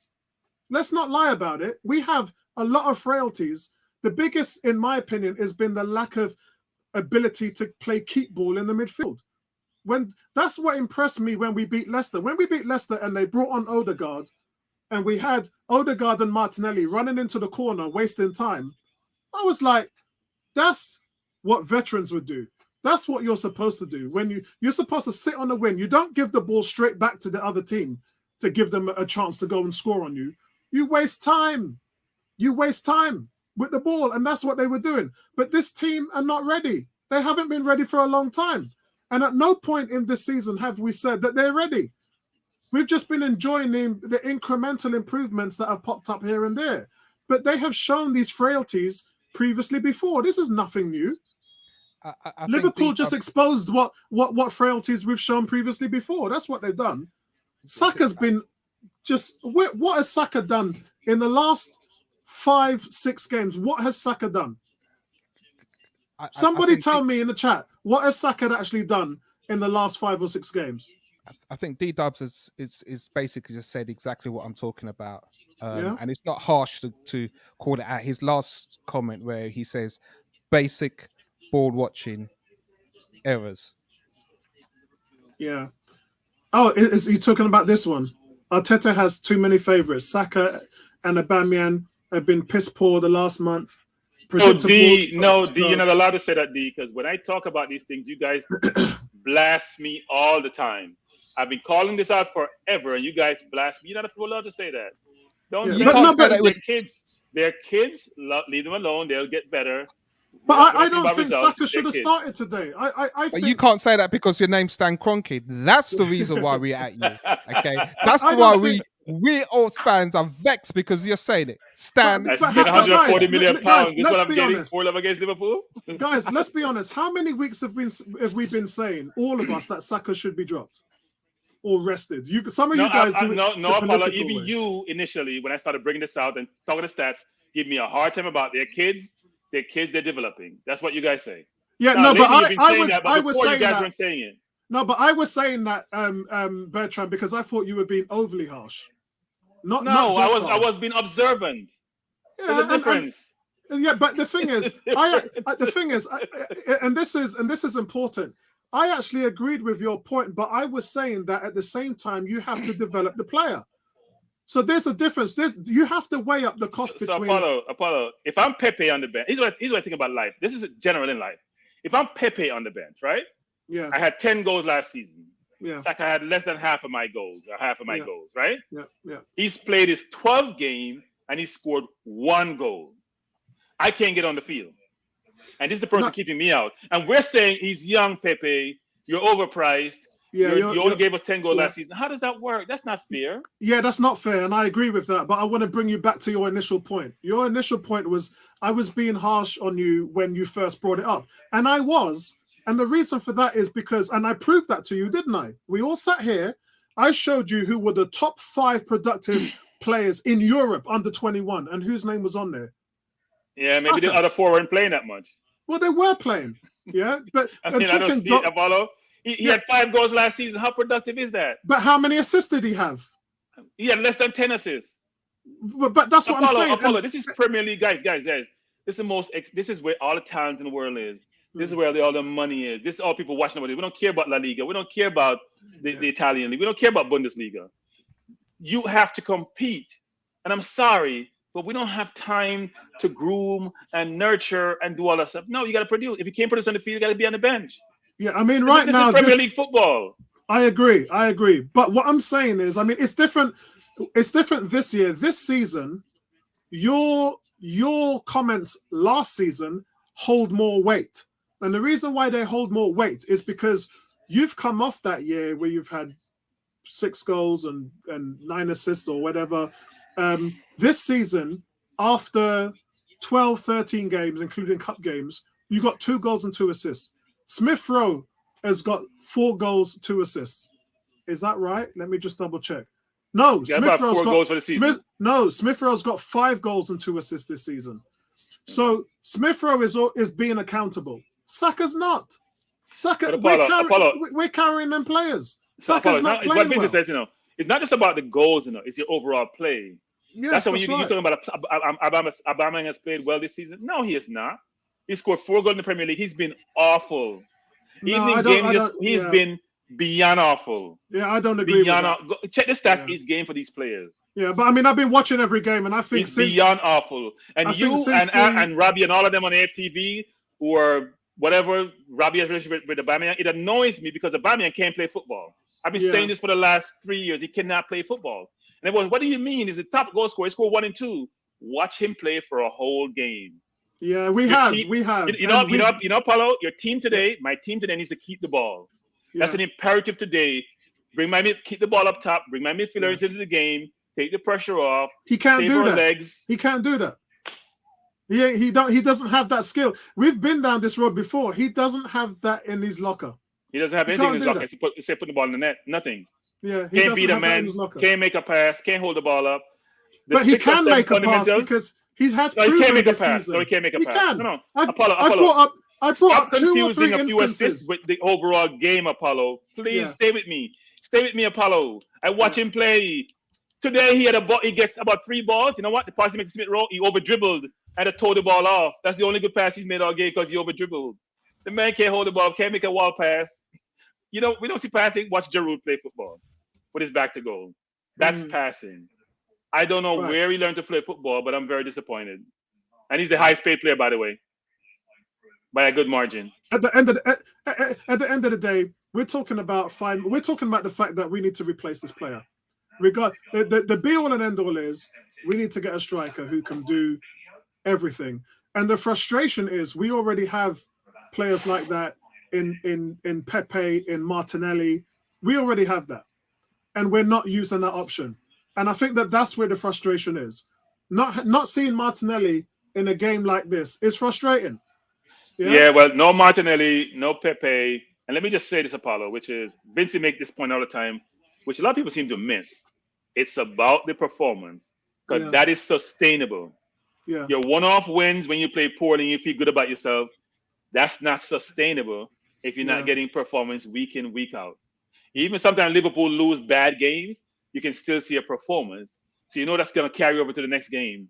Let's not lie about it. We have a lot of frailties. The biggest, in my opinion, has been the lack of ability to play keep ball in the midfield. That's what impressed me when we beat Leicester. When we beat Leicester and they brought on Odegaard, and we had Odegaard and Martinelli running into the corner, wasting time, I was like, that's what veterans would do. That's what you're supposed to do. When you're supposed to sit on the win. You don't give the ball straight back to the other team to give them a chance to go and score on you. You waste time. You waste time with the ball, and that's what they were doing. But this team are not ready. They haven't been ready for a long time. And at no point in this season have we said that they're ready. We've just been enjoying the incremental improvements that have popped up here and there. But they have shown these frailties previously before. This is nothing new. I Liverpool just exposed what frailties we've shown previously before. That's what they've done. Saka's been what has Saka done in the last 5-6 games? What has Saka done? Somebody tell me in the chat, what has Saka actually done in the last 5 or 6 games? I think D-Dubs is basically just said exactly what I'm talking about. And it's not harsh to call it out. His last comment where he says basic ball watching errors. Yeah. Oh, is he talking about this one? Arteta has too many favourites. Saka and Aubameyang have been piss poor the last month. No, D, you're not allowed to say that, D, because when I talk about these things, you guys blast me all the time. I've been calling this out forever, and you guys blast me. You're not allowed to say that. Don't say that. They're kids. Leave them alone. They'll get better. But I don't think Saka should have started today. I think... But you can't say that because your name's Stan Kroenke. That's the reason why we're at you. Okay, that's why we all fans are vexed because you're saying it. Stan, I spent 140 million pounds. This is what I'm getting for love against Liverpool. Guys, let's be honest. How many weeks have we been saying, all of us, that Saka should be dropped or rested? Some of you guys do it. No, Apollo. Even you initially, when I started bringing this out and talking the stats, give me a hard time about their kids. They're developing. That's what you guys say. Yeah, now, no, but I was saying you guys weren't saying it. No, but I was saying that, Bertrand, because I thought you were being overly harsh. I was being observant. Yeah, There's a difference. But the thing is, and this is important. I actually agreed with your point, but I was saying that at the same time you have to develop the player. So there's a difference. You have to weigh up the cost between. So Apollo. If I'm Pepe on the bench, here's what I think about life. This is general in life. If I'm Pepe on the bench, right? Yeah. I had 10 goals last season. Yeah. Saka had less than half of my goals, right? Yeah. He's played his 12th game and he scored 1 goal. I can't get on the field. And this is the person keeping me out. And we're saying he's young, Pepe. You're overpriced. Yeah, you only gave us 10 goals last season. How does that work? That's not fair. Yeah, that's not fair. And I agree with that. But I want to bring you back to your initial point. Your initial point was I was being harsh on you when you first brought it up. And I was. And the reason for that is because, and I proved that to you, didn't I? We all sat here. I showed you who were the top 5 productive players in Europe under 21 and whose name was on there. Yeah, maybe the other 4 weren't playing that much. Well, they were playing. Yeah. But I don't see it, Apollo. He had 5 goals last season. How productive is that? But how many assists did he have? He had less than 10 assists. But that's what I'm saying. Apollo, this is Premier League, guys. This is where all the talent in the world is. This is where all the money is. This is all people watching about it. We don't care about La Liga. We don't care about the Italian league. We don't care about Bundesliga. You have to compete. And I'm sorry, but we don't have time to groom and nurture and do all that stuff. No, you got to produce. If you can't produce on the field, you got to be on the bench. Yeah, I mean, right now, this is Premier League football. I agree. But what I'm saying is, I mean, it's different. It's different this year. This season, your comments last season hold more weight. And the reason why they hold more weight is because you've come off that year where you've had 6 goals and 9 assists or whatever. This season, after 12, 13 games, including cup games, you got 2 goals and 2 assists. Smith Rowe has got 4 goals, 2 assists. Is that right? Let me just double check. No, Smith Rowe's got 4 goals for the season. Smith Rowe's got 5 goals and 2 assists this season. So Smith Rowe is being accountable. Saka's not. Saka, we're carrying them players. Saka's not playing well. Says, it's not just about the goals, it's your overall play. Yes, that's when you're talking about Aubameyang has played well this season. No, he has not. He scored 4 goals in the Premier League. He's been awful. He's been beyond awful. Yeah, I don't agree with that. Check the stats each game for these players. Yeah, but I mean, I've been watching every game, and I think it's beyond awful. And and Robbie and all of them on AFTV who are whatever Robbie has relationship with Aubameyang, it annoys me because Aubameyang can't play football. I've been saying this for the last 3 years. He cannot play football. And everyone, what do you mean? He's a top goal scorer. He scored 1 and 2. Watch him play for a whole game. Yeah, we have. You know, Paulo, your team today, my team today needs to keep the ball. Yeah. That's an imperative today. Keep the ball up top. Bring my midfielders into the game. Take the pressure off. He can't do that. Legs. He can't do that. He doesn't have that skill. We've been down this road before. He doesn't have that in his locker. He doesn't have anything in his locker. Except put the ball in the net. Nothing. Yeah, he can't beat a man. Can't make a pass. Can't hold the ball up. But he can make a pass because he has proven he can't make a pass. Season. No, he can't make a pass. Can. No. Apollo. I brought up 2 or 3 a few instances assists with the overall game, Apollo. Please stay with me. Stay with me, Apollo. I watch him play. Today he had a ball. He gets about 3 balls. You know what? The pass he makes Smith Rowe, he over dribbled and to toe the ball off. That's the only good pass he's made all game because he over dribbled. The man can't hold the ball. Can't make a wall pass. We don't see passing. Watch Giroud play football with his back to goal. That's passing. I don't know where he learned to play football, but I'm very disappointed. And he's the highest paid player, by the way, by a good margin. At the end of the day, we're talking about the fact that we need to replace this player. The be all and end all is we need to get a striker who can do everything. And the frustration is we already have players like that in Pepe, in Martinelli. We already have that. And we're not using that option. And I think that's where the frustration is. Not seeing Martinelli in a game like this is frustrating. Yeah, well, no Martinelli, no Pepe. And let me just say this, Apollo, which is Vinci make this point all the time, which a lot of people seem to miss. It's about the performance because that is sustainable. Yeah. Your one-off wins when you play poorly and you feel good about yourself, that's not sustainable if you're not getting performance week in, week out. Even sometimes Liverpool lose bad games, you can still see a performance. So you know that's going to carry over to the next game.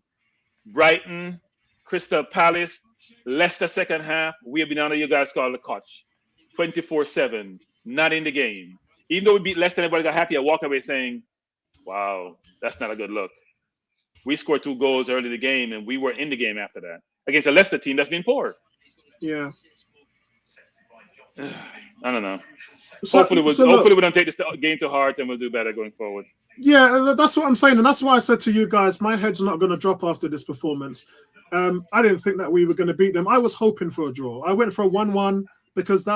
Brighton, Crystal Palace, Leicester second half, we have been under you guys called the coach. 24/7, not in the game. Even though we beat Leicester, everybody got happy. I walk away saying, wow, that's not a good look. We scored 2 goals early in the game, and we were in the game after that. Against a Leicester team that's been poor. Yeah. I don't know. Hopefully we don't take this game to heart and we'll do better going forward. Yeah, that's what I'm saying. And that's why I said to you guys, my head's not going to drop after this performance. I didn't think that we were going to beat them. I was hoping for a draw. I went for a 1-1 because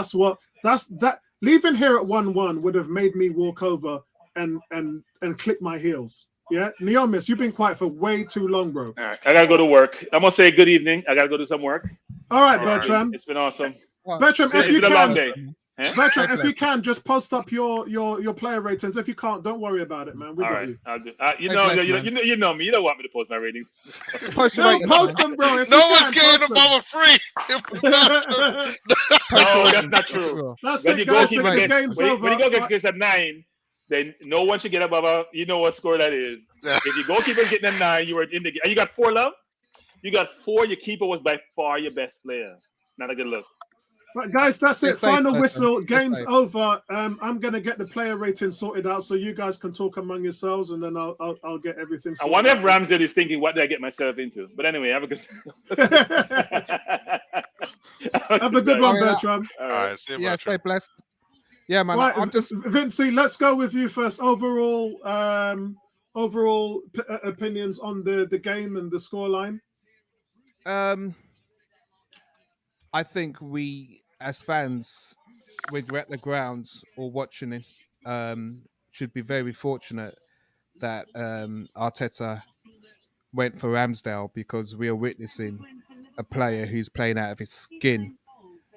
leaving here at 1-1 would have made me walk over and click my heels. Yeah, Neomis, you've been quiet for way too long, bro. All right, I gotta go to work. I'm gonna say good evening. I gotta go do some work. All right, Bertram. It's been awesome. Bertram, it's been a long day. Bertram, if you can, just post up your player ratings. If you can't, don't worry about it, man. We got you. I'll do. You know me. You don't want me to post my ratings. Post them, bro. No one's getting the ball free. No, that's not true. That's when it, you guys. go The game's over. When you go against at 9, then no one should get above. You know what score that is. If your goalkeeper's getting a 9, you were in the game. You got 4, love. You got 4. Your keeper was by far your best player. Not a good look. Right, guys, that's it. Final whistle. Game's over. I'm gonna get the player rating sorted out so you guys can talk among yourselves, and then I'll get everything sorted. I wonder if Ramsdale is thinking, what did I get myself into? But anyway, have a good. Have a good one, Bertram. All right, see you, yeah, stay blessed. Yeah, man. Right, I'm just Vinci, let's go with you first. Overall, overall opinions on the game and the scoreline? Um, I think we, as fans, whether we're at the grounds or watching it, should be very fortunate that Arteta went for Ramsdale because we are witnessing a player who's playing out of his skin,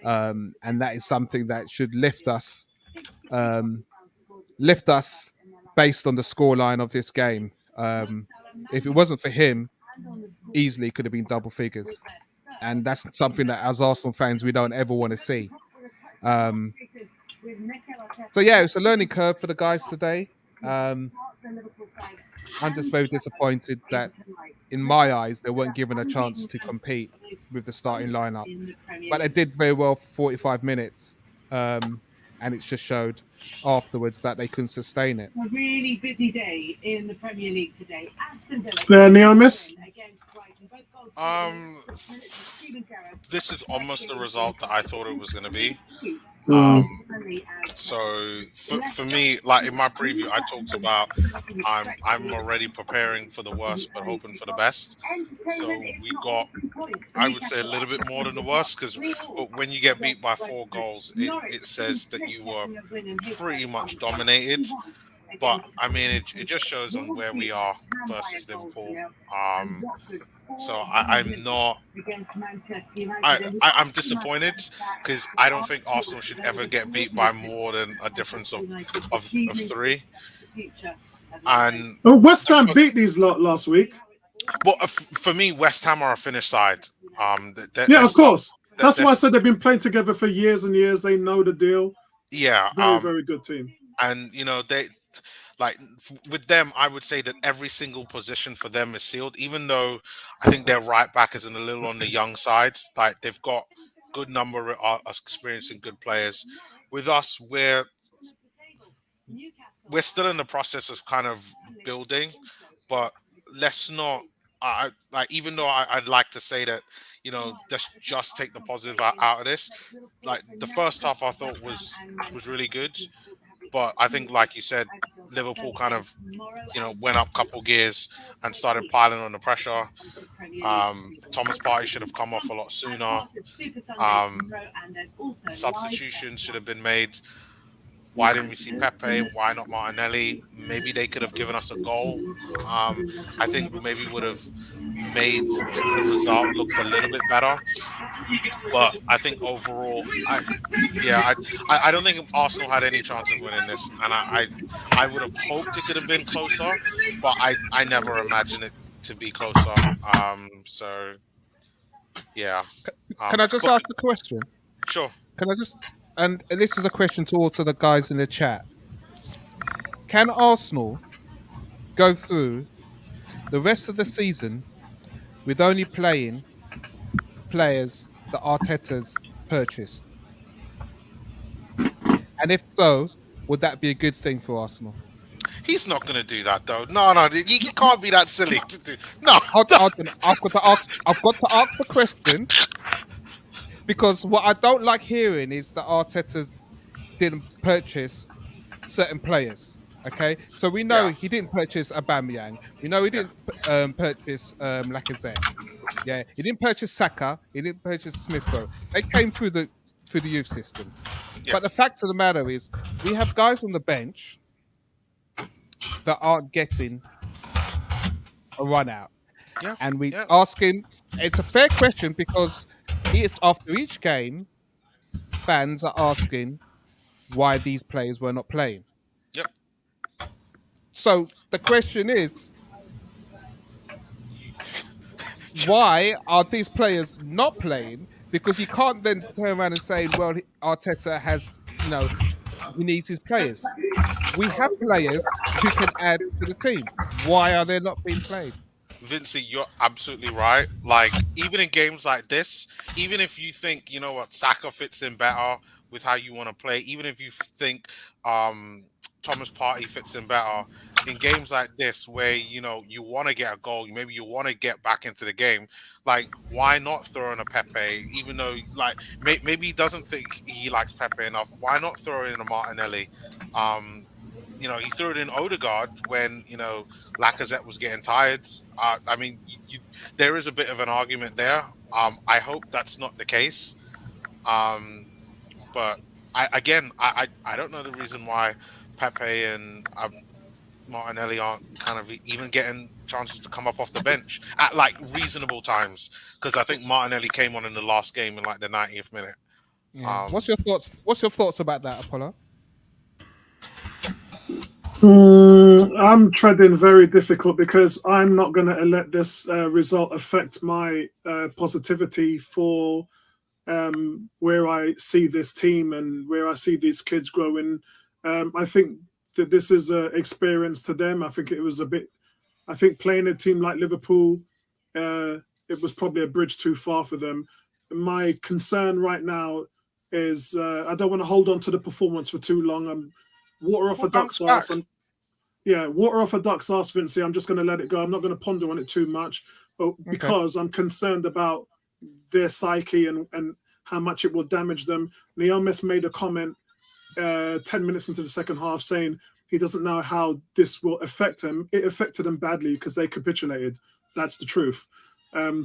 and that is something that should um, lift us based on the scoreline of this game. If it wasn't for him, easily could have been double figures, and that's something that as Arsenal fans we don't ever want to see. Um, so yeah, it's a learning curve for the guys today. I'm just very disappointed that, in my eyes, they weren't given a chance to compete with the starting lineup. But they did very well for 45 minutes, and it just showed afterwards that they couldn't sustain it. A really busy day in the Premier League today. Aston Villa Neomis? against Brighton. Both goals This is almost the result that I thought it was going to be. So for me, like in my preview, I talked about I'm already preparing for the worst but hoping for the best. So we got, I would say, a little bit more than the worst, because when you get beat by 4 goals, it says that you were pretty much dominated. But I mean, it just shows on where we are versus Liverpool. So I'm not. I'm disappointed because I don't think Arsenal should ever get beat by more than a difference of 3. And West Ham beat these lot last week. Well, for me, West Ham are a finished side. Yeah, of course. That's why I said they've been playing together for years and years. They know the deal. Yeah, very good team. And they. Like with them, I would say that every single position for them is sealed, even though I think their right back is a little on the young side. Like they've got good number of experience and good players. With us, we're still in the process of kind of building, but let's not. Like even though I'd like to say that let's just take the positive out of this. Like the first half, I thought was really good. But I think, like you said, Liverpool kind of, went up a couple gears and started piling on the pressure. Thomas Partey should have come off a lot sooner. Substitutions should have been made. Why didn't we see Pepe? Why not Martinelli? Maybe they could have given us a goal. I think maybe would have made the result look a little bit better. But I think overall, I don't think Arsenal had any chance of winning this, and I would have hoped it could have been closer, but I never imagined it to be closer. So yeah. Can I just ask a question? Sure. Can I just? And this is a question to all to the guys in the chat. Can Arsenal go through the rest of the season with only playing players that Arteta's purchased? And if so, would that be a good thing for Arsenal? He's not going to do that, though. No, he can't be that silly to do. No, I've got to ask the question, because what I don't like hearing is that Arteta didn't purchase certain players. Okay, so we know he didn't purchase Aubameyang. We know he didn't purchase Lacazette. Yeah, he didn't purchase Saka. He didn't purchase Smith Rowe. They came through the youth system. Yeah. But the fact of the matter is, we have guys on the bench that aren't getting a run out. Yeah. And we asking, it's a fair question, because after each game, fans are asking why these players were not playing. Yep. So the question is, why are these players not playing? Because you can't then turn around and say, well, Arteta has, he needs his players. We have players who can add to the team. Why are they not being played? Vincey, you're absolutely right. Like, even in games like this, even if you think, Saka fits in better with how you want to play, even if you think Thomas Partey fits in better, in games like this where, you want to get a goal, maybe you want to get back into the game, like, why not throw in a Pepe, even though, like, maybe he doesn't think he likes Pepe enough. Why not throw in a Martinelli? he threw it in Odegaard when Lacazette was getting tired. I mean, there is a bit of an argument there. I hope that's not the case. But I don't know the reason why Pepe and Martinelli aren't kind of even getting chances to come up off the bench at like reasonable times, because I think Martinelli came on in the last game in like the 90th minute. Yeah. What's your thoughts? What's your thoughts about that, Apollo? I'm treading very difficult because I'm not going to let this result affect my positivity for where I see this team and where I see these kids growing. I think that this is an experience to them. I think it was I think playing a team like Liverpool, it was probably a bridge too far for them. My concern right now is I don't want to hold on to the performance for too long. I'm water off a duck's ass. Water off a duck's ass, Vincey. I'm just going to let it go. I'm not going to ponder on it too much, but because I'm concerned about their psyche and how much it will damage them. Neomis made a comment 10 minutes into the second half saying he doesn't know how this will affect him. It affected them badly because they capitulated. That's the truth.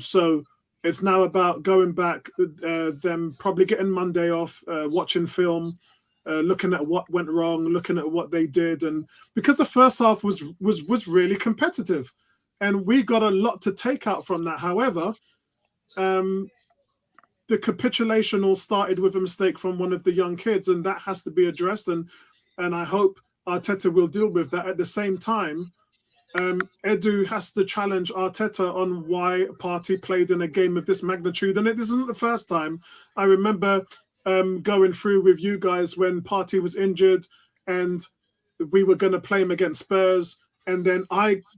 So it's now about going back, them probably getting Monday off, watching film, looking at what went wrong, looking at what they did, and because the first half was really competitive, and we got a lot to take out from that. However, the capitulation all started with a mistake from one of the young kids, and that has to be addressed. And I hope Arteta will deal with that. At the same time, Edu has to challenge Arteta on why Partey played in a game of this magnitude. And it isn't the first time. I remember going through with you guys when Partey was injured and we were going to play him against Spurs. And then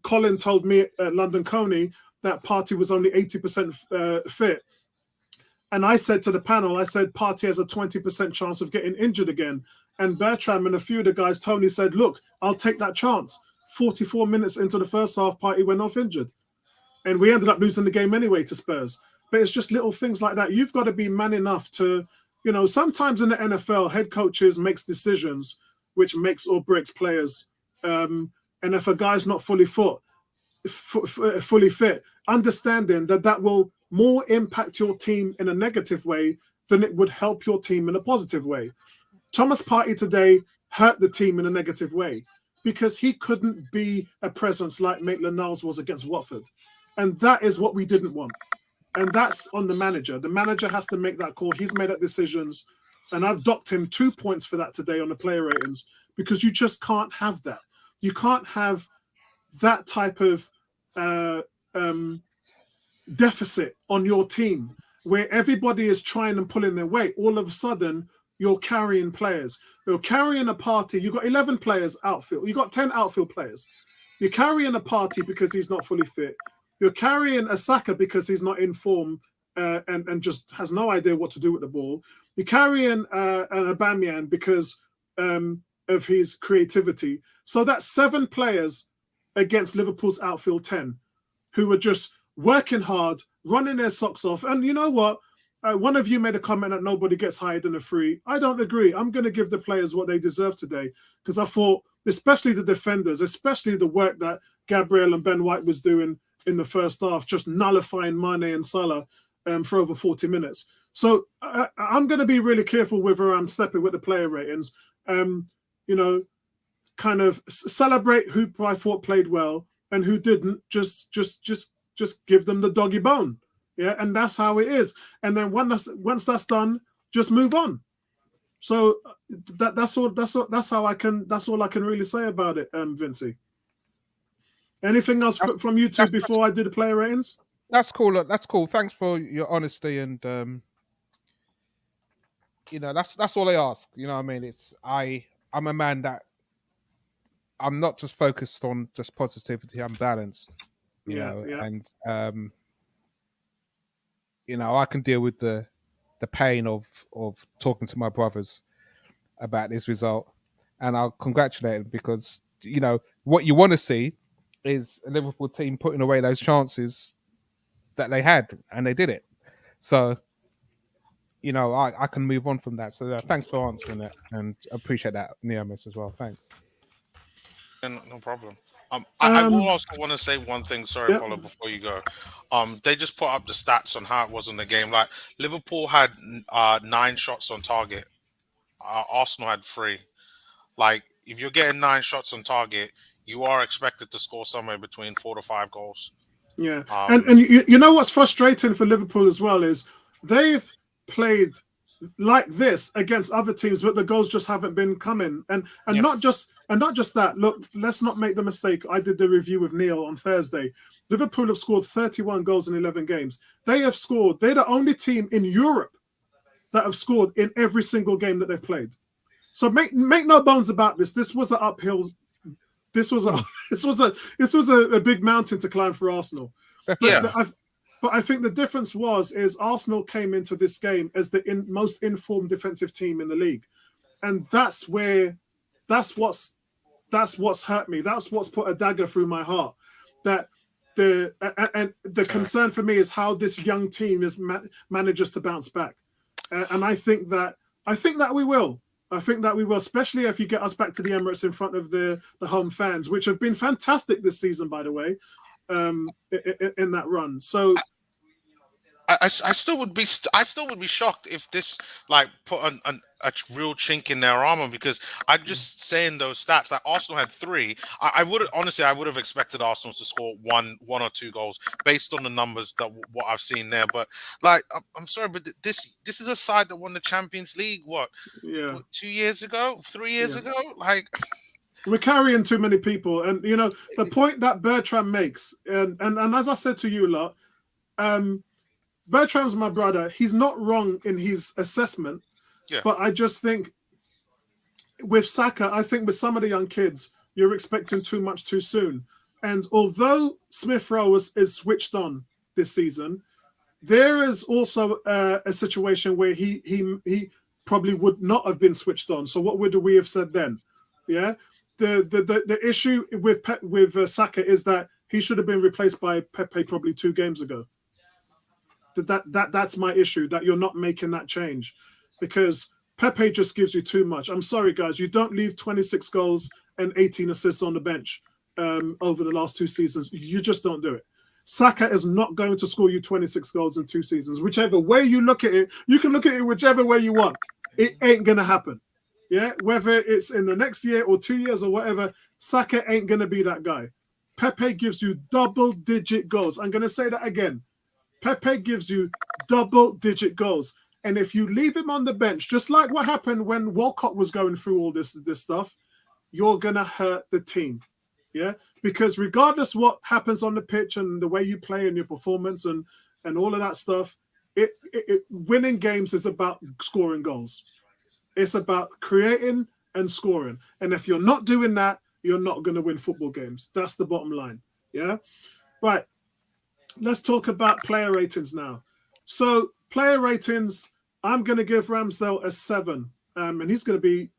Colin told me at London Coney that Partey was only 80% fit. And I said to the panel, I said, Partey has a 20% chance of getting injured again. And Bertram and a few of the guys, Tony said, look, I'll take that chance. 44 minutes into the first half, Partey went off injured. And we ended up losing the game anyway to Spurs. But it's just little things like that. You've got to be man enough to, sometimes in the NFL, head coaches makes decisions which makes or breaks players. And if a guy's not fully fit, understanding that will more impact your team in a negative way than it would help your team in a positive way. Thomas Partey today hurt the team in a negative way because he couldn't be a presence like Maitland-Niles was against Watford. And that is what we didn't want. And that's on the manager. The manager has to make that call. He's made that decisions. And I've docked him 2 points for that today on the player ratings because you just can't have that. You can't have that type of deficit on your team where everybody is trying and pulling their weight. All of a sudden, you're carrying players. You're carrying a Partey. You've got 11 players outfield. You've got 10 outfield players. You're carrying a Partey because he's not fully fit. You're carrying a Saka because he's not in form and just has no idea what to do with the ball. You're carrying an Aubameyang because of his creativity. So that's 7 players against Liverpool's outfield 10 who were just working hard, running their socks off. And you know what? One of you made a comment that nobody gets hired in a free. I don't agree. I'm going to give the players what they deserve today because I thought, especially the defenders, especially the work that Gabriel and Ben White was doing in the first half, just nullifying Mane and Salah for over 40 minutes. So I'm going to be really careful with where I'm stepping with the player ratings. Kind of celebrate who I thought played well and who didn't. Just give them the doggy bone. Yeah, and that's how it is. And then once that's done, just move on. So that's all. That's all I can really say about it, Vincey. Anything else from you two before I do the player ratings? That's cool. Look, that's cool. Thanks for your honesty and that's all I ask. You know what I mean? I'm a man that I'm not just focused on just positivity. I'm balanced. And I can deal with the pain of talking to my brothers about this result, and I'll congratulate them because what you want to see is a Liverpool team putting away those chances that they had, and they did it. So I can move on from that. So thanks for answering it, and appreciate that, Neomis, as well. Thanks. No problem. I will also want to say one thing. Sorry, Yeah, Paulo, before you go. They just put up the stats on how it was in the game. Like Liverpool had 9 shots on target. Arsenal had 3. Like if you're getting 9 shots on target, you are expected to score somewhere between 4 to 5 goals. yeah. Um, And you know what's frustrating for Liverpool as well is they've played like this against other teams, but the goals just haven't been coming. And Yeah. not just that. Look, let's not make the mistake. I did the review with Neil on Thursday. Liverpool have scored 31 goals in 11 games. They're the only team in Europe that have scored in every single game that they've played. So make no bones about this. This was an uphill. This was a big mountain to climb for Arsenal. Yeah. But I think the difference is Arsenal came into this game as the most informed defensive team in the league, and that's what's hurt me. That's what's put a dagger through my heart. That the concern for me is how this young team manages to bounce back, and I think that we will. I think that we will, especially if you get us back to the Emirates in front of the home fans, which have been fantastic this season, by the way, in that run. So I still would be shocked if this like put a real chink in their armor, because I'm just saying those stats. Like Arsenal had 3. I would have expected Arsenal to score one or 2 goals based on the numbers that what I've seen there. But like I'm sorry, but this is a side that won the Champions League. What 2 years ago, 3 years ago? Like we're carrying too many people, and you know the point that Bertrand makes, and as I said to you lot, Bertram's my brother. He's not wrong in his assessment, but I just think with Saka, I think with some of the young kids, you're expecting too much too soon. And although Smith Rowe is switched on this season, there is also a situation where he probably would not have been switched on. So what would we have said then? Yeah, the issue with Saka is that he should have been replaced by Pepe probably 2 games ago. That's my issue, that you're not making that change, because Pepe just gives you too much. I'm sorry, guys, you don't leave 26 goals and 18 assists on the bench over the last 2 seasons. You just don't do it. Saka is not going to score you 26 goals in 2 seasons. Whichever way you look at it, you can look at it whichever way you want. It ain't going to happen. Yeah, whether it's in the next year or 2 years or whatever, Saka ain't going to be that guy. Pepe gives you double-digit goals. I'm going to say that again. Pepe gives you double-digit goals. And if you leave him on the bench, just like what happened when Walcott was going through all this stuff, you're going to hurt the team. Yeah? Because regardless what happens on the pitch and the way you play and your performance and all of that stuff, winning games is about scoring goals. It's about creating and scoring. And if you're not doing that, you're not going to win football games. That's the bottom line. Yeah? Right. Let's talk about player ratings now. So player ratings, I'm going to give Ramsdale a 7, and he's going to be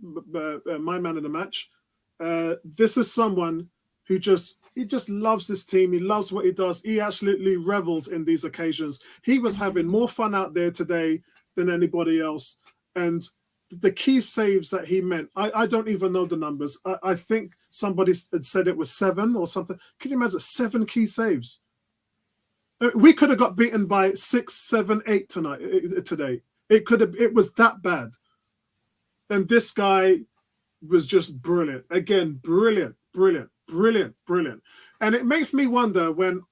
my man of the match. This is someone who just loves this team. He loves what he does. He absolutely revels in these occasions. He was having more fun out there today than anybody else. And the key saves that he meant, I don't even know the numbers. I think somebody had said it was 7 or something. Can you imagine 7 key saves? We could have got beaten by 6, 7, 8 today. It was that bad. And this guy was just brilliant. Again, brilliant. And it makes me wonder, when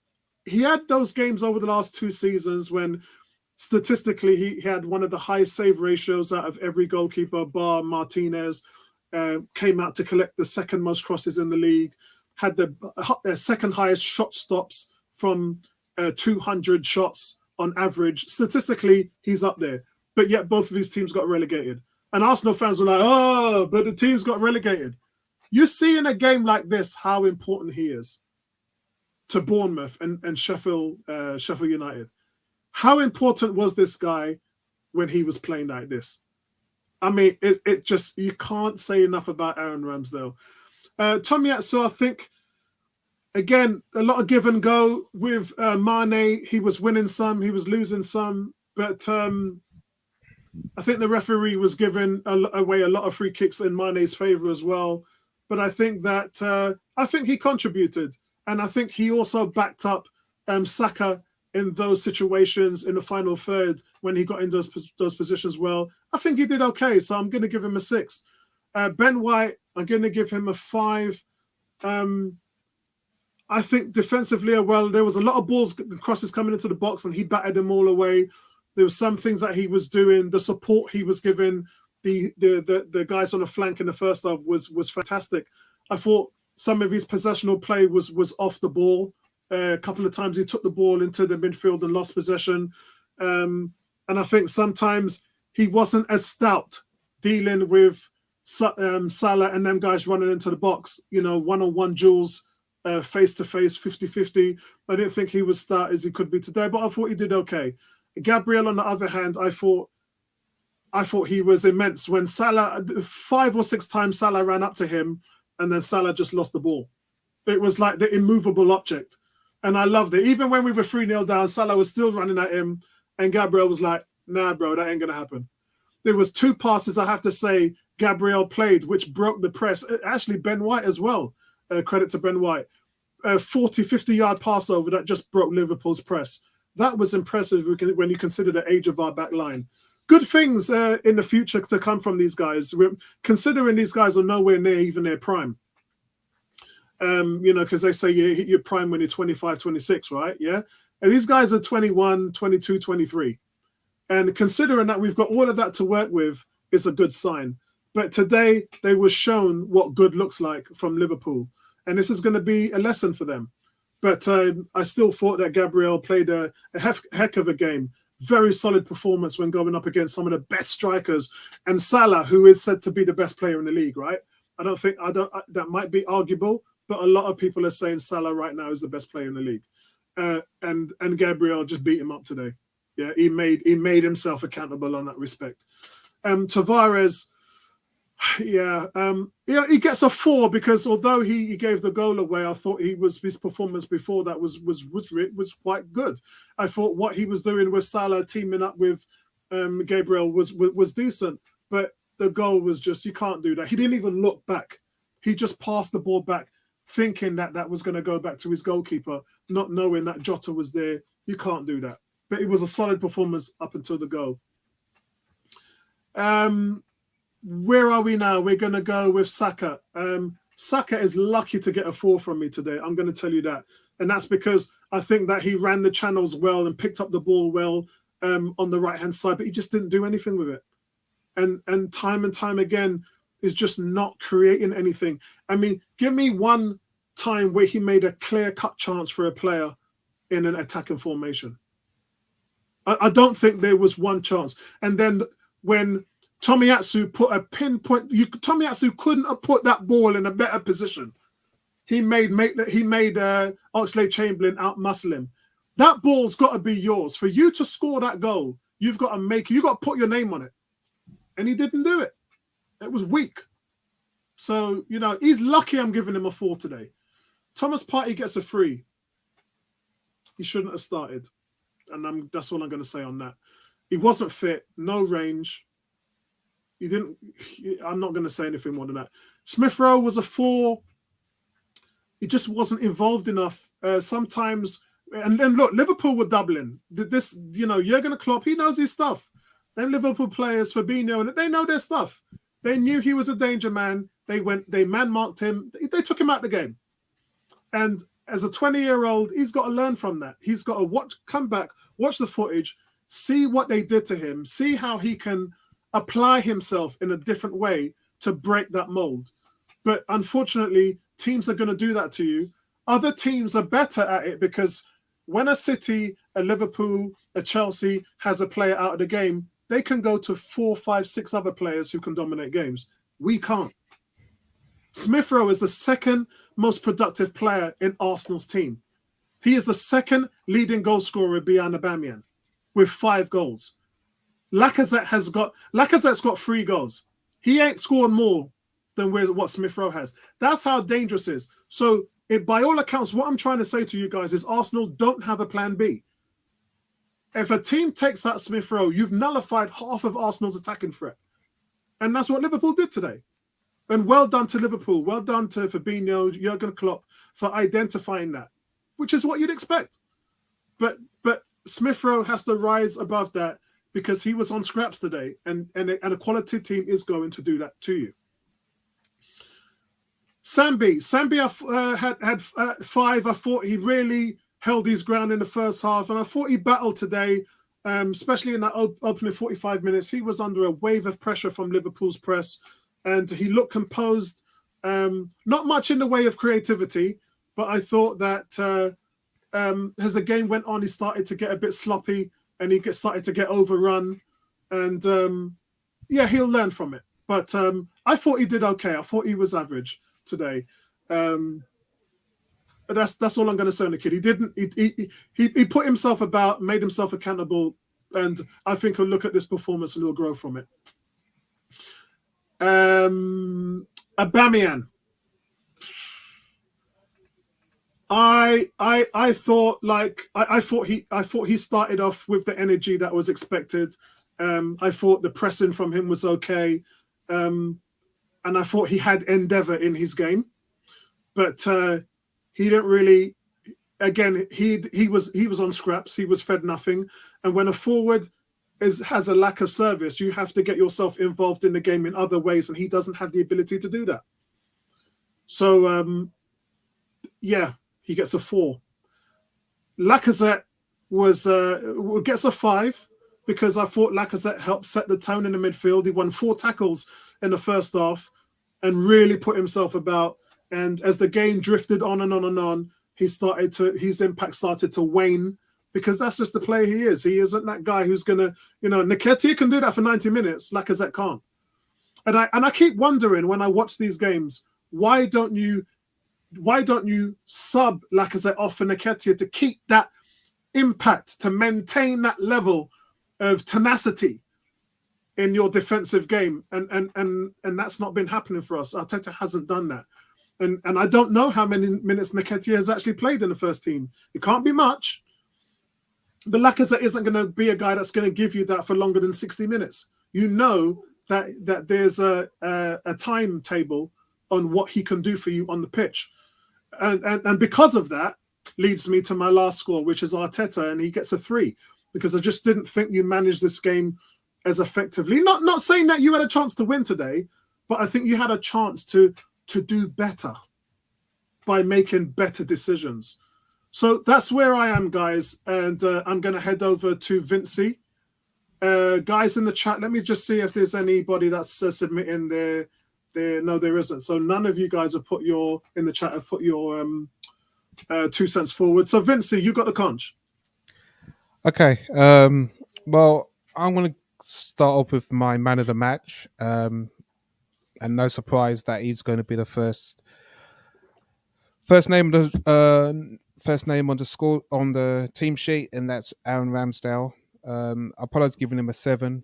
he had those games over the last 2 seasons when statistically he had one of the highest save ratios out of every goalkeeper, bar Martinez, came out to collect the 2nd most crosses in the league, had the 2nd highest shot stops from 200 shots on average. Statistically, he's up there. But yet both of his teams got relegated. And Arsenal fans were like, oh, but the teams got relegated. You see in a game like this how important he is to Bournemouth and Sheffield United. How important was this guy when he was playing like this? I mean, it just, you can't say enough about Aaron Ramsdale. Tomiyasu, I think, again, a lot of give and go with Mane. He was winning some, he was losing some, but I think the referee was giving away a lot of free kicks in Mane's favour as well. but I think that he contributed, and I think he also backed up Saka in those situations in the final third when he got in those positions well. I think he did okay, so I'm going to give him a 6. Ben White, I'm going to give him a 5. I think defensively, well, there was a lot of balls, crosses coming into the box, and he batted them all away. There were some things that he was doing. The support he was giving the guys on the flank in the first half was fantastic. I thought some of his possessional play was off the ball. A couple of times he took the ball into the midfield and lost possession. And I think sometimes he wasn't as stout dealing with Salah and them guys running into the box, one-on-one duels, face-to-face, 50-50. I didn't think he was stout as he could be today, but I thought he did okay. Gabriel, on the other hand, I thought he was immense. When Salah, 5 or 6 times Salah ran up to him, and then Salah just lost the ball. It was like the immovable object. And I loved it. Even when we were 3-0 down, Salah was still running at him, and Gabriel was like, nah, bro, that ain't going to happen. There was 2 passes, I have to say, Gabriel played, which broke the press. Actually, Ben White as well. Credit to Ben White. 40, 50-yard pass over that just broke Liverpool's press. That was impressive when you consider the age of our back line. Good things in the future to come from these guys. We're considering these guys are nowhere near even their prime. Because they say you hit your prime when you're 25, 26, right? Yeah. And these guys are 21, 22, 23. And considering that we've got all of that to work with is a good sign. But today they were shown what good looks like from Liverpool. And this is going to be a lesson for them. But I still thought that Gabriel played a heck of a game. Very solid performance when going up against some of the best strikers. And Salah, who is said to be the best player in the league, right? That might be arguable, but a lot of people are saying Salah right now is the best player in the league. And Gabriel just beat him up today. Yeah, he made himself accountable on that respect. Tavares, he gets a 4 because although he gave the goal away, I thought his performance before that was quite good. I thought what he was doing with Salah teaming up with Gabriel was decent, but the goal was just, you can't do that. He didn't even look back. He just passed the ball back, thinking that was going to go back to his goalkeeper, not knowing that Jota was there. You can't do that. But it was a solid performance up until the goal. Where are we now? We're going to go with Saka. Saka is lucky to get a 4 from me today. I'm going to tell you that. And that's because I think that he ran the channels well and picked up the ball well on the right-hand side, but he just didn't do anything with it. And time again is just not creating anything. I mean, give me one time where he made a clear-cut chance for a player in an attacking formation. I don't think there was one chance. And then when Tomiyasu put a pinpoint, Tomiyasu couldn't have put that ball in a better position. He made Oxlade-Chamberlain outmuscle him. That ball's got to be yours. For you to score that goal, you've got to put your name on it. And he didn't do it. It was weak. So, he's lucky I'm giving him a 4 today. Thomas Partey gets a 3. He shouldn't have started. And that's all I'm going to say on that. He wasn't fit, no range. I'm not going to say anything more than that. Smith Rowe was a 4. He just wasn't involved enough. Sometimes, and then look, Liverpool were doubling. This, Jurgen Klopp, he knows his stuff. Then Liverpool players, Fabinho, they know their stuff. They knew he was a danger man. They man-marked him. They took him out the game. And as a 20-year-old, he's got to learn from that. He's got to come back, watch the footage, see what they did to him, see how he can apply himself in a different way to break that mold. But unfortunately, teams are going to do that to you. Other teams are better at it because when a City, a Liverpool, a Chelsea has a player out of the game, they can go to 4, 5, 6 other players who can dominate games. We can't. Smith Rowe is the second most productive player in Arsenal's team. He is the second leading goal scorer behind Aubameyang with 5 goals. Lacazette's got 3 goals. He ain't scored more than what Smith Rowe has. That's how dangerous it is. So, by all accounts, what I'm trying to say to you guys is Arsenal don't have a plan B. If a team takes out Smith Rowe, you've nullified half of Arsenal's attacking threat. And that's what Liverpool did today. And well done to Liverpool. Well done to Fabinho, Jurgen Klopp for identifying that, which is what you'd expect. But Smith Rowe has to rise above that because he was on scraps today, and a quality team is going to do that to you. Sambi had 5. I thought he really held his ground in the first half, and I thought he battled today, especially in that opening 45 minutes. He was under a wave of pressure from Liverpool's press, and he looked composed. Not much in the way of creativity, but I thought that as the game went on, he started to get a bit sloppy, and he started to get overrun, and he'll learn from it. But I thought he did okay. I thought he was average today. That's all I'm going to say on the kid. He didn't. He put himself about, made himself accountable, and I think he'll look at this performance and he'll grow from it. Aubameyang. I thought he started off with the energy that was expected. I thought the pressing from him was okay, and I thought he had endeavour in his game, but he didn't really. Again, he was on scraps. He was fed nothing, and when a forward has a lack of service, you have to get yourself involved in the game in other ways, and he doesn't have the ability to do that. So, he gets a 4. Lacazette gets a 5 because I thought Lacazette helped set the tone in the midfield. He won 4 tackles in the first half and really put himself about. And as the game drifted on and on and on, his impact started to wane because that's just the player he is. He isn't that guy who's gonna, Nketiah can do that for 90 minutes. Lacazette can't. And I keep wondering when I watch these games, why don't you sub Lacazette off for Nketiah to keep that impact, to maintain that level of tenacity in your defensive game? And that's not been happening for us. Arteta hasn't done that. And I don't know how many minutes Nketiah has actually played in the first team. It can't be much. But Lacazette isn't going to be a guy that's going to give you that for longer than 60 minutes. You know that there's a timetable on what he can do for you on the pitch. And because of that, leads me to my last score, which is Arteta, and he gets a 3 because I just didn't think you managed this game as effectively. Not saying that you had a chance to win today, but I think you had a chance to do better by making better decisions. So that's where I am, guys, and I'm going to head over to Vincey. Guys in the chat, let me just see if there's anybody that's submitting their. No, there isn't. So none of you guys have put your 2 cents forward. So Vincey, you got the conch. Okay. Well, I'm going to start off with my man of the match, and no surprise that he's going to be the first name on the score on the team sheet, and that's Aaron Ramsdale. I apologize giving him a 7.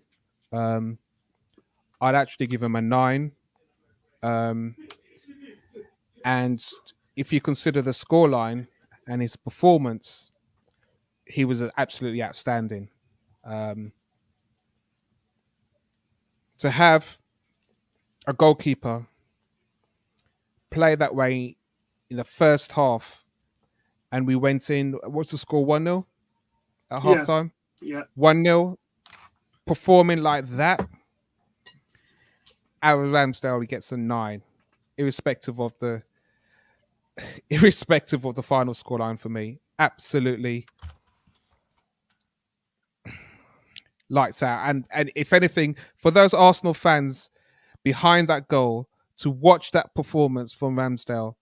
I'd actually give him a 9. And if you consider the scoreline and his performance, he was absolutely outstanding. To have a goalkeeper play that way in the first half, and we went in, what's the score, 1-0 at halftime? Yeah. 1-0, performing like that, Aaron Ramsdale, he gets a 9, irrespective of the final scoreline for me. Absolutely lights out. And if anything, for those Arsenal fans behind that goal to watch that performance from Ramsdale,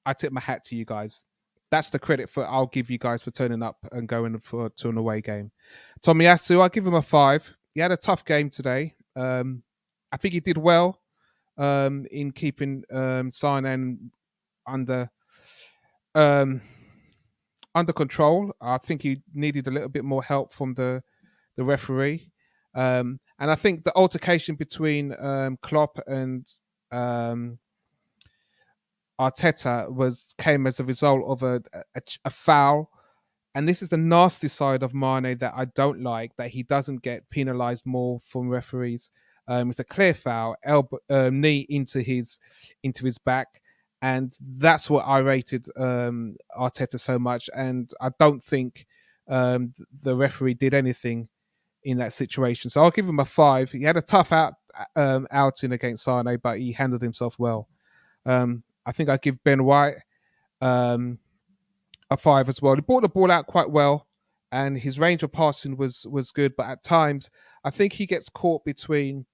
I tip my hat to you guys. That's the credit I'll give you guys for turning up and going to an away game. Tomiyasu, I'll give him a 5. He had a tough game today. I think he did well in keeping Sané under control. I think he needed a little bit more help from the referee. And I think the altercation between Klopp and Arteta came as a result of a foul. And this is the nasty side of Mane that I don't like, that he doesn't get penalised more from referees. It's a clear foul, elbow, knee into his back, and that's what I rated Arteta so much. And I don't think the referee did anything in that situation. So I'll give him a 5. He had a tough outing against Sane, but he handled himself well. I think I give Ben White a 5 as well. He brought the ball out quite well, and his range of passing was good. But at times, I think he gets caught between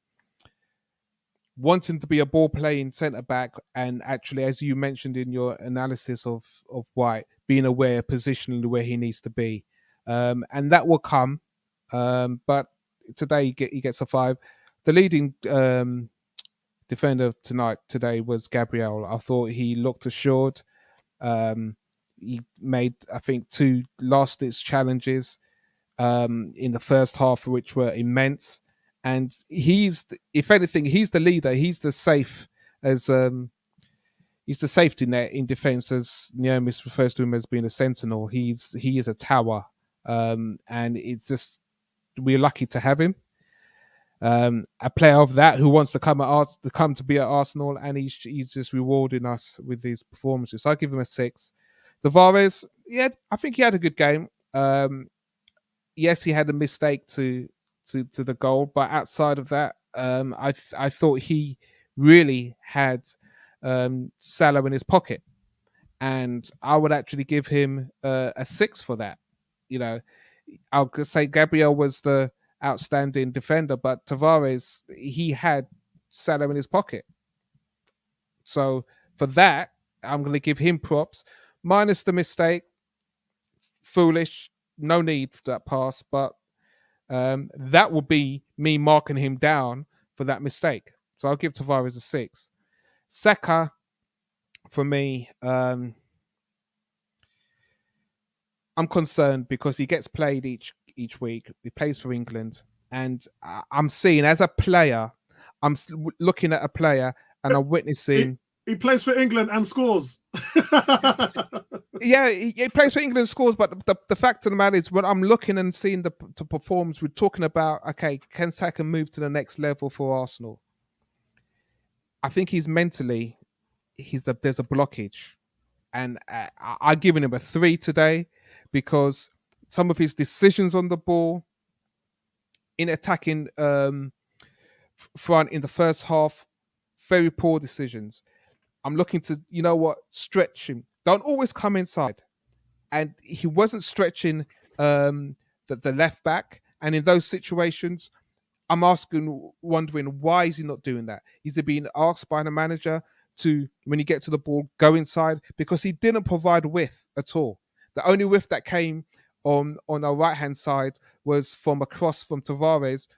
wanting to be a ball playing centre back and actually, as you mentioned in your analysis of White, being aware positionally where he needs to be, and that will come. But today he gets a 5. The leading defender today was Gabriel. I thought he looked assured. He made, I think, 2 last-ditch challenges in the first half, which were immense. And if anything, he's the leader. He's the he's the safety net in defence, as Neomis refers to him as being a sentinel. He is a tower, and it's just we're lucky to have him. A player of that who wants to come to be at Arsenal, and he's just rewarding us with these performances. So I give him a 6. Tavares, yeah, I think he had a good game. Yes, he had a mistake to the goal, but outside of that, I thought he really had Salah in his pocket, and I would actually give him a 6 for that. You know, I'll say Gabriel was the outstanding defender, but Tavares, he had Salah in his pocket. So for that, I'm going to give him props, minus the mistake. Foolish, no need for that pass, but that would be me marking him down for that mistake. So I'll give Tavares a 6. Saka, for me, I'm concerned because he gets played each week. He plays for England, and I'm seeing as a player, I'm looking at a player and I'm witnessing. He plays for England and scores. Yeah, he plays for England and scores, but the fact of the matter is, when I'm looking and seeing the performance, we're talking about, okay, can Saka move to the next level for Arsenal? I think he's mentally, there's a blockage, and I've given him a 3 today because some of his decisions on the ball, in attacking front in the first half, very poor decisions. I'm looking to, stretch him. Don't always come inside. And he wasn't stretching the left back. And in those situations, I'm wondering, why is he not doing that? Is he being asked by the manager to, when you get to the ball, go inside? Because he didn't provide width at all. The only width that came on our right-hand side was from a cross from Tavares,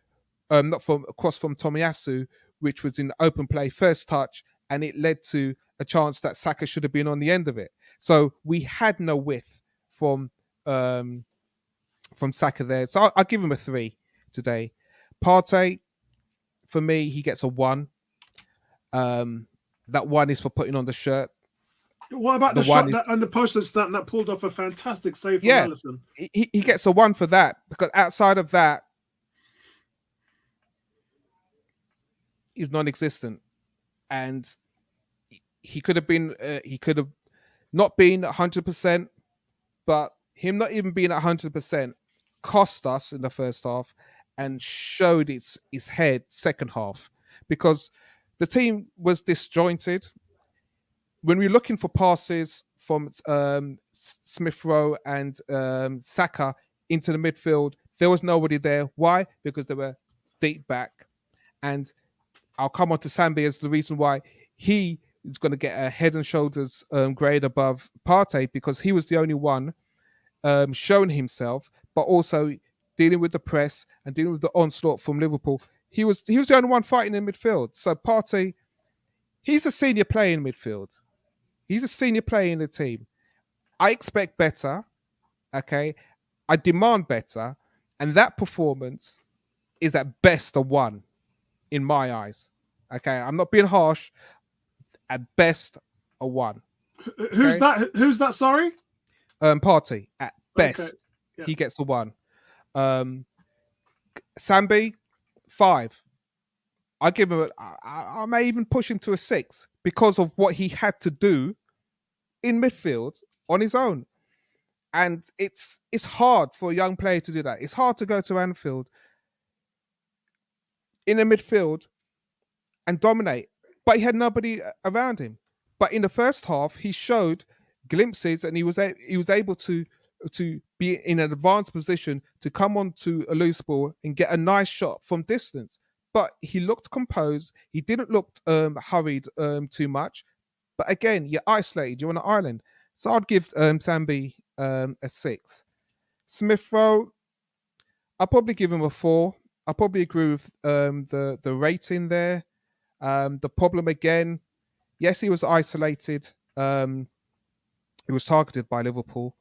not from a cross from Tomiyasu, which was in open play, first touch, and it led to a chance that Saka should have been on the end of it. So we had no width from Saka there. So I'll give him a 3 today. Partey, for me, he gets a 1. That 1 is for putting on the shirt. What about the shot and the poster stamp that pulled off a fantastic save from Alisson? He gets a 1 for that, because outside of that, he's non-existent. And he could have not been 100%, but him not even being 100% cost us in the first half and showed its head second half, because the team was disjointed. When we're looking for passes from Smith Rowe and Saka into the midfield, there was nobody there. Why? Because they were deep back. And I'll come on to Sambi as the reason why he is going to get a head and shoulders grade above Partey, because he was the only one showing himself, but also dealing with the press and dealing with the onslaught from Liverpool. He was the only one fighting in midfield. So Partey, he's a senior player in midfield. He's a senior player in the team. I expect better, okay? I demand better, and that performance is at best a 1 in my eyes. Okay, I'm not being harsh. At best, a 1. Okay? Who's that? Who's that? Sorry, Partey. At best, okay. Yeah. He gets a 1. Sambi, 5. I give him. I may even push him to a 6 because of what he had to do in midfield on his own. And it's hard for a young player to do that. It's hard to go to Anfield in a midfield and dominate, but he had nobody around him. But in the first half, he showed glimpses, and he was able to be in an advanced position to come onto a loose ball and get a nice shot from distance. But he looked composed. He didn't look hurried too much. But again, you're isolated. You're on an island. So I'd give Sambi a 6. Smith Rowe, I'll probably give him a 4. I'll probably agree with the rating there. The problem again, yes, he was isolated. He was targeted by Liverpool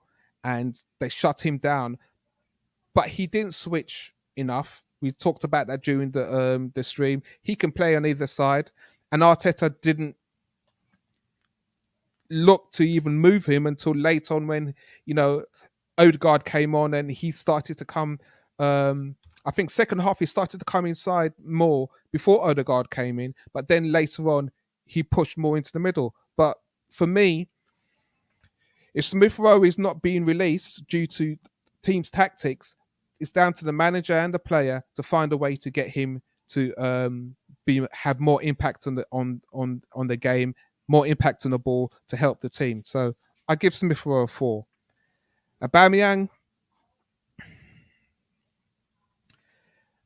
and they shut him down, but he didn't switch enough. We talked about that during the stream. He can play on either side, and Arteta didn't look to even move him until late on when, Odegaard came on and he started to come. I think second half he started to come inside more before Odegaard came in, but then later on he pushed more into the middle. But for me, if Smith Rowe is not being released due to team's tactics, it's down to the manager and the player to find a way to get him to have more impact on the game, more impact on the ball to help the team. So I give Smith Rowe a 4. Aubameyang,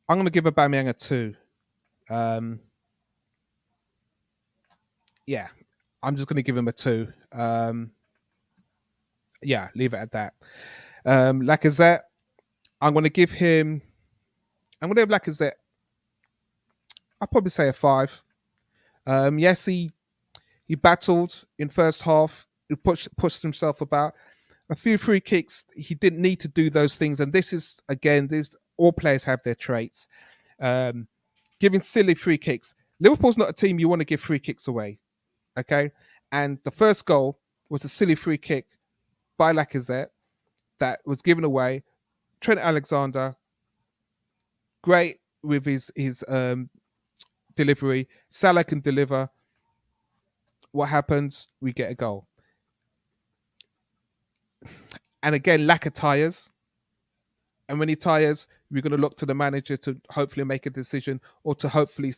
I'm going to give Aubameyang a 2. Yeah, I'm just going to give him a 2. Yeah, leave it at that. Lacazette, I'm going to give Lacazette, I'll probably say a 5. Yes, he battled in first half. He pushed himself about. A few free kicks. He didn't need to do those things. And this is, again, all players have their traits. Giving silly free kicks. Liverpool's not a team you want to give free kicks away. Okay? And the first goal was a silly free kick by Lacazette that was given away. Trent Alexander, great with his delivery. Salah can deliver. What happens? We get a goal. And again, Laka tires. And when he tires, we're going to look to the manager to hopefully make a decision or to hopefully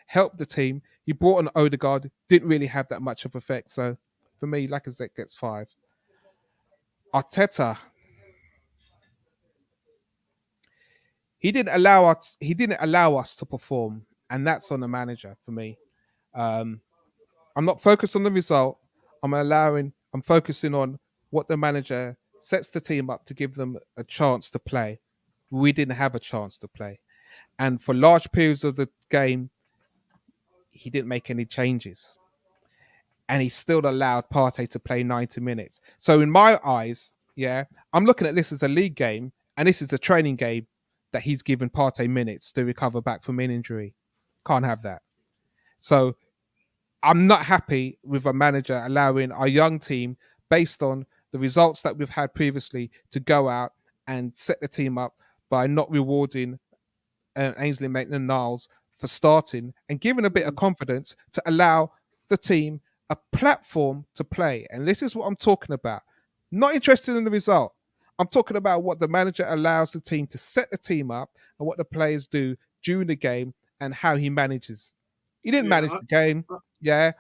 help the team. He brought on Odegaard, didn't really have that much of effect. So for me, Lacazette gets 5. Arteta, he didn't allow us to perform, and that's on the manager for me. I'm not focused on the result. I'm focusing on what the manager sets the team up to give them a chance to play. We didn't have a chance to play. And for large periods of the game, he didn't make any changes. And he still allowed Partey to play 90 minutes. So in my eyes, yeah, I'm looking at this as a league game, and this is a training game that he's given Partey minutes to recover back from an injury. Can't have that. So I'm not happy with a manager allowing our young team, based on the results that we've had previously, to go out and set the team up by not rewarding Ainsley Maitland-Niles for starting and giving a bit of confidence to allow the team a platform to play. And this is what I'm talking about. Not interested in the result. I'm talking about what the manager allows the team to set the team up and what the players do during the game and how he manages. He didn't manage the game. Yeah.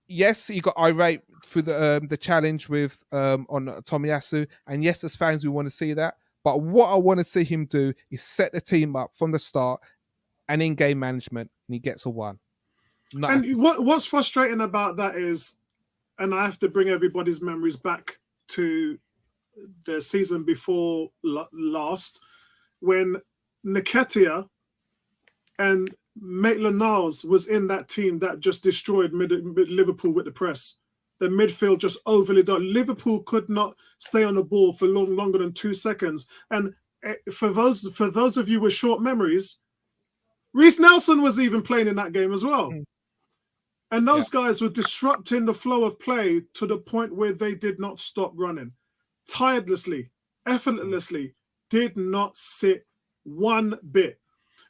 Yes, he got irate through the challenge with on Tomiyasu. And yes, as fans, we want to see that. But what I want to see him do is set the team up from the start and in-game management, and he gets a 1. And what's frustrating about that is, and I have to bring everybody's memories back to the season before last, when Nketiah and Maitland-Niles was in that team that just destroyed Liverpool with the press. The midfield just overly done. Liverpool could not stay on the ball for longer than 2 seconds. And for those of you with short memories, Reece Nelson was even playing in that game as well. And those guys were disrupting the flow of play to the point where they did not stop running. Tirelessly, effortlessly, did not sit one bit.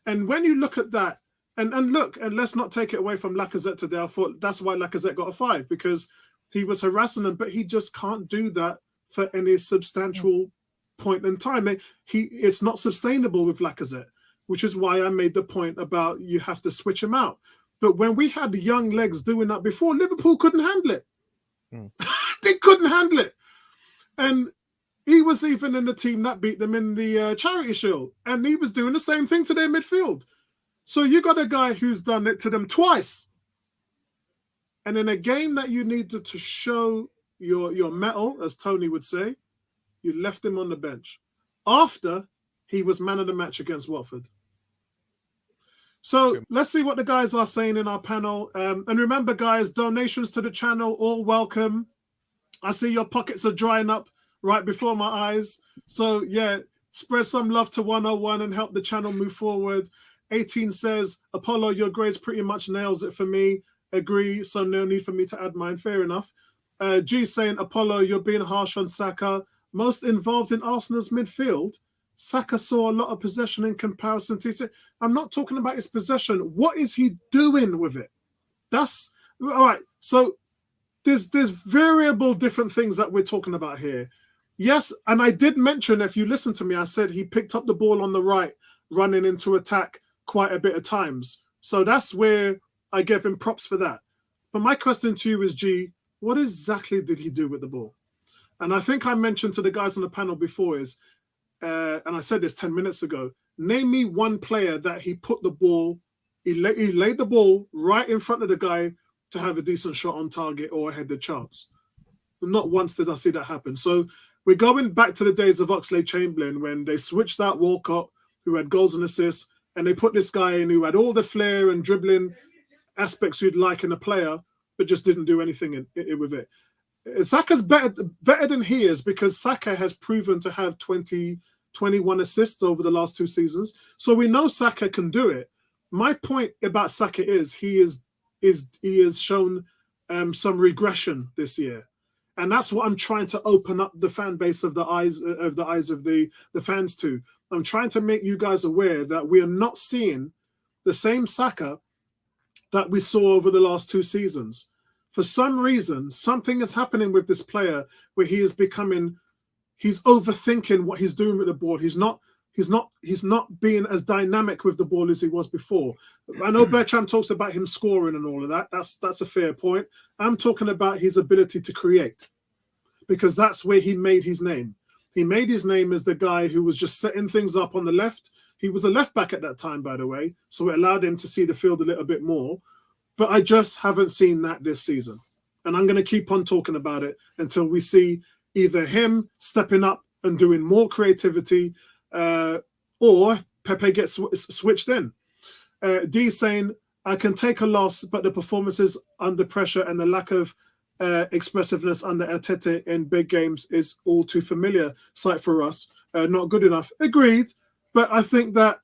And when you look at that, And look, and let's not take it away from Lacazette today. I thought that's why Lacazette got a 5, because he was harassing them, but he just can't do that for any substantial point in time. It's not sustainable with Lacazette, which is why I made the point about you have to switch him out. But when we had young legs doing that before, Liverpool couldn't handle it. They couldn't handle it. And he was even in the team that beat them in the Charity Shield, and he was doing the same thing to their midfield. So you got a guy who's done it to them twice. And in a game that you needed to show your mettle, as Tony would say, you left him on the bench after he was man of the match against Watford. So let's see what the guys are saying in our panel. And remember, guys, donations to the channel, all welcome. I see your pockets are drying up right before my eyes. So, yeah, spread some love to 101 and help the channel move forward. 18 says, Apollo, your grades pretty much nails it for me. Agree, so no need for me to add mine. Fair enough. G saying, Apollo, you're being harsh on Saka. Most involved in Arsenal's midfield. Saka saw a lot of possession in comparison to... I'm not talking about his possession. What is he doing with it? That's... All right, so there's variable different things that we're talking about here. Yes, and I did mention, if you listen to me, I said he picked up the ball on the right, running into attack quite a bit of times. So that's where I give him props for that. But my question to you is, G, what exactly did he do with the ball? And I think I mentioned to the guys on the panel before is, and I said this 10 minutes ago, name me one player that he put the ball, he laid the ball right in front of the guy to have a decent shot on target or a headed chance. Not once did I see that happen. So we're going back to the days of Oxlade-Chamberlain when they switched out Walcott, who had goals and assists, and they put this guy in who had all the flair and dribbling aspects you'd like in a player, but just didn't do anything with it. Saka's better than he is because Saka has proven to have 21 assists over the last 2 seasons. So we know Saka can do it. My point about Saka is he has shown some regression this year. And that's what I'm trying to open up the fan base of the eyes of the fans to. I'm trying to make you guys aware that we are not seeing the same Saka that we saw over the last 2 seasons. For some reason, something is happening with this player where he's overthinking what he's doing with the ball. He's not being as dynamic with the ball as he was before. I know Bertram talks about him scoring and all of that. That's a fair point. I'm talking about his ability to create, because that's where he made his name. He made his name as the guy who was just setting things up on the left. He was a left back at that time, by the way, so it allowed him to see the field a little bit more. But I just haven't seen that this season. And I'm going to keep on talking about it until we see either him stepping up and doing more creativity, or Pepe gets switched in. D saying, I can take a loss, but the performances under pressure and the lack of expressiveness under Arteta in big games is all too familiar sight for us. Not good enough. Agreed. But I think that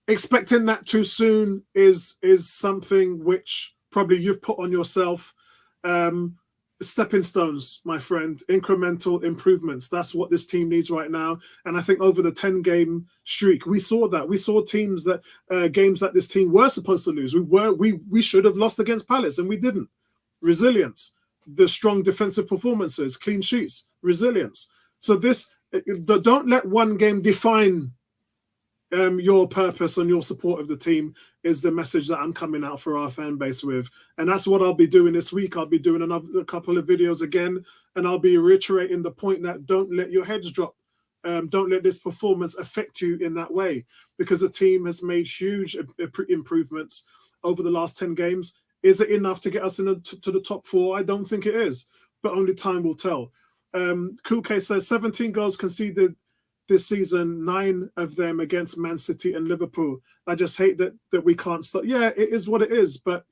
expecting that too soon is something which probably you've put on yourself. Stepping stones, my friend, incremental improvements. That's what this team needs right now. And I think over the 10-game streak, we saw that. We saw teams that games that this team were supposed to lose. We should have lost against Palace, and we didn't. Resilience, the strong defensive performances, clean sheets, resilience. So don't let one game define your purpose and your support of the team is the message that I'm coming out for our fan base with. And that's what I'll be doing this week. I'll be doing a couple of videos again, and I'll be reiterating the point that don't let your heads drop. Don't let this performance affect you in that way, because the team has made huge improvements over the last 10 games. Is it enough to get us to the top 4? I don't think it is, but only time will tell. Cool K says 17 goals conceded this season, 9 of them against Man City and Liverpool. I just hate that we can't stop. Yeah, it is what it is. But,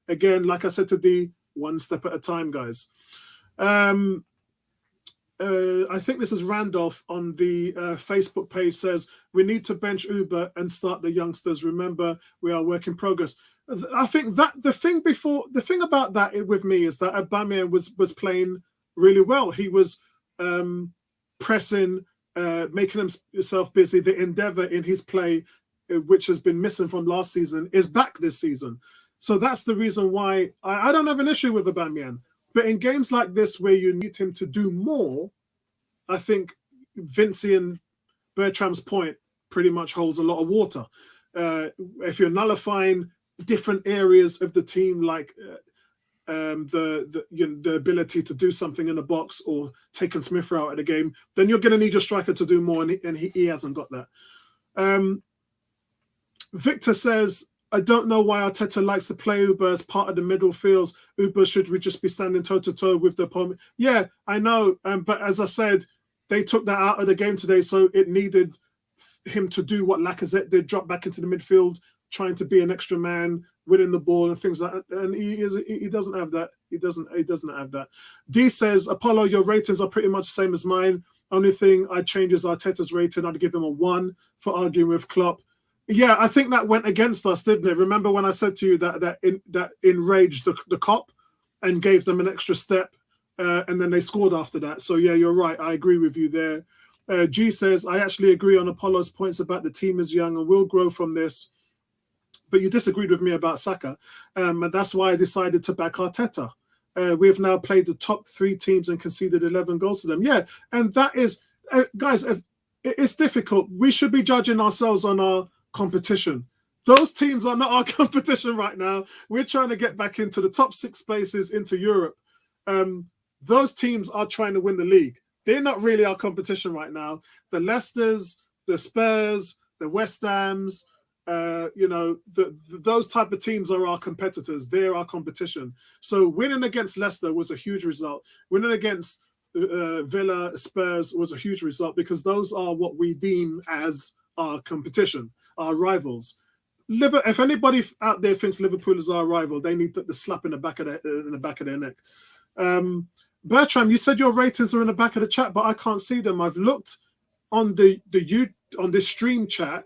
again, like I said to D, one step at a time, guys. I think this is Randolph on the Facebook page says, we need to bench Uber and start the youngsters. Remember, we are work in progress. I think that the thing about that with me is that Aubameyang was playing really well. He was making himself busy. The endeavour in his play which has been missing from last season, is back this season. So that's the reason why I don't have an issue with Aubameyang. But in games like this where you need him to do more, I think Vincey and Bertram's point pretty much holds a lot of water. If you're nullifying different areas of the team, like the ability to do something in the box or taking Smith out of the game, then you're going to need your striker to do more, and he hasn't got that. Victor says, I don't know why Arteta likes to play Uber as part of the middle fields. Uber should we just be standing toe-to-toe with the opponent? Yeah, I know. But as I said, they took that out of the game today, so it needed him to do what Lacazette did, drop back into the midfield, trying to be an extra man, winning the ball and things like that. And he doesn't have that. He doesn't have that. D says, Apollo, your ratings are pretty much the same as mine. Only thing I'd change is Arteta's rating. I'd give him a 1 for arguing with Klopp. Yeah, I think that went against us, didn't it? Remember when I said to you that enraged the cop and gave them an extra step, and then they scored after that. So yeah, you're right. I agree with you there. G says, I actually agree on Apollo's points about the team is young and will grow from this. But you disagreed with me about Saka, and that's why I decided to back Arteta. We've now played the top 3 teams and conceded 11 goals to them. Yeah, and that is, guys, it's difficult. We should be judging ourselves on our competition. Those teams are not our competition right now. We're trying to get back into the top 6 places into Europe. Those teams are trying to win the league. They're not really our competition right now. The Leicesters, the Spurs, the West Hams, those type of teams are our competitors. They're our competition. So winning against Leicester was a huge result. Winning against Villa, Spurs was a huge result because those are what we deem as our competition, our rivals. If anybody out there thinks Liverpool is our rival, they need the slap in the back of their neck. Bertram, you said your ratings are in the back of the chat, but I can't see them. I've looked on the stream chat,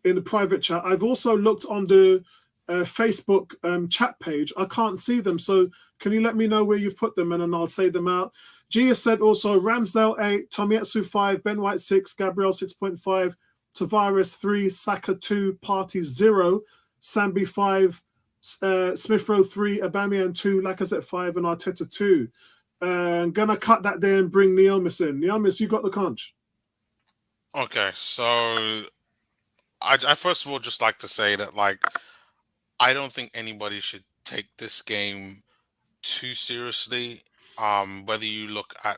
in the private chat. I've also looked on the Facebook chat page. I can't see them. So can you let me know where you've put them and then I'll say them out. Gia said also Ramsdale 8, Tomiyasu 5, Ben White 6, Gabriel 6.5, Tavares 3, Saka 2, Partey 0, Sambi 5, Smith Rowe 3, Aubameyang 2, Lacazette 5, and Arteta 2. I'm gonna cut that there and bring Neomis in. Neomis, you got the conch. Okay, so I first of all just like to say that I don't think anybody should take this game too seriously. Whether you look at,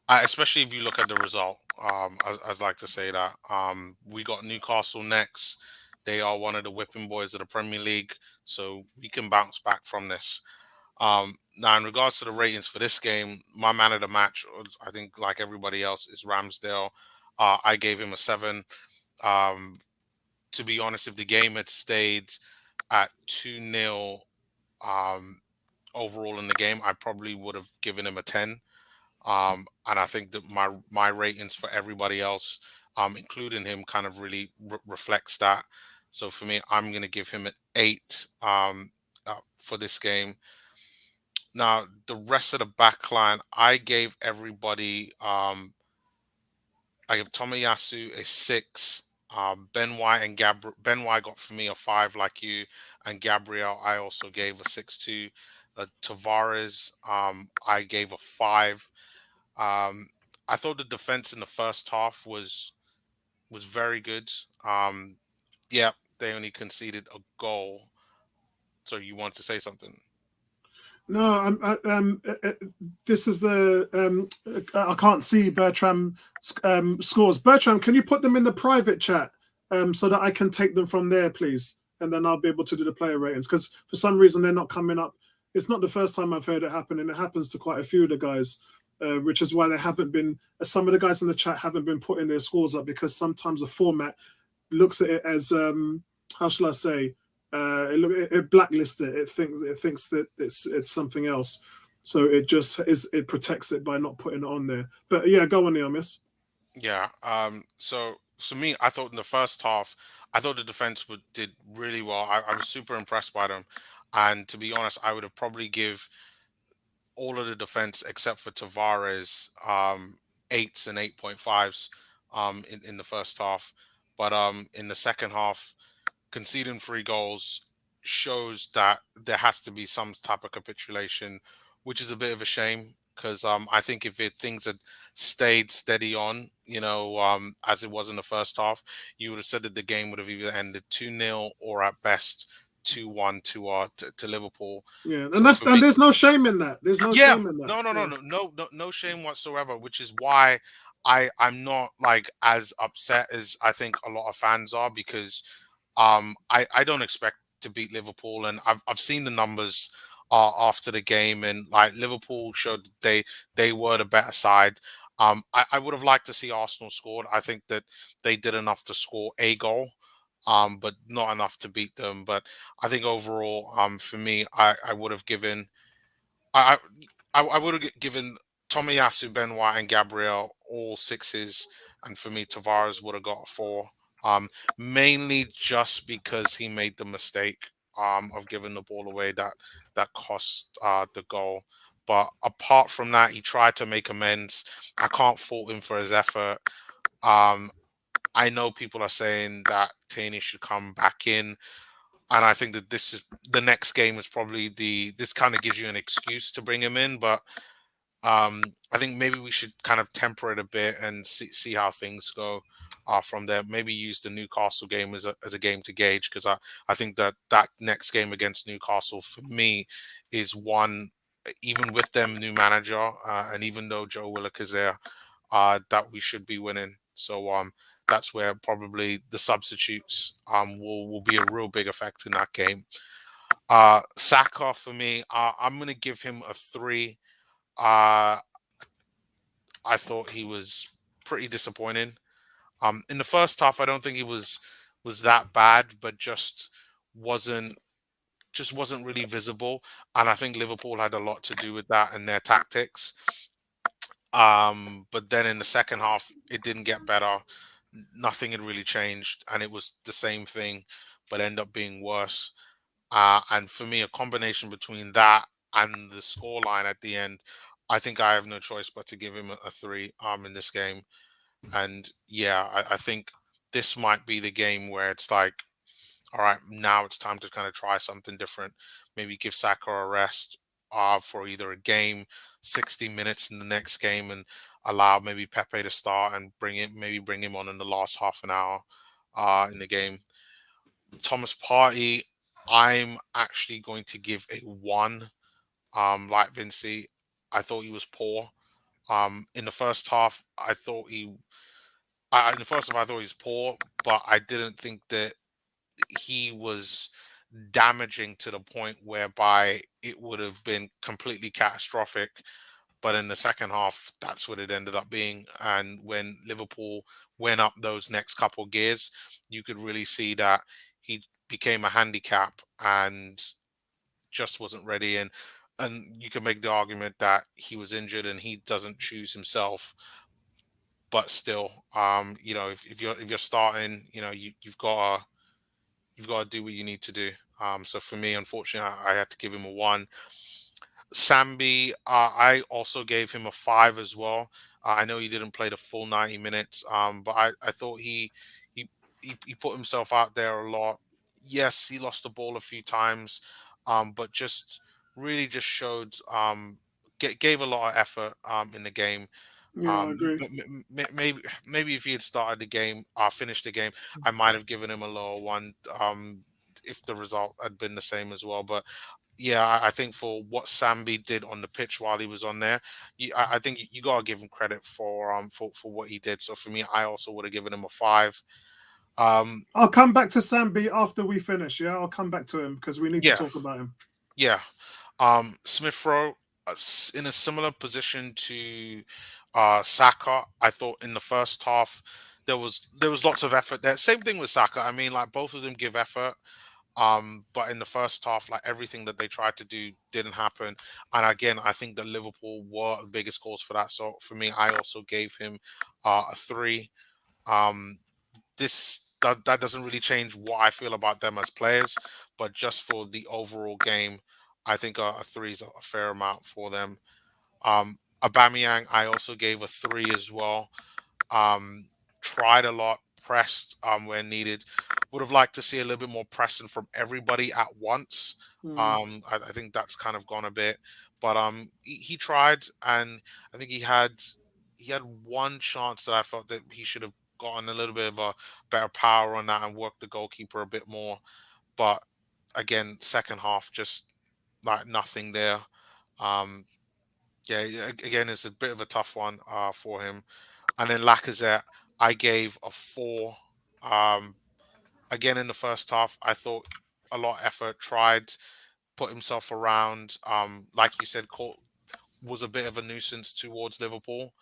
especially if you look at the result, I'd like to say that we got Newcastle next. They are one of the whipping boys of the Premier League, so we can bounce back from this. Now, in regards to the ratings for this game, my man of the match, I think, like everybody else, is Ramsdale. I gave him a 7. To be honest, if the game had stayed at 2-0 overall in the game, I probably would have given him a 10. And I think that my ratings for everybody else, including him, kind of really reflects that. So for me, I'm going to give him an 8 for this game. Now, the rest of the back line, I gave everybody, I give Tomiyasu a 6. Ben White and Ben White got for me a 5, like you, and Gabriel I also gave a 6 to. Tavares, I gave a 5. I thought the defense in the first half was very good. Yeah, they only conceded a goal. So you want to say something? No, this is the I can't see Bertram scores. Bertram, can you put them in the private chat so that I can take them from there, please? And then I'll be able to do the player ratings because for some reason they're not coming up. It's not the first time I've heard it happen, and it happens to quite a few of the guys, which is why they haven't been. Some of the guys in the chat haven't been putting their scores up because sometimes the format looks at it as how shall I say? It blacklists it. It thinks that it's something else. So it protects it by not putting it on there. But yeah, go on, Neomis. Yeah. So me, I thought in the first half, I thought the defense did really well. I was super impressed by them, and to be honest, I would have probably give all of the defense except for Tavares 8s and 8.5s in the first half. But in the second half, conceding 3 goals shows that there has to be some type of capitulation, which is a bit of a shame because I think if things had stayed steady on, as it was in the first half, you would have said that the game would have either ended 2-0 or at best 2-1 to Liverpool. Yeah, So for and me, there's no shame in that. There's no yeah, shame in that. no, no, no, Yeah. no, no, no, no shame whatsoever. Which is why I'm not like as upset as I think a lot of fans are because I don't expect to beat Liverpool, and I've seen the numbers after the game, and like Liverpool showed they were the better side. I would have liked to see Arsenal scored. I think that they did enough to score a goal, but not enough to beat them. But I think overall, for me, I would have given. I I would have given Tomiyasu, Benoit, and Gabriel all sixes, and for me, Tavares would have got a four. Mainly just because he made the mistake of giving the ball away that cost the goal. But apart from that, he tried to make amends. I can't fault him for his effort. Um, I know people are saying that Taney should come back in, and I think that this is the next game is probably this kind of gives you an excuse to bring him in, but I think maybe we should kind of temper it a bit and see how things go from there. Maybe use the Newcastle game as a game to gauge because I think that next game against Newcastle for me is one, even with them new manager and even though Joe Willock is there, that we should be winning. So that's where probably the substitutes will be a real big effect in that game. Saka for me, I'm gonna give him a 3. Uh, I thought he was pretty disappointing. In the first half, I don't think he was that bad, but wasn't wasn't really visible. And I think Liverpool had a lot to do with that and their tactics. But then in the second half, it didn't get better. Nothing had really changed, and it was the same thing, but ended up being worse. And for me, a combination between that and the scoreline at the end, I think I have no choice but to give him a 3 in this game. And yeah, I think this might be the game where it's like, all right, now it's time to kind of try something different. Maybe give Saka a rest for either a game, 60 minutes in the next game, and allow maybe Pepe to start and bring him on in the last half an hour in the game. Thomas Partey, I'm actually going to give a 1. Like Vinci, I thought he was poor. In the first half, in the first half I thought he was poor, but I didn't think that he was damaging to the point whereby it would have been completely catastrophic. But in the second half, that's what it ended up being. And when Liverpool went up those next couple gears, you could really see that he became a handicap and just wasn't ready. And you can make the argument that he was injured and he doesn't choose himself. But still, if you're starting, you've got to do what you need to do. So for me, unfortunately, I had to give him a 1. Sambi, I also gave him a 5 as well. I know he didn't play the full 90 minutes, but I thought he he put himself out there a lot. Yes, he lost the ball a few times, but just really just showed gave a lot of effort in the game. Yeah, I agree. But maybe if he had started the game, finished the game, I might have given him a lower one. If the result had been the same as well, but yeah, I think for what Sambi did on the pitch while he was on there, I think you gotta give him credit for what he did. So for me, I also would have given him a 5. Um, I'll come back to Sambi after we finish. Yeah, I'll come back to him because we need to yeah, talk about him. yeah. Smith Rowe in a similar position to Saka. I thought in the first half there was lots of effort there. Same thing with Saka. I mean, like both of them give effort. But in the first half, like everything that they tried to do didn't happen. And again, I think that Liverpool were the biggest cause for that. So for me, I also gave him a 3. Um, that doesn't really change what I feel about them as players, but just for the overall game, I think a 3 is a fair amount for them. Aubameyang, I also gave a 3 as well. Um, Tried a lot, pressed where needed. Would have liked to see a little bit more pressing from everybody at once. I think that's kind of gone a bit, but he tried, and I think he had one chance that I felt that he should have gotten a little bit of a better power on that and worked the goalkeeper a bit more. But again, second half, just like nothing there. Um, again, it's a bit of a tough one for him. And then Lacazette, I gave a 4. Um, Again, in the first half, I thought a lot of effort, tried, put himself around. Like you said, was a bit of a nuisance towards Liverpool.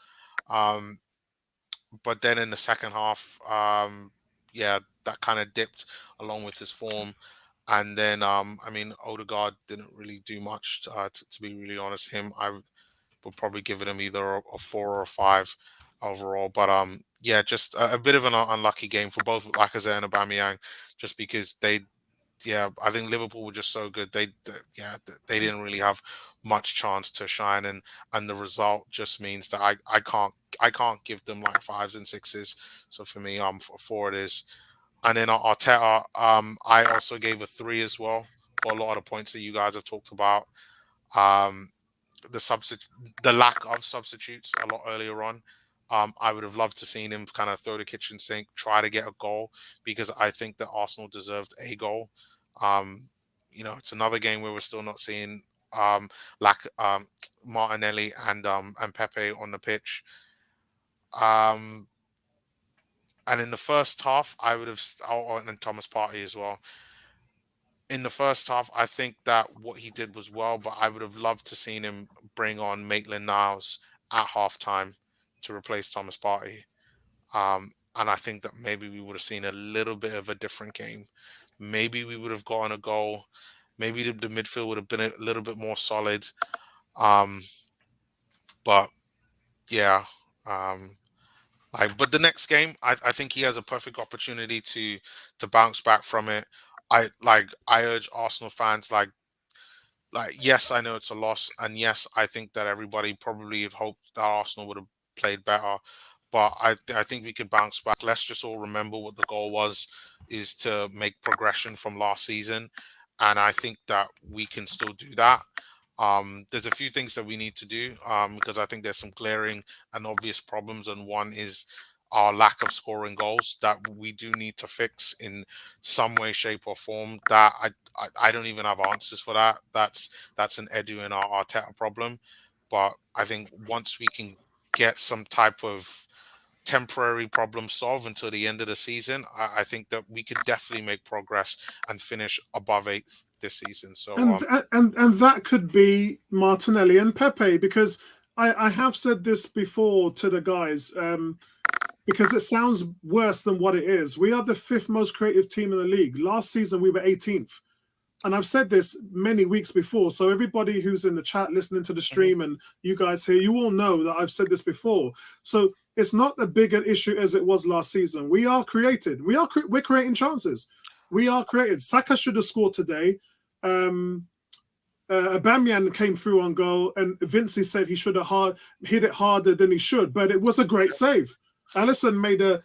Um, but then in the second half, that kind of dipped along with his form. And then, I mean, Odegaard didn't really do much, to be really honest. I would probably give him either a 4 or a 5 overall. But just a bit of an unlucky game for both Lacazette and Aubameyang, just because I think Liverpool were just so good. They didn't really have much chance to shine, and the result just means that I can't give them like 5s and 6s. So for me, 4 it is. And then Arteta, I also gave a 3 as well for a lot of the points that you guys have talked about. Um, the lack of substitutes a lot earlier on. I would have loved to seen him kind of throw the kitchen sink, try to get a goal, because I think that Arsenal deserved a goal. It's another game where we're still not seeing Martinelli and Pepe on the pitch. And in the first half, I would have, and Thomas Partey as well. In the first half, I think that what he did was well, but I would have loved to seen him bring on Maitland-Niles at halftime to replace Thomas Partey. And I think that maybe we would have seen a little bit of a different game. Maybe we would have gotten a goal. Maybe the midfield would have been a little bit more solid. But yeah, but the next game, I think he has a perfect opportunity to bounce back from it. I urge Arsenal fans, yes, I know it's a loss, and yes, I think that everybody probably had hoped that Arsenal would have played better, but I think we could bounce back. Let's just all remember what the goal was, is to make progression from last season, and I think that we can still do that. There's a few things that we need to do, because I think there's some glaring and obvious problems, and one is our lack of scoring goals that we do need to fix in some way, shape, or form. That I don't even have answers for that. That's an Edu and our Arteta problem. But I think once we can get some type of temporary problem solved until the end of the season, I think that we could definitely make progress and finish above 8th this season. So and that could be Martinelli and Pepe, because I have said this before to the guys, because it sounds worse than what it is. We are the 5th most creative team in the league. Last season we were 18th. And I've said this many weeks before. So everybody who's in the chat listening to the stream and you guys here, you all know that I've said this before. So it's not a big an issue as it was last season. We are created. We're creating chances. We are created. Saka should have scored today. Aubameyang came through on goal, and Vincey said he should have hit it harder than he should, but it was a great save. Alisson made a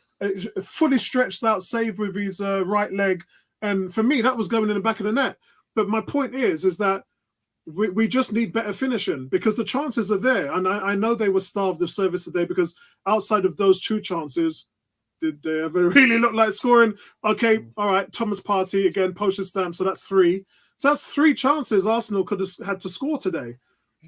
fully stretched out save with his right leg, and for me, that was going in the back of the net. But my point is that we just need better finishing, because the chances are there. And I know they were starved of service today, because outside of those 2 chances, did they ever really look like scoring? Okay, all right, Thomas Partey, again, postage stamp, so that's 3. So that's 3 chances Arsenal could have had to score today.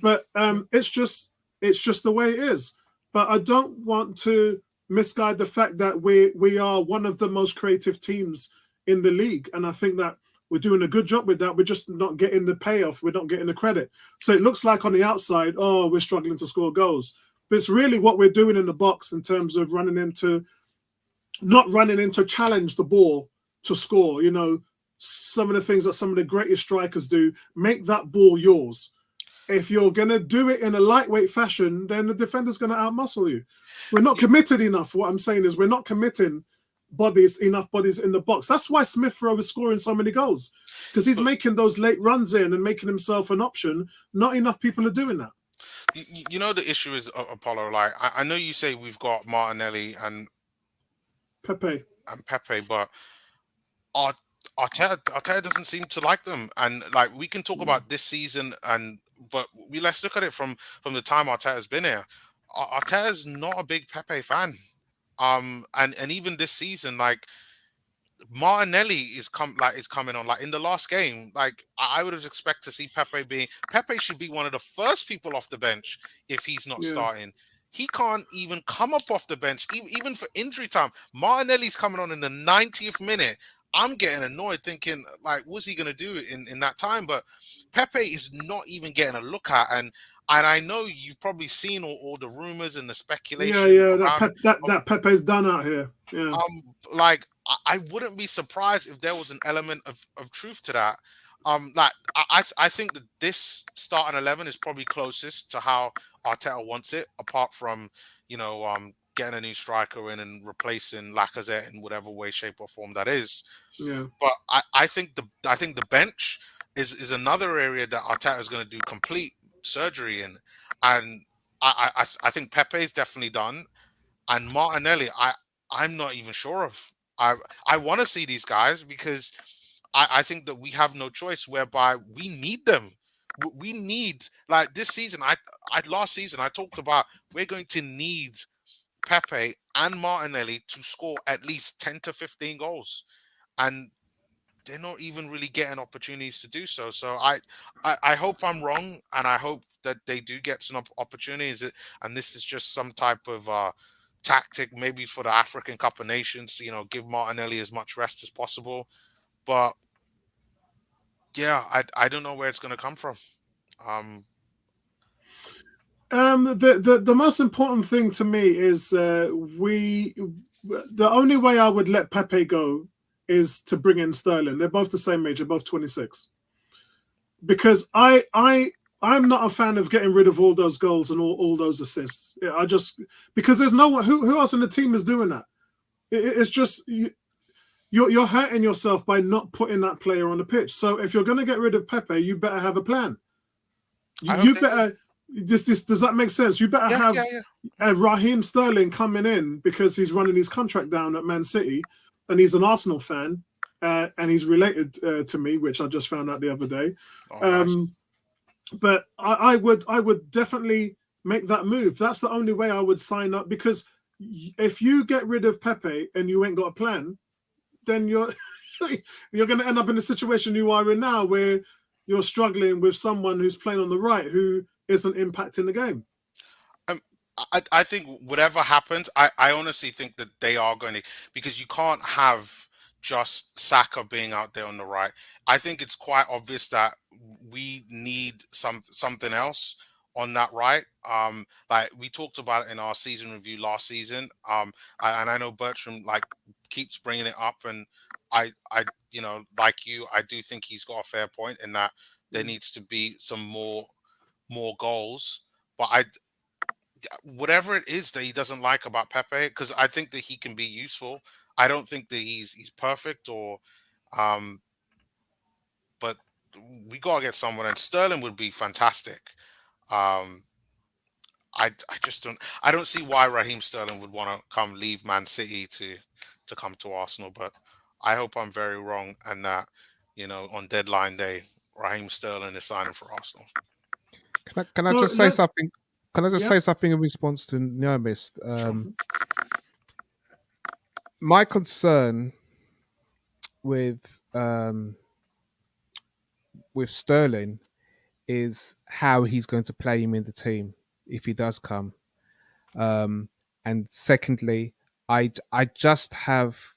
But it's just the way it is. But I don't want to misguide the fact that we are one of the most creative teams in the league, and I think that we're doing a good job with that. We're just not getting the payoff. We're not getting the credit. So it looks like on the outside, we're struggling to score goals, but it's really what we're doing in the box in terms of not running in to challenge the ball to score. You know, some of the things that some of the greatest strikers do, make that ball yours. If you're going to do it in a lightweight fashion, then the defender's going to outmuscle you. We're not committed enough. What I'm saying is we're not committing enough bodies in the box. That's why Smith Rowe is scoring so many goals, because he's making those late runs in and making himself an option. Not enough people are doing that. You know, the issue is, Apollo, like, I know you say we've got Martinelli and Pepe. and Pepe, but Art- Arteta doesn't seem to like them. And like we can talk about this season, but let's look at it from the time Arteta's been here. Arteta's not a big Pepe fan. And even this season, like Martinelli is coming on. Like in the last game, like I would have expected to see Pepe should be one of the first people off the bench if he's not Yeah. starting. He can't even come up off the bench, even for injury time. Martinelli's coming on in the 90th minute. I'm getting annoyed thinking, like, what's he going to do in that time? But Pepe is not even getting a look at. And I know you've probably seen all the rumors and the Yeah, speculation yeah. around. That Pepe's done out here. Yeah. Like I wouldn't be surprised if there was an element of truth to that. Like I think that this starting 11 is probably closest to how Arteta wants it, apart from getting a new striker in and replacing Lacazette in whatever way, shape, or form that is. Yeah. But I think the bench is another area that Arteta is going to do complete surgery in, and I think Pepe is definitely done, and Martinelli I'm not even sure of. I want to see these guys because I think that we have no choice whereby we need them. We need, like this season. I last season I talked about we're going to need Pepe and Martinelli to score at least 10 to 15 goals, and they're not even really getting opportunities to do so. So I hope I'm wrong, and I hope that they do get some opportunities, and this is just some type of tactic, maybe for the African Cup of Nations. Give Martinelli as much rest as possible. But yeah, I don't know where it's going to come from. The most important thing to me is the only way I would let Pepe go is to bring in Sterling. They're both the same age, they're both 26. Because I'm not a fan of getting rid of all those goals and all those assists. Because there's no one who else in the team is doing that. It's just you're hurting yourself by not putting that player on the pitch. So if you're going to get rid of Pepe, you better have a plan. You better. Does that make sense? You better have Raheem Sterling coming in because he's running his contract down at Man City, and he's an Arsenal fan, and he's related to me, which I just found out the other day. Nice. But I would definitely make that move. That's the only way I would sign up, because if you get rid of Pepe and you ain't got a plan, then you're going to end up in the situation you are in now, where you're struggling with someone who's playing on the right who isn't impacting the game. I think whatever happens, I honestly think that they are going to, because you can't have just Saka being out there on the right. I think it's quite obvious that we need something else on that right. Like we talked about it in our season review last season. And I know Bertram keeps bringing it up, and I like you, I do think he's got a fair point in that there needs to be some more goals. But whatever it is that he doesn't like about Pepe, because I think that he can be useful. I don't think that he's perfect but we gotta get someone, and Sterling would be fantastic. Um, I don't see why Raheem Sterling would want to leave Man City to come to Arsenal, but I hope I'm very wrong, and that on deadline day Raheem Sterling is signing for Arsenal. Can I just say something? Can I just say something in response to Neomist? My concern with Sterling is how he's going to play him in the team if he does come. And secondly, I just have,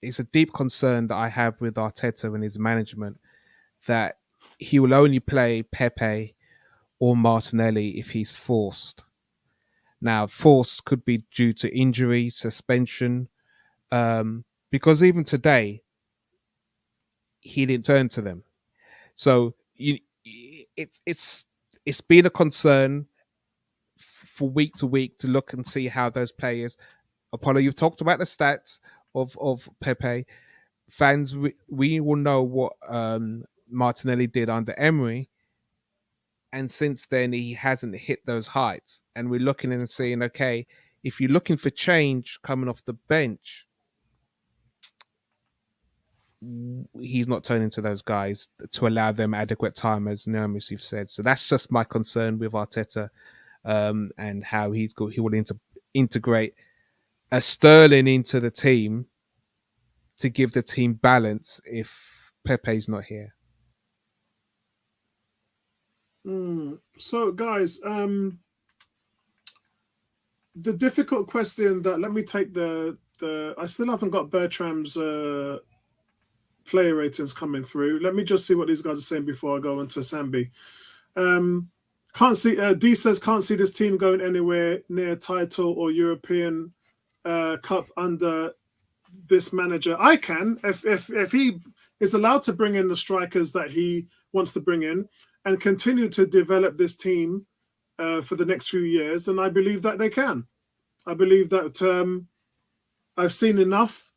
it's a deep concern that I have with Arteta and his management, that he will only play Pepe or Martinelli if he's forced. Now, forced could be due to injury, suspension, because even today, he didn't turn to them. So it's been a concern for week to week to look and see how those players. Apollo, you've talked about the stats of Pepe. Fans, we will know what Martinelli did under Emery, and since then he hasn't hit those heights. And we're looking and saying, okay, if you're looking for change coming off the bench, he's not turning to those guys to allow them adequate time, as Naomi said. So that's just my concern with Arteta, and how he will integrate a Sterling into the team to give the team balance if Pepe's not here. So, guys, the difficult question that let me take the I still haven't got Bertram's player ratings coming through. Let me just see what these guys are saying before I go into Sambi. Can't see. D says can't see this team going anywhere near title or European Cup under this manager. I can if he is allowed to bring in the strikers that he wants to bring in and continue to develop this team for the next few years, and I believe that they can. I believe that I've seen enough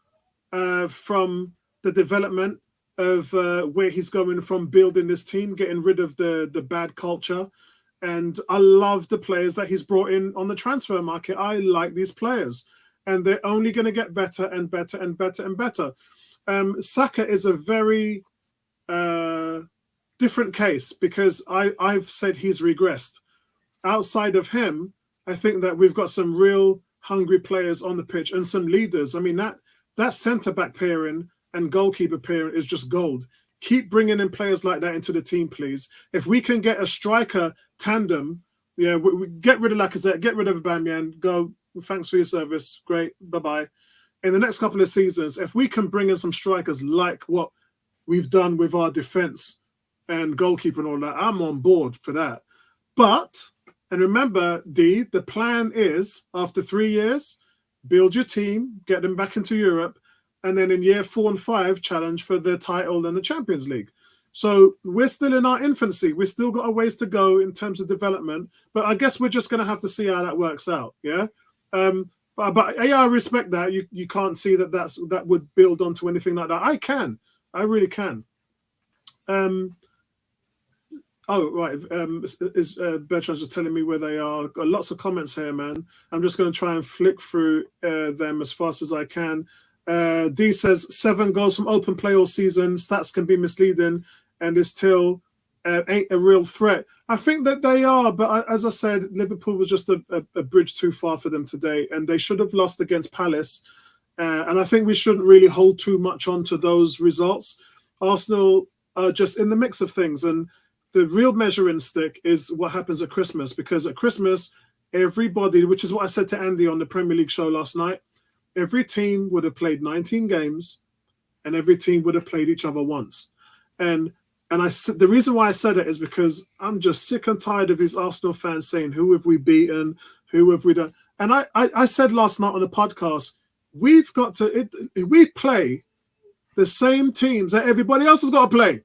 from the development of where he's going from building this team, getting rid of the bad culture. And I love the players that he's brought in on the transfer market. I like these players. And they're only going to get better and better and better and better. Saka is a very different case because I've said he's regressed. Outside of him, I think that we've got some real hungry players on the pitch and some leaders. I mean, that centre-back pairing and goalkeeper pairing is just gold. Keep bringing in players like that into the team, please. If we can get a striker tandem, we get rid of Lacazette, get rid of Aubameyang, go, thanks for your service, great, bye-bye. In the next couple of seasons, if we can bring in some strikers like what we've done with our defence and goalkeeper and all that, I'm on board for that. But, and remember, D, the plan is, after 3 years, build your team, get them back into Europe, and then in year 4 and 5, challenge for the title and the Champions League. So we're still in our infancy. We've still got a ways to go in terms of development, but I guess we're just going to have to see how that works out, yeah? But I respect that. You can't see that would build onto anything like that. I can. I really can. Oh, right. Bertrand's just telling me where they are. Got lots of comments here, man. I'm just going to try and flick through them as fast as I can. D says 7 goals from open play all season. Stats can be misleading and is still ain't a real threat. I think that they are, but as I said, Liverpool was just a bridge too far for them today, and they should have lost against Palace. And I think we shouldn't really hold too much on to those results. Arsenal are just in the mix of things, and the real measuring stick is what happens at Christmas, because at Christmas, everybody, which is what I said to Andy on the Premier League show last night, every team would have played 19 games and every team would have played each other once. And the reason why I said it is because I'm just sick and tired of these Arsenal fans saying, who have we beaten? Who have we done? And I said last night on the podcast, we've got to, we play the same teams that everybody else has got to play.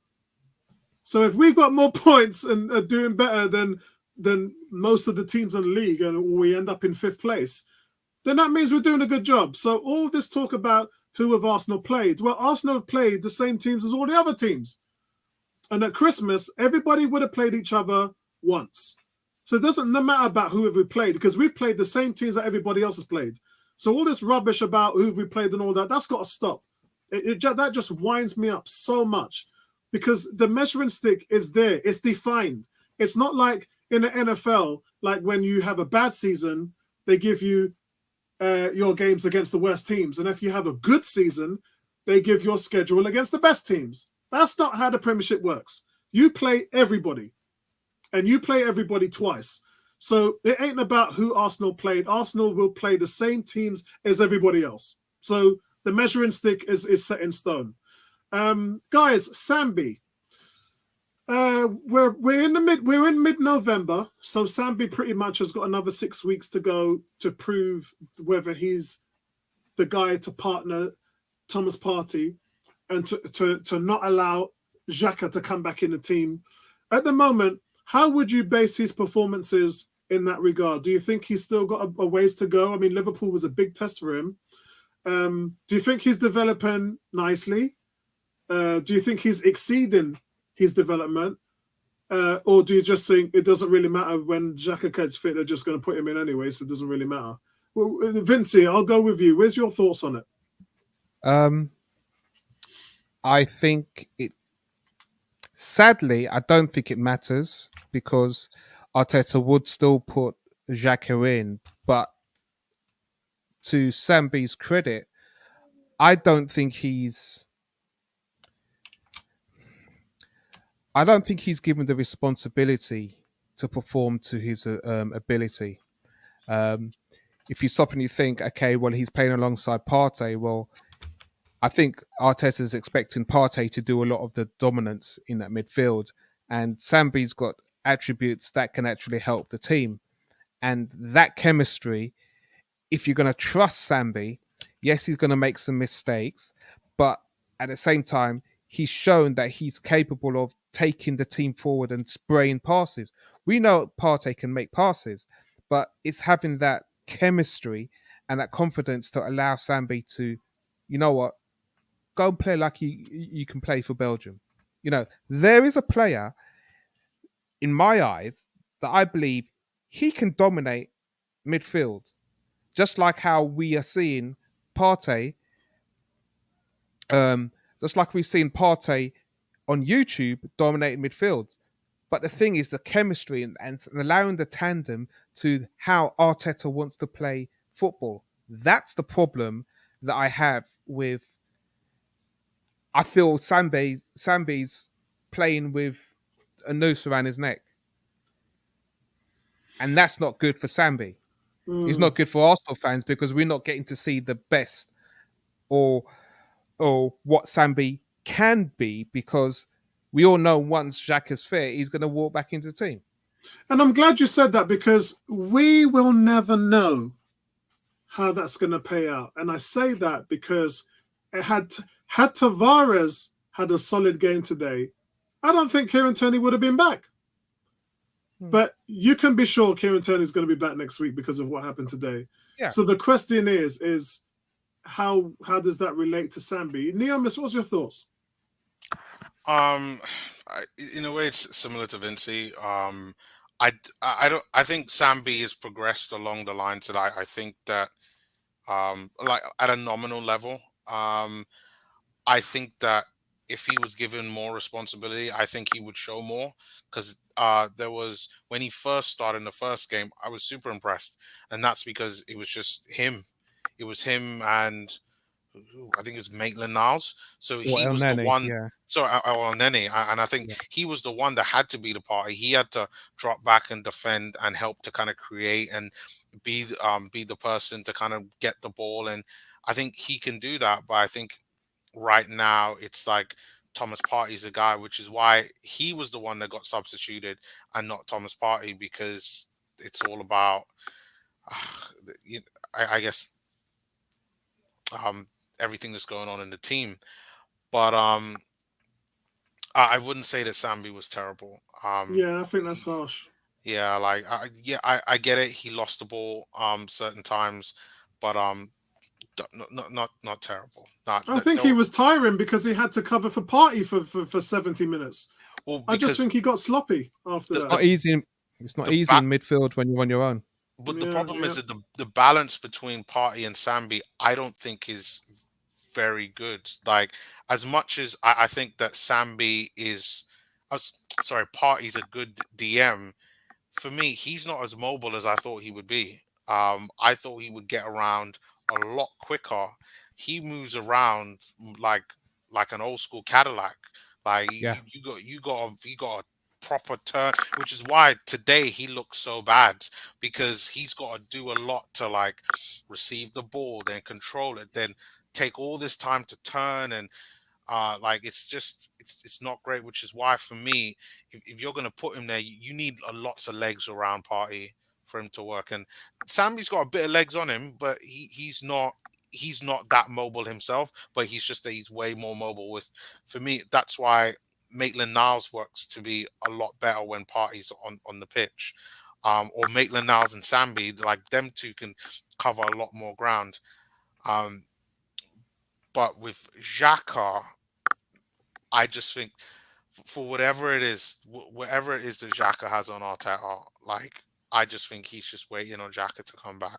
So if we've got more points and are doing better than most of the teams in the league and we end up in 5th place, then that means we're doing a good job. So all this talk about who have Arsenal played, well, Arsenal have played the same teams as all the other teams. And at Christmas, everybody would have played each other once. So it doesn't matter about who have we played, because we've played the same teams that everybody else has played. So all this rubbish about who have we played and all that, that's got to stop. That just winds me up so much, because the measuring stick is there. It's defined. It's not like in the NFL, like when you have a bad season, they give you your games against the worst teams. And if you have a good season, they give your schedule against the best teams. That's not how the Premiership works. You play everybody, and you play everybody twice. So it ain't about who Arsenal played. Arsenal will play the same teams as everybody else. So the measuring stick is set in stone. Guys, Sambi. We're in mid-November, so Sambi pretty much has got another 6 weeks to go to prove whether he's the guy to partner Thomas Partey and to not allow Xhaka to come back in the team. At the moment, how would you base his performances in that regard? Do you think he's still got a ways to go? I mean, Liverpool was a big test for him. Do you think he's developing nicely? Do you think he's exceeding his development? Or do you just think it doesn't really matter when Xhaka gets fit, they're just going to put him in anyway, so it doesn't really matter? Well, Vincey, I'll go with you. Where's your thoughts on it? I think it. Sadly, I don't think it matters because Arteta would still put Xhaka in, but to Sambi's credit, I don't think he's. I don't think he's given the responsibility to perform to his ability. Um, if you stop and you think, okay, well, he's playing alongside Partey. Well, I think Arteta is expecting Partey to do a lot of the dominance in that midfield, and Sambi's got attributes that can actually help the team. And that chemistry, if you're going to trust Sambi, yes, he's going to make some mistakes, but at the same time, he's shown that he's capable of taking the team forward and spraying passes. We know Partey can make passes, but it's having that chemistry and that confidence to allow Sambi to, you know what, go and play like you can play for Belgium. You know, there is a player in my eyes that I believe he can dominate midfield, just like how we are seeing Partey, um, just like we've seen Partey on YouTube dominating midfield. But the thing is the chemistry and allowing the tandem to how Arteta wants to play football. That's the problem that I have with. I feel Sambi's playing with a noose around his neck, and that's not good for Sambi. It's Mm. not good for Arsenal fans because we're not getting to see the best or what Sambi can be because we all know once Jacques is fit, he's going to walk back into the team. And I'm glad you said that because we will never know how that's going to pay out. And I say that because it had Tavares had a solid game today, I don't think Kieran Tierney would have been back. But you can be sure Kieran Tierney is going to be back next week because of what happened today. Yeah. So the question is how does that relate to Sambi? Neomis, what's your thoughts? Um, in a way, it's similar to Vinci. I don't. I think Sambi has progressed along the lines that I think that like at a nominal level. I think that if he was given more responsibility, I think he would show more. Because there was when he first started in the first game, I was super impressed, and that's because it was just him. It was him and I think it was Maitland Niles. So Or he El was the Nene, one. yeah. So Nene, and I think Yeah. he was the one that had to be the party. He had to drop back and defend and help to kind of create and be the person to kind of get the ball. And I think he can do that. But I think right now it's like Thomas Partey's the guy, which is why he was the one that got substituted and not Thomas Partey because it's all about. You I guess um, everything that's going on in the team. But I wouldn't say that Sambi was terrible. Yeah, I think that's harsh. Yeah, like I get it. He lost the ball certain times, but not terrible. Not I that think he don't was tiring because he had to cover for Party for 70 minutes. well I just because think he got sloppy after the It's that. not easy. It's not the easy ba- in midfield when you're on your own. but the Yeah, problem yeah. is that the balance between Party and Sambi I don't think is very good. Like as much as I think that Sambi is, sorry, Party's a good DM. For me, he's not as mobile as I thought he would be. I thought he would get around a lot quicker. He moves around like an old school Cadillac. Like Yeah. you got a proper turn, which is why today he looks so bad because he's got to do a lot to like receive the ball, then control it, then take all this time to turn and like it's just it's not great, which is why for me, if you're gonna put him there, you need a lots of legs around Party for him to work. And Sammy's got a bit of legs on him, but he's not that mobile himself. But he's just that he's way more mobile. With for me, that's why Maitland Niles works to be a lot better when Party's on the pitch. Or Maitland Niles and Sambi, like them two can cover a lot more ground. Um, but with Xhaka, I just think for whatever it is, whatever it is that Xhaka has on Arteta, like I just think he's just waiting on Xhaka to come back.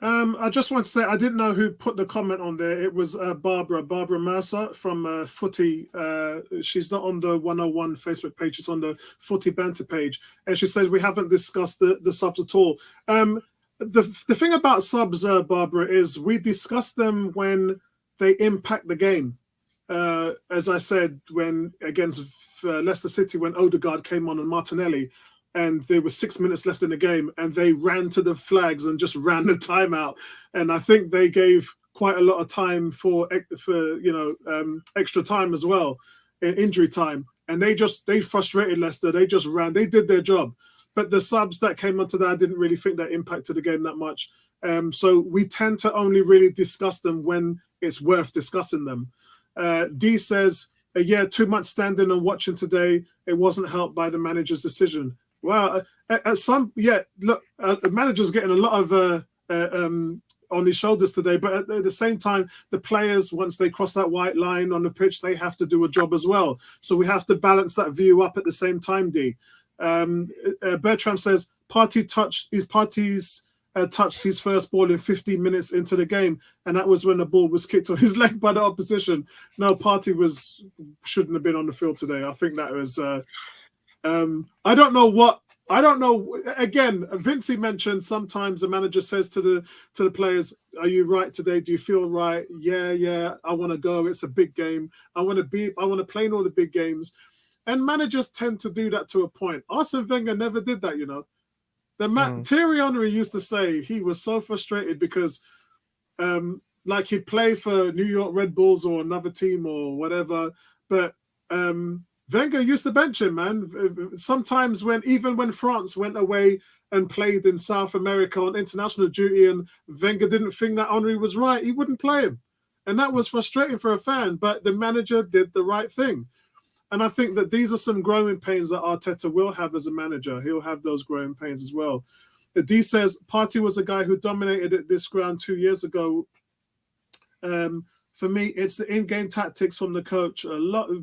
I just want to say I didn't know who put the comment on there. It was Barbara Mercer from Footy. She's not on the 101 Facebook page. It's on the Footy Banter page, and she says we haven't discussed the subs at all. The thing about subs, Barbara, is we discuss them when they impact the game. As I said, when against Leicester City, when Odegaard came on and Martinelli, and there was 6 minutes left in the game, and they ran to the flags and just ran the timeout. And I think they gave quite a lot of time for extra time as well, injury time. And they frustrated Leicester. They just ran. They did their job. But the subs that came onto that, I didn't really think that impacted the game that much. So we tend to only really discuss them when it's worth discussing them. D says, yeah, too much standing and watching today. It wasn't helped by the manager's decision. Well, look, the manager's getting a lot of on his shoulders today, but at the same time, the players, once they cross that white line on the pitch, they have to do a job as well. So we have to balance that view up at the same time, D. Bertram says, Partey touched his first ball in 15 minutes into the game, and that was when the ball was kicked on his leg by the opposition. No, Partey shouldn't have been on the field today. I think that was... I don't know. Again, Vincey mentioned sometimes the manager says to the players, "Are you right today? Do you feel right? Yeah. I want to go. It's a big game. I want to play in all the big games." And managers tend to do that to a point. Arsene Wenger never did that, you know. Thierry Henry used to say he was so frustrated because, like he'd play for New York Red Bulls or another team or whatever, but Wenger used to bench him, man. Sometimes even when France went away and played in South America on international duty and Wenger didn't think that Henry was right, he wouldn't play him. And that was frustrating for a fan, but the manager did the right thing. And I think that these are some growing pains that Arteta will have as a manager. He'll have those growing pains as well. D says, Partey was a guy who dominated at this ground 2 years ago. For me, it's the in-game tactics from the coach.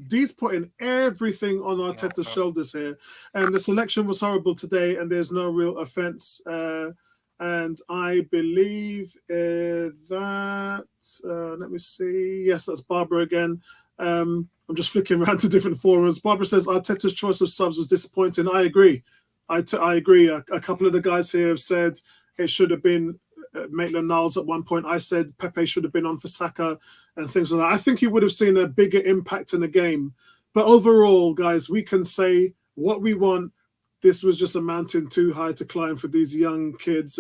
D's putting everything on Arteta's shoulders here. And the selection was horrible today, and there's no real offense. And I believe that, let me see. Yes, that's Barbara again. I'm just flicking around to different forums. Barbara says, Arteta's choice of subs was disappointing. I agree. I agree. A couple of the guys here have said it should have been Maitland-Niles at one point. I said Pepe should have been on for Saka and things like that. I think you would have seen a bigger impact in the game. But overall, guys, we can say what we want. This was just a mountain too high to climb for these young kids.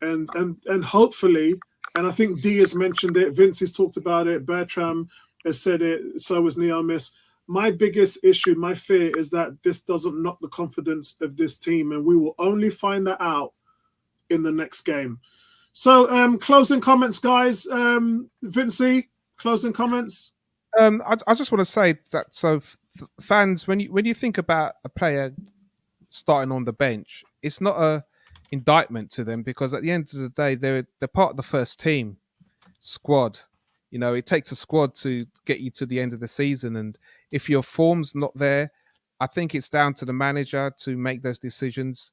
And hopefully, and I think D has mentioned it, Vince has talked about it, Bertram has said it, so was Neomis. My biggest issue, my fear is that this doesn't knock the confidence of this team, and we will only find that out in the next game. So, closing comments, guys. Vincey, closing comments. I just want to say that fans, when you think about a player starting on the bench, it's not a indictment to them, because at the end of the day, they're part of the first team squad. You know, it takes a squad to get you to the end of the season, and if your form's not there, I think it's down to the manager to make those decisions,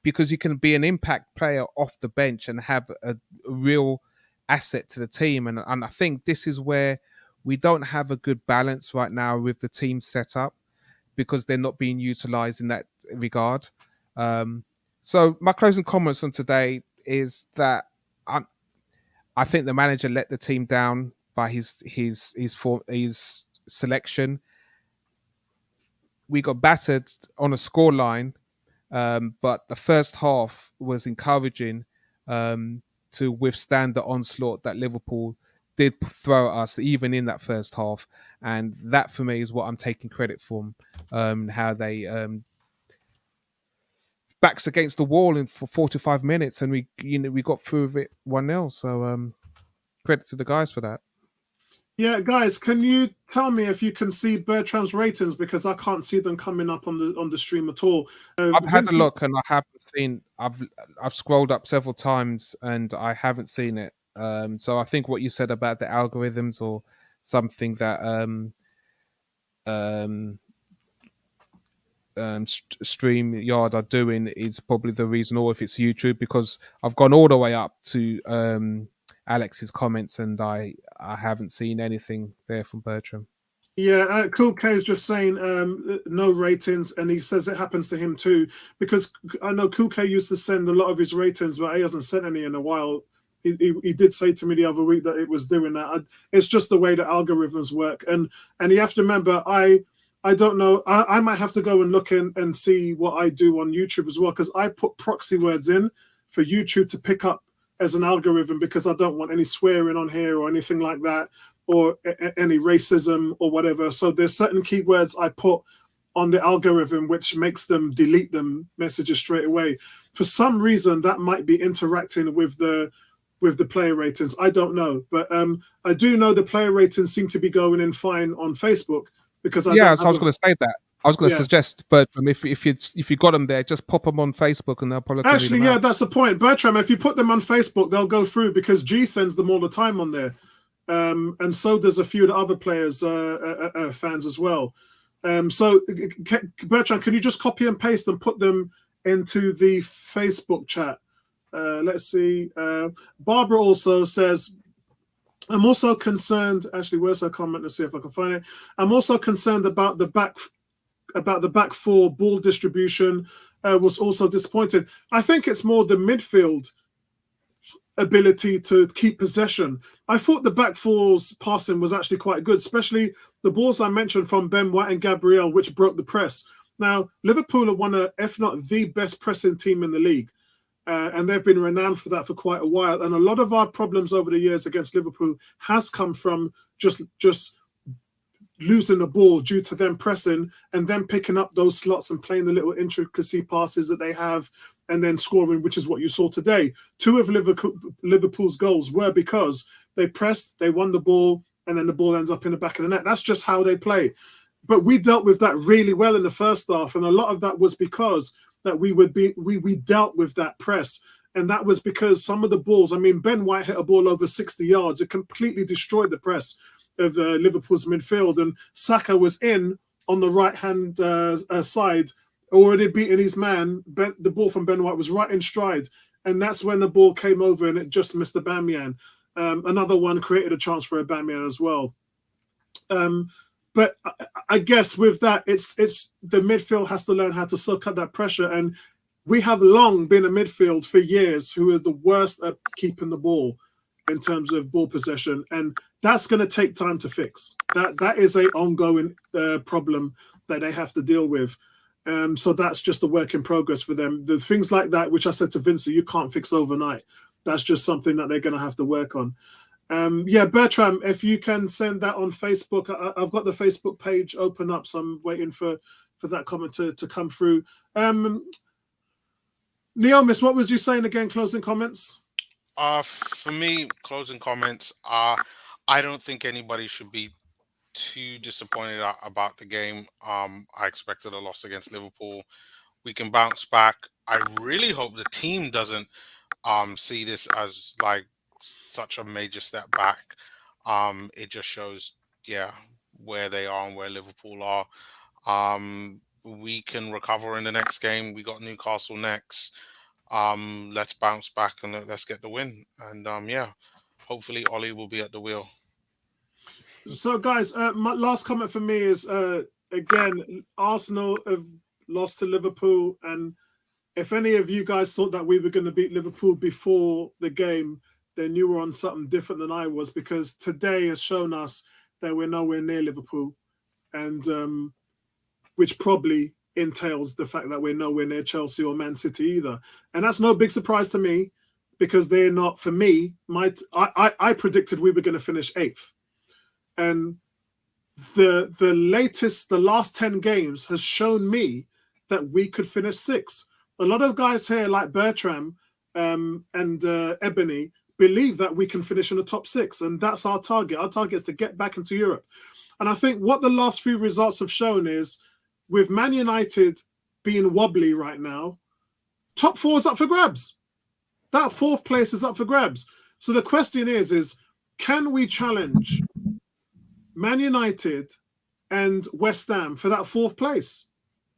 because you can be an impact player off the bench and have a real asset to the team. And I think this is where we don't have a good balance right now with the team set up, because they're not being utilised in that regard. So my closing comments on today is that I think the manager let the team down by his selection. We got battered on a scoreline, but the first half was encouraging to withstand the onslaught that Liverpool did throw at us, even in that first half. And that, for me, is what I'm taking credit from, how they backs against the wall for 45 minutes, and we got through with it 1-0. So credit to the guys for that. Yeah, guys, can you tell me if you can see Bertram's ratings, because I can't see them coming up on the stream at all. I've had a look and I haven't seen. I've scrolled up several times and I haven't seen it. So I think what you said about the algorithms or something that StreamYard are doing is probably the reason, or if it's YouTube, because I've gone all the way up to Alex's comments and I haven't seen anything there from Bertram. Yeah, Cool K is just saying no ratings, and he says it happens to him too, because I know Cool K used to send a lot of his ratings, but he hasn't sent any in a while. He did say to me the other week that it was doing that. It's just the way the algorithms work, and you have to remember, I don't know, I might have to go and look and see what I do on YouTube as well, because I put proxy words in for YouTube to pick up as an algorithm, because I don't want any swearing on here or anything like that, or any racism or whatever. So there's certain keywords I put on the algorithm which makes them delete them messages straight away. For some reason, that might be interacting with the player ratings. I don't know, but I do know the player ratings seem to be going in fine on Facebook, because I was going to say that. I was going to suggest, Bertram, if you got them there, just pop them on Facebook and they'll probably actually, yeah, that's the point, Bertram. If you put them on Facebook, they'll go through, because G sends them all the time on there. And so does a few of the other players, fans as well. So, Bertrand, can you just copy and paste and put them into the Facebook chat? Let's see. Barbara also says, I'm also concerned. Actually, where's her comment? Let's see if I can find it. I'm also concerned about the back four ball distribution. Was also disappointed. I think it's more the midfield ability to keep possession. I thought the back four's passing was actually quite good, especially the balls I mentioned from Ben White and Gabriel, which broke the press. Now, Liverpool are one of, if not the best pressing team in the league, and they've been renowned for that for quite a while. And a lot of our problems over the years against Liverpool has come from just losing the ball due to them pressing and then picking up those slots and playing the little intricacy passes that they have and then scoring, which is what you saw today. Two of Liverpool's goals were because they pressed, they won the ball, and then the ball ends up in the back of the net. That's just how they play. But we dealt with that really well in the first half, and a lot of that was because that we dealt with that press. And that was because some of the balls, I mean, Ben White hit a ball over 60 yards. It completely destroyed the press of Liverpool's midfield. And Saka was in on the right-hand side, already beating his man. The ball from Ben White was right in stride. And that's when the ball came over and it just missed Aubameyang. Another one created a chance for Aubameyang as well. But I guess with that, it's the midfield has to learn how to soak up that pressure. And we have long been a midfield for years who are the worst at keeping the ball in terms of ball possession. And that's going to take time to fix. That is an ongoing problem that they have to deal with. So that's just a work in progress for them. The things like that, which I said to Vincent, you can't fix overnight. That's just something that they're going to have to work on. Yeah, Bertram, if you can send that on Facebook. I've got the Facebook page open up, so I'm waiting for that comment to come through. Neomis, what was you saying again, closing comments? For me, closing comments, I don't think anybody should be too disappointed about the game. I expected a loss against Liverpool. We can bounce back. I really hope the team doesn't see this as like such a major step back. It just shows, where they are and where Liverpool are. We can recover in the next game. We got Newcastle next. Let's bounce back and let's get the win. And hopefully Ollie will be at the wheel. So, guys, my last comment for me is, again, Arsenal have lost to Liverpool. And if any of you guys thought that we were going to beat Liverpool before the game, then you were on something different than I was, because today has shown us that we're nowhere near Liverpool, and which probably entails the fact that we're nowhere near Chelsea or Man City either. And that's no big surprise to me, because they're not, for me, I predicted we were going to finish 8th. And the last 10 games has shown me that we could finish 6th. A lot of guys here like Bertram and Ebony believe that we can finish in the top 6, and that's our target. Our target is to get back into Europe. And I think what the last few results have shown is, with Man United being wobbly right now, top 4 is up for grabs. That 4th place is up for grabs. So the question is can we challenge Man United and West Ham for that 4th place?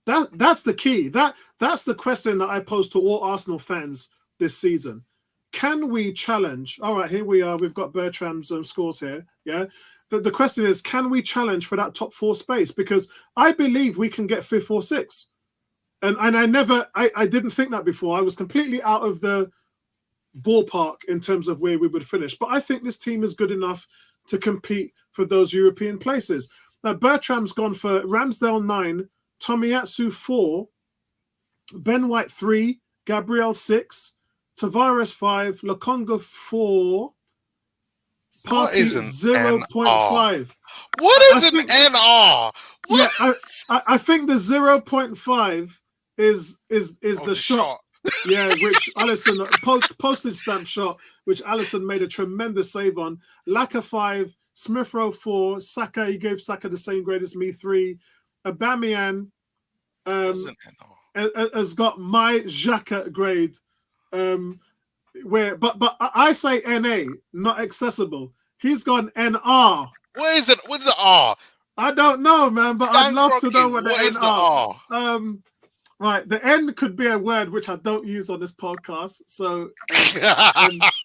That's the key. That's the question that I pose to all Arsenal fans this season. Can we challenge? All right, here we are. We've got Bertram's scores here. Yeah. The question is, can we challenge for that top 4 space? Because I believe we can get 5th or 6th. And I didn't think that before. I was completely out of the ballpark in terms of where we would finish. But I think this team is good enough to compete for those European places. Now, Bertram's gone for Ramsdale 9, Tomiyasu 4, Ben White 3, Gabriel 6, Tavares 5, Lokonga 4, Party 0.5. What is an NR? Yeah, I think the 0.5 is the shot. Yeah, which Alisson postage stamp shot, which Alisson made a tremendous save on. Laka 5, Smith Rowe 4, Saka, he gave Saka the same grade as me 3. Aubameyang has got my Xhaka grade. But I say NA, not accessible. He's gone NR. What is it? What's the R? I don't know, man, but I'd love to know what the is N the are. R? Right, the N could be a word which I don't use on this podcast. So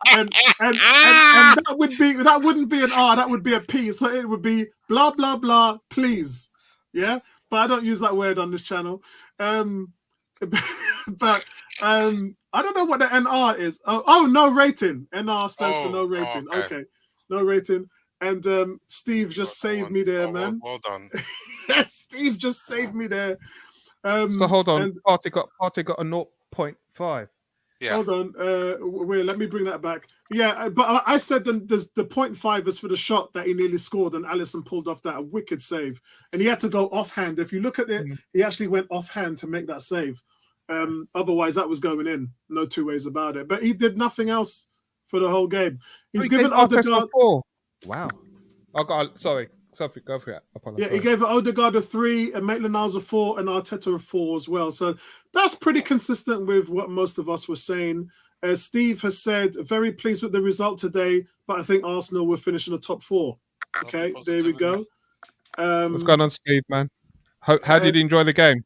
and that wouldn't be an R, that would be a P. So it would be blah blah blah, please. Yeah, but I don't use that word on this channel. But I don't know what the NR is. Oh, no rating. NR stands for no rating. Okay, no rating. And Steve just saved me there, man. Well done. Steve just saved me there. So hold on. Party got a 0.5. Yeah. Hold on. Wait, let me bring that back. Yeah, but I said the 0.5 is for the shot that he nearly scored, and Alisson pulled off that wicked save. And he had to go offhand. If you look at it, he actually went offhand to make that save. Otherwise, that was going in. No two ways about it. But he did nothing else for the whole game. He's given Odegaard 4. Wow. Sorry, go for it. Yeah, he gave Odegaard a 3, and Maitland-Niles a 4, and Arteta a 4 as well. So that's pretty consistent with what most of us were saying. As Steve has said, very pleased with the result today, but I think Arsenal will finish in the top 4. Okay, there we go. What's going on, Steve, man? How did you enjoy the game?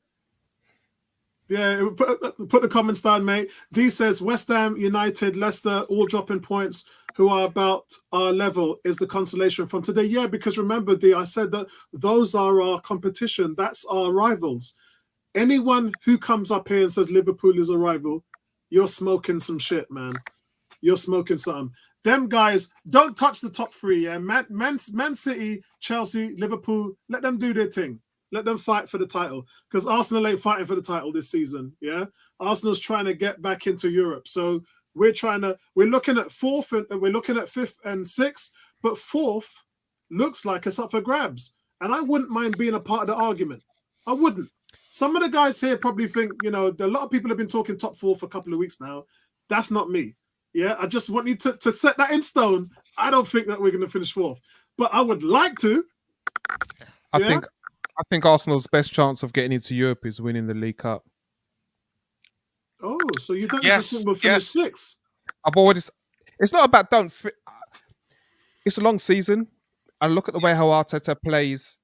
Yeah, put the comments down, mate. D says West Ham, United, Leicester, all dropping points, who are about our level, is the consolation from today. Yeah, because remember, D, I said that those are our competition. That's our rivals. Anyone who comes up here and says Liverpool is a rival, you're smoking some shit, man. You're smoking something. Them guys, don't touch the top 3. Yeah, Man City, Chelsea, Liverpool, let them do their thing. Let them fight for the title, because Arsenal ain't fighting for the title this season. Yeah, Arsenal's trying to get back into Europe, so we're looking at 4th and we're looking at 5th and 6th, but 4th looks like it's up for grabs, and I wouldn't mind being a part of the argument. I wouldn't. Some of the guys here probably think, a lot of people have been talking top 4 for a couple of weeks now. That's not me. Yeah, I just want you to set that in stone. I don't think that we're going to finish 4th, but I would like to. I think Arsenal's best chance of getting into Europe is winning the League Cup. Oh, so you don't think we'll finish 6th? It's not about it's a long season. And look at the way how Arteta plays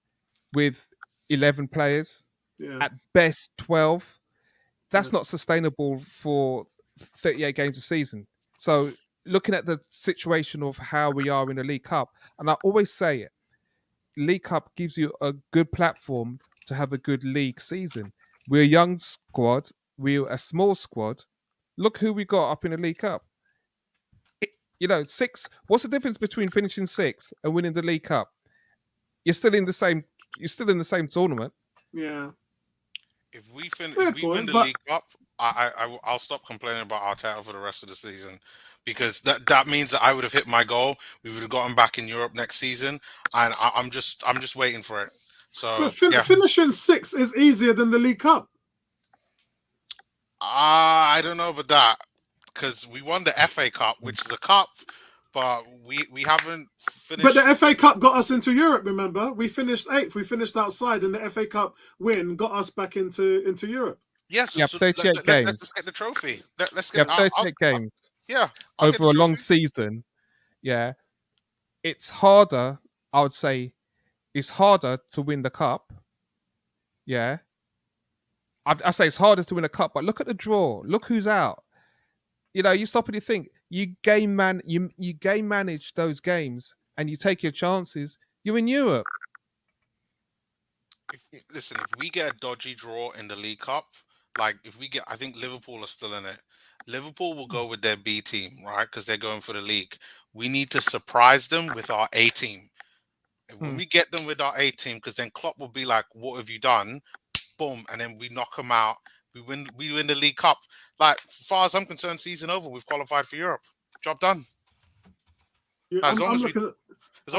with 11 players. Yeah. At best 12. That's not sustainable for 38 games a season. So looking at the situation of how we are in the League Cup, and I always say it, League Cup gives you a good platform to have a good league season. We're a young squad. We're a small squad. Look who we got up in the League Cup. 6. What's the difference between finishing 6th and winning the League Cup? You're still in the same tournament. Yeah. If we win the League Cup, I'll stop complaining about Arteta for the rest of the season, because that means that I would have hit my goal. We would have gotten back in Europe next season, and I'm just waiting for it. So finishing 6th is easier than the League Cup. I don't know about that, because we won the FA Cup, which is a cup, but we haven't finished. But the FA Cup got us into Europe. Remember, we finished 8th. We finished outside, and the FA Cup win got us back into Europe. Yes, yeah, 38 games. Let's get the trophy. Let's get 38 games. Over a long season. Yeah, it's harder. I would say it's harder to win the cup. Yeah, I say it's hardest to win a cup, but look at the draw. Look who's out. You know, you stop and you think. You game manage those games, and you take your chances. You're in Europe. Listen, if we get a dodgy draw in the League Cup, like if we get, I think Liverpool are still in it. Liverpool will go with their B team, right? Because they're going for the league. We need to surprise them with our A team. And when we get them with our A team, because then Klopp will be like, "What have you done?" Boom, and then we knock them out. We win the League Cup. Like, as far as I'm concerned, season over. We've qualified for Europe. Job done. Yeah, As long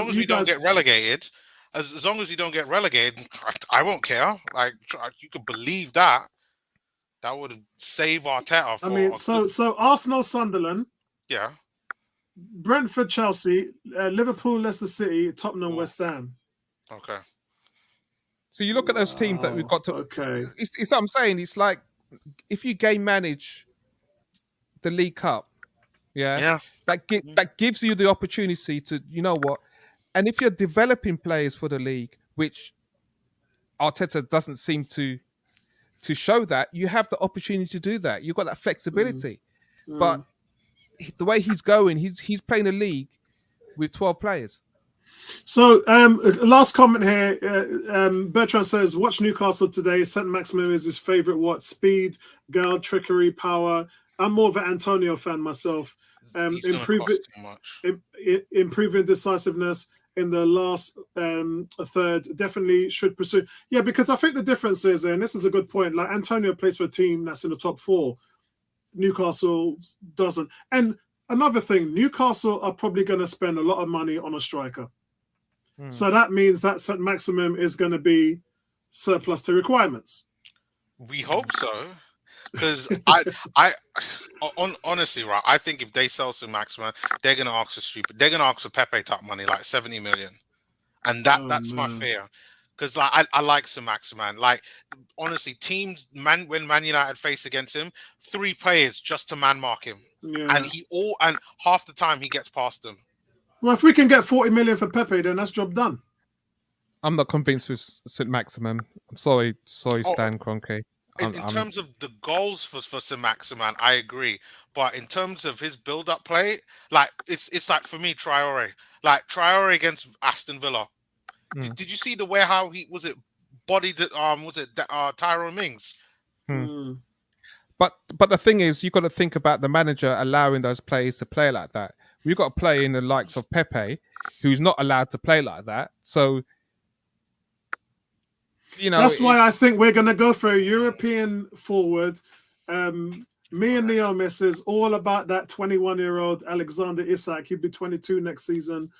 as we don't get relegated, as long as we don't get relegated, I won't care. Like, you could believe that. That would save Arteta for. I mean, so Arsenal, Sunderland, yeah, Brentford, Chelsea, Liverpool, Leicester City, Tottenham, West Ham. Okay. So you look at those teams that we've got to. Okay. It's what I'm saying. It's like if you game manage the League Cup, that gives you the opportunity to, you know what, and if you're developing players for the league, which Arteta doesn't seem to show that, you have the opportunity to do that. You've got that flexibility. But the way he's going, he's playing a league with 12 players. So, last comment here. Bertrand says, watch Newcastle today. St. Maximin is his favourite. What? Speed, girl, trickery, power. I'm more of an Antonio fan myself. Improving decisiveness in the last third. Definitely should pursue. Yeah, because I think the difference is, and this is a good point, like Antonio plays for a team that's in the top 4. Newcastle doesn't. And another thing, Newcastle are probably going to spend a lot of money on a striker. So that means that St. Maximum is going to be surplus to requirements. We hope so, because honestly, right, I think if they sell St. Maximum, they're going to ask for stupid. They're going to ask for Pepe type money, like 70 million, and that's my fear. Because like I like St. Maximan. Like honestly, teams when Man United face against him, 3 players just to man mark him, and half the time he gets past them. Well, if we can get 40 million for Pepe, then that's job done. I'm not convinced with St. Maximum. I'm sorry, Stan Kroenke. In terms of the goals for St. Maximan, I agree. But in terms of his build-up play, like it's like for me, Traore. Like Traore against Aston Villa. Did you see the way how he bodied Tyrone Mings? But the thing is, you've got to think about the manager allowing those players to play like that. We've got to play in the likes of Pepe, who's not allowed to play like that. So, you know, that's why I think we're going to go for a European forward. Me and Neomis is all about that 21-year-old Alexander Isak. He'll be 22 next season.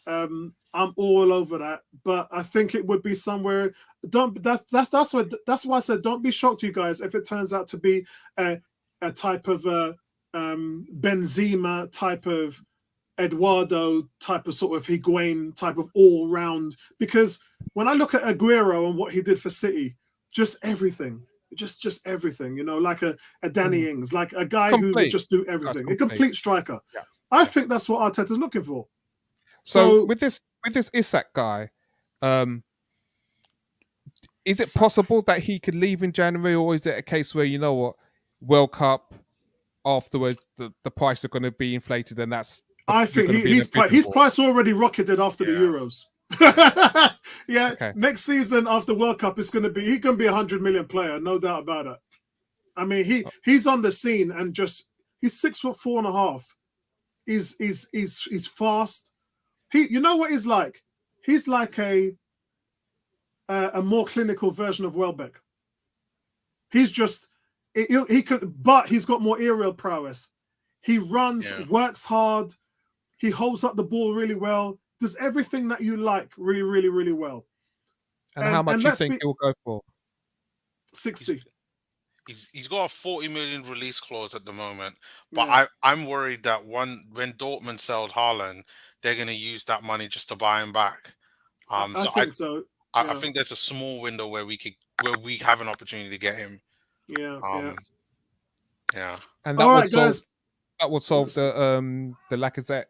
I'm all over that, but I think it would be somewhere. That's why I said don't be shocked, you guys, if it turns out to be a type of Benzema type of Eduardo type of sort of Higuain type of all round. Because when I look at Aguero and what he did for City, just everything, just everything. You know, like a Danny Ings, like a guy who would just do everything, a complete striker. Yeah. I think that's what Arteta's looking for. So with this Isak guy, is it possible that he could leave in January, or is it a case where, you know what, World Cup afterwards the price are going to be inflated, and that's I think his price already rocketed after the Euros. Okay. Next season after World Cup, he's going to be a 100 million player, no doubt about it. I mean, he's on the scene and he's 6'4.5". He's fast. You know what he's like? He's like a more clinical version of Welbeck. He's just he could, but he's got more aerial prowess. He runs, works hard. He holds up the ball really well. Does everything that you like really, really, really well. And how much do you think he'll go for? 60. He's got a 40 million release clause at the moment, but I'm worried that when Dortmund sold Haaland, they're going to use that money just to buy him back. I think so. I think there's a small window where we have an opportunity to get him. Yeah. And that would solve the Lacazette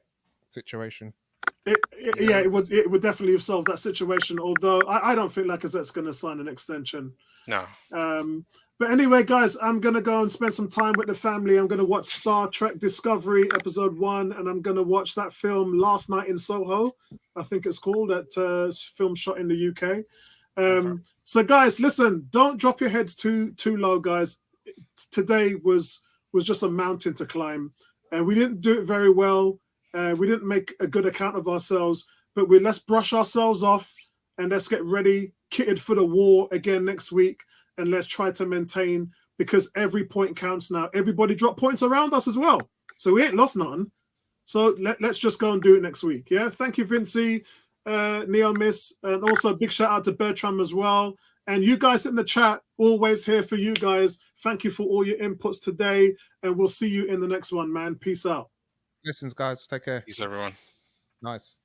situation. It would definitely have solved that situation. Although I don't think Lacazette's going to sign an extension. No. But anyway, guys, I'm going to go and spend some time with the family. I'm going to watch Star Trek Discovery Episode 1, and I'm going to watch that film Last Night in Soho, I think it's called, that film shot in the UK. So, guys, listen, don't drop your heads too low, guys. Today was just a mountain to climb, and we didn't do it very well. We didn't make a good account of ourselves, but let's brush ourselves off and let's get ready, kitted for the war again next week, and let's try to maintain, because every point counts now. Everybody dropped points around us as well, so we ain't lost nothing. So let's just go and do it next week. Yeah, thank you, Vincey, Neo Miss, and also a big shout out to Bertram as well. And you guys in the chat, always here for you guys. Thank you for all your inputs today, and we'll see you in the next one, man. Peace out. Listens, guys. Take care. Peace, everyone. Nice.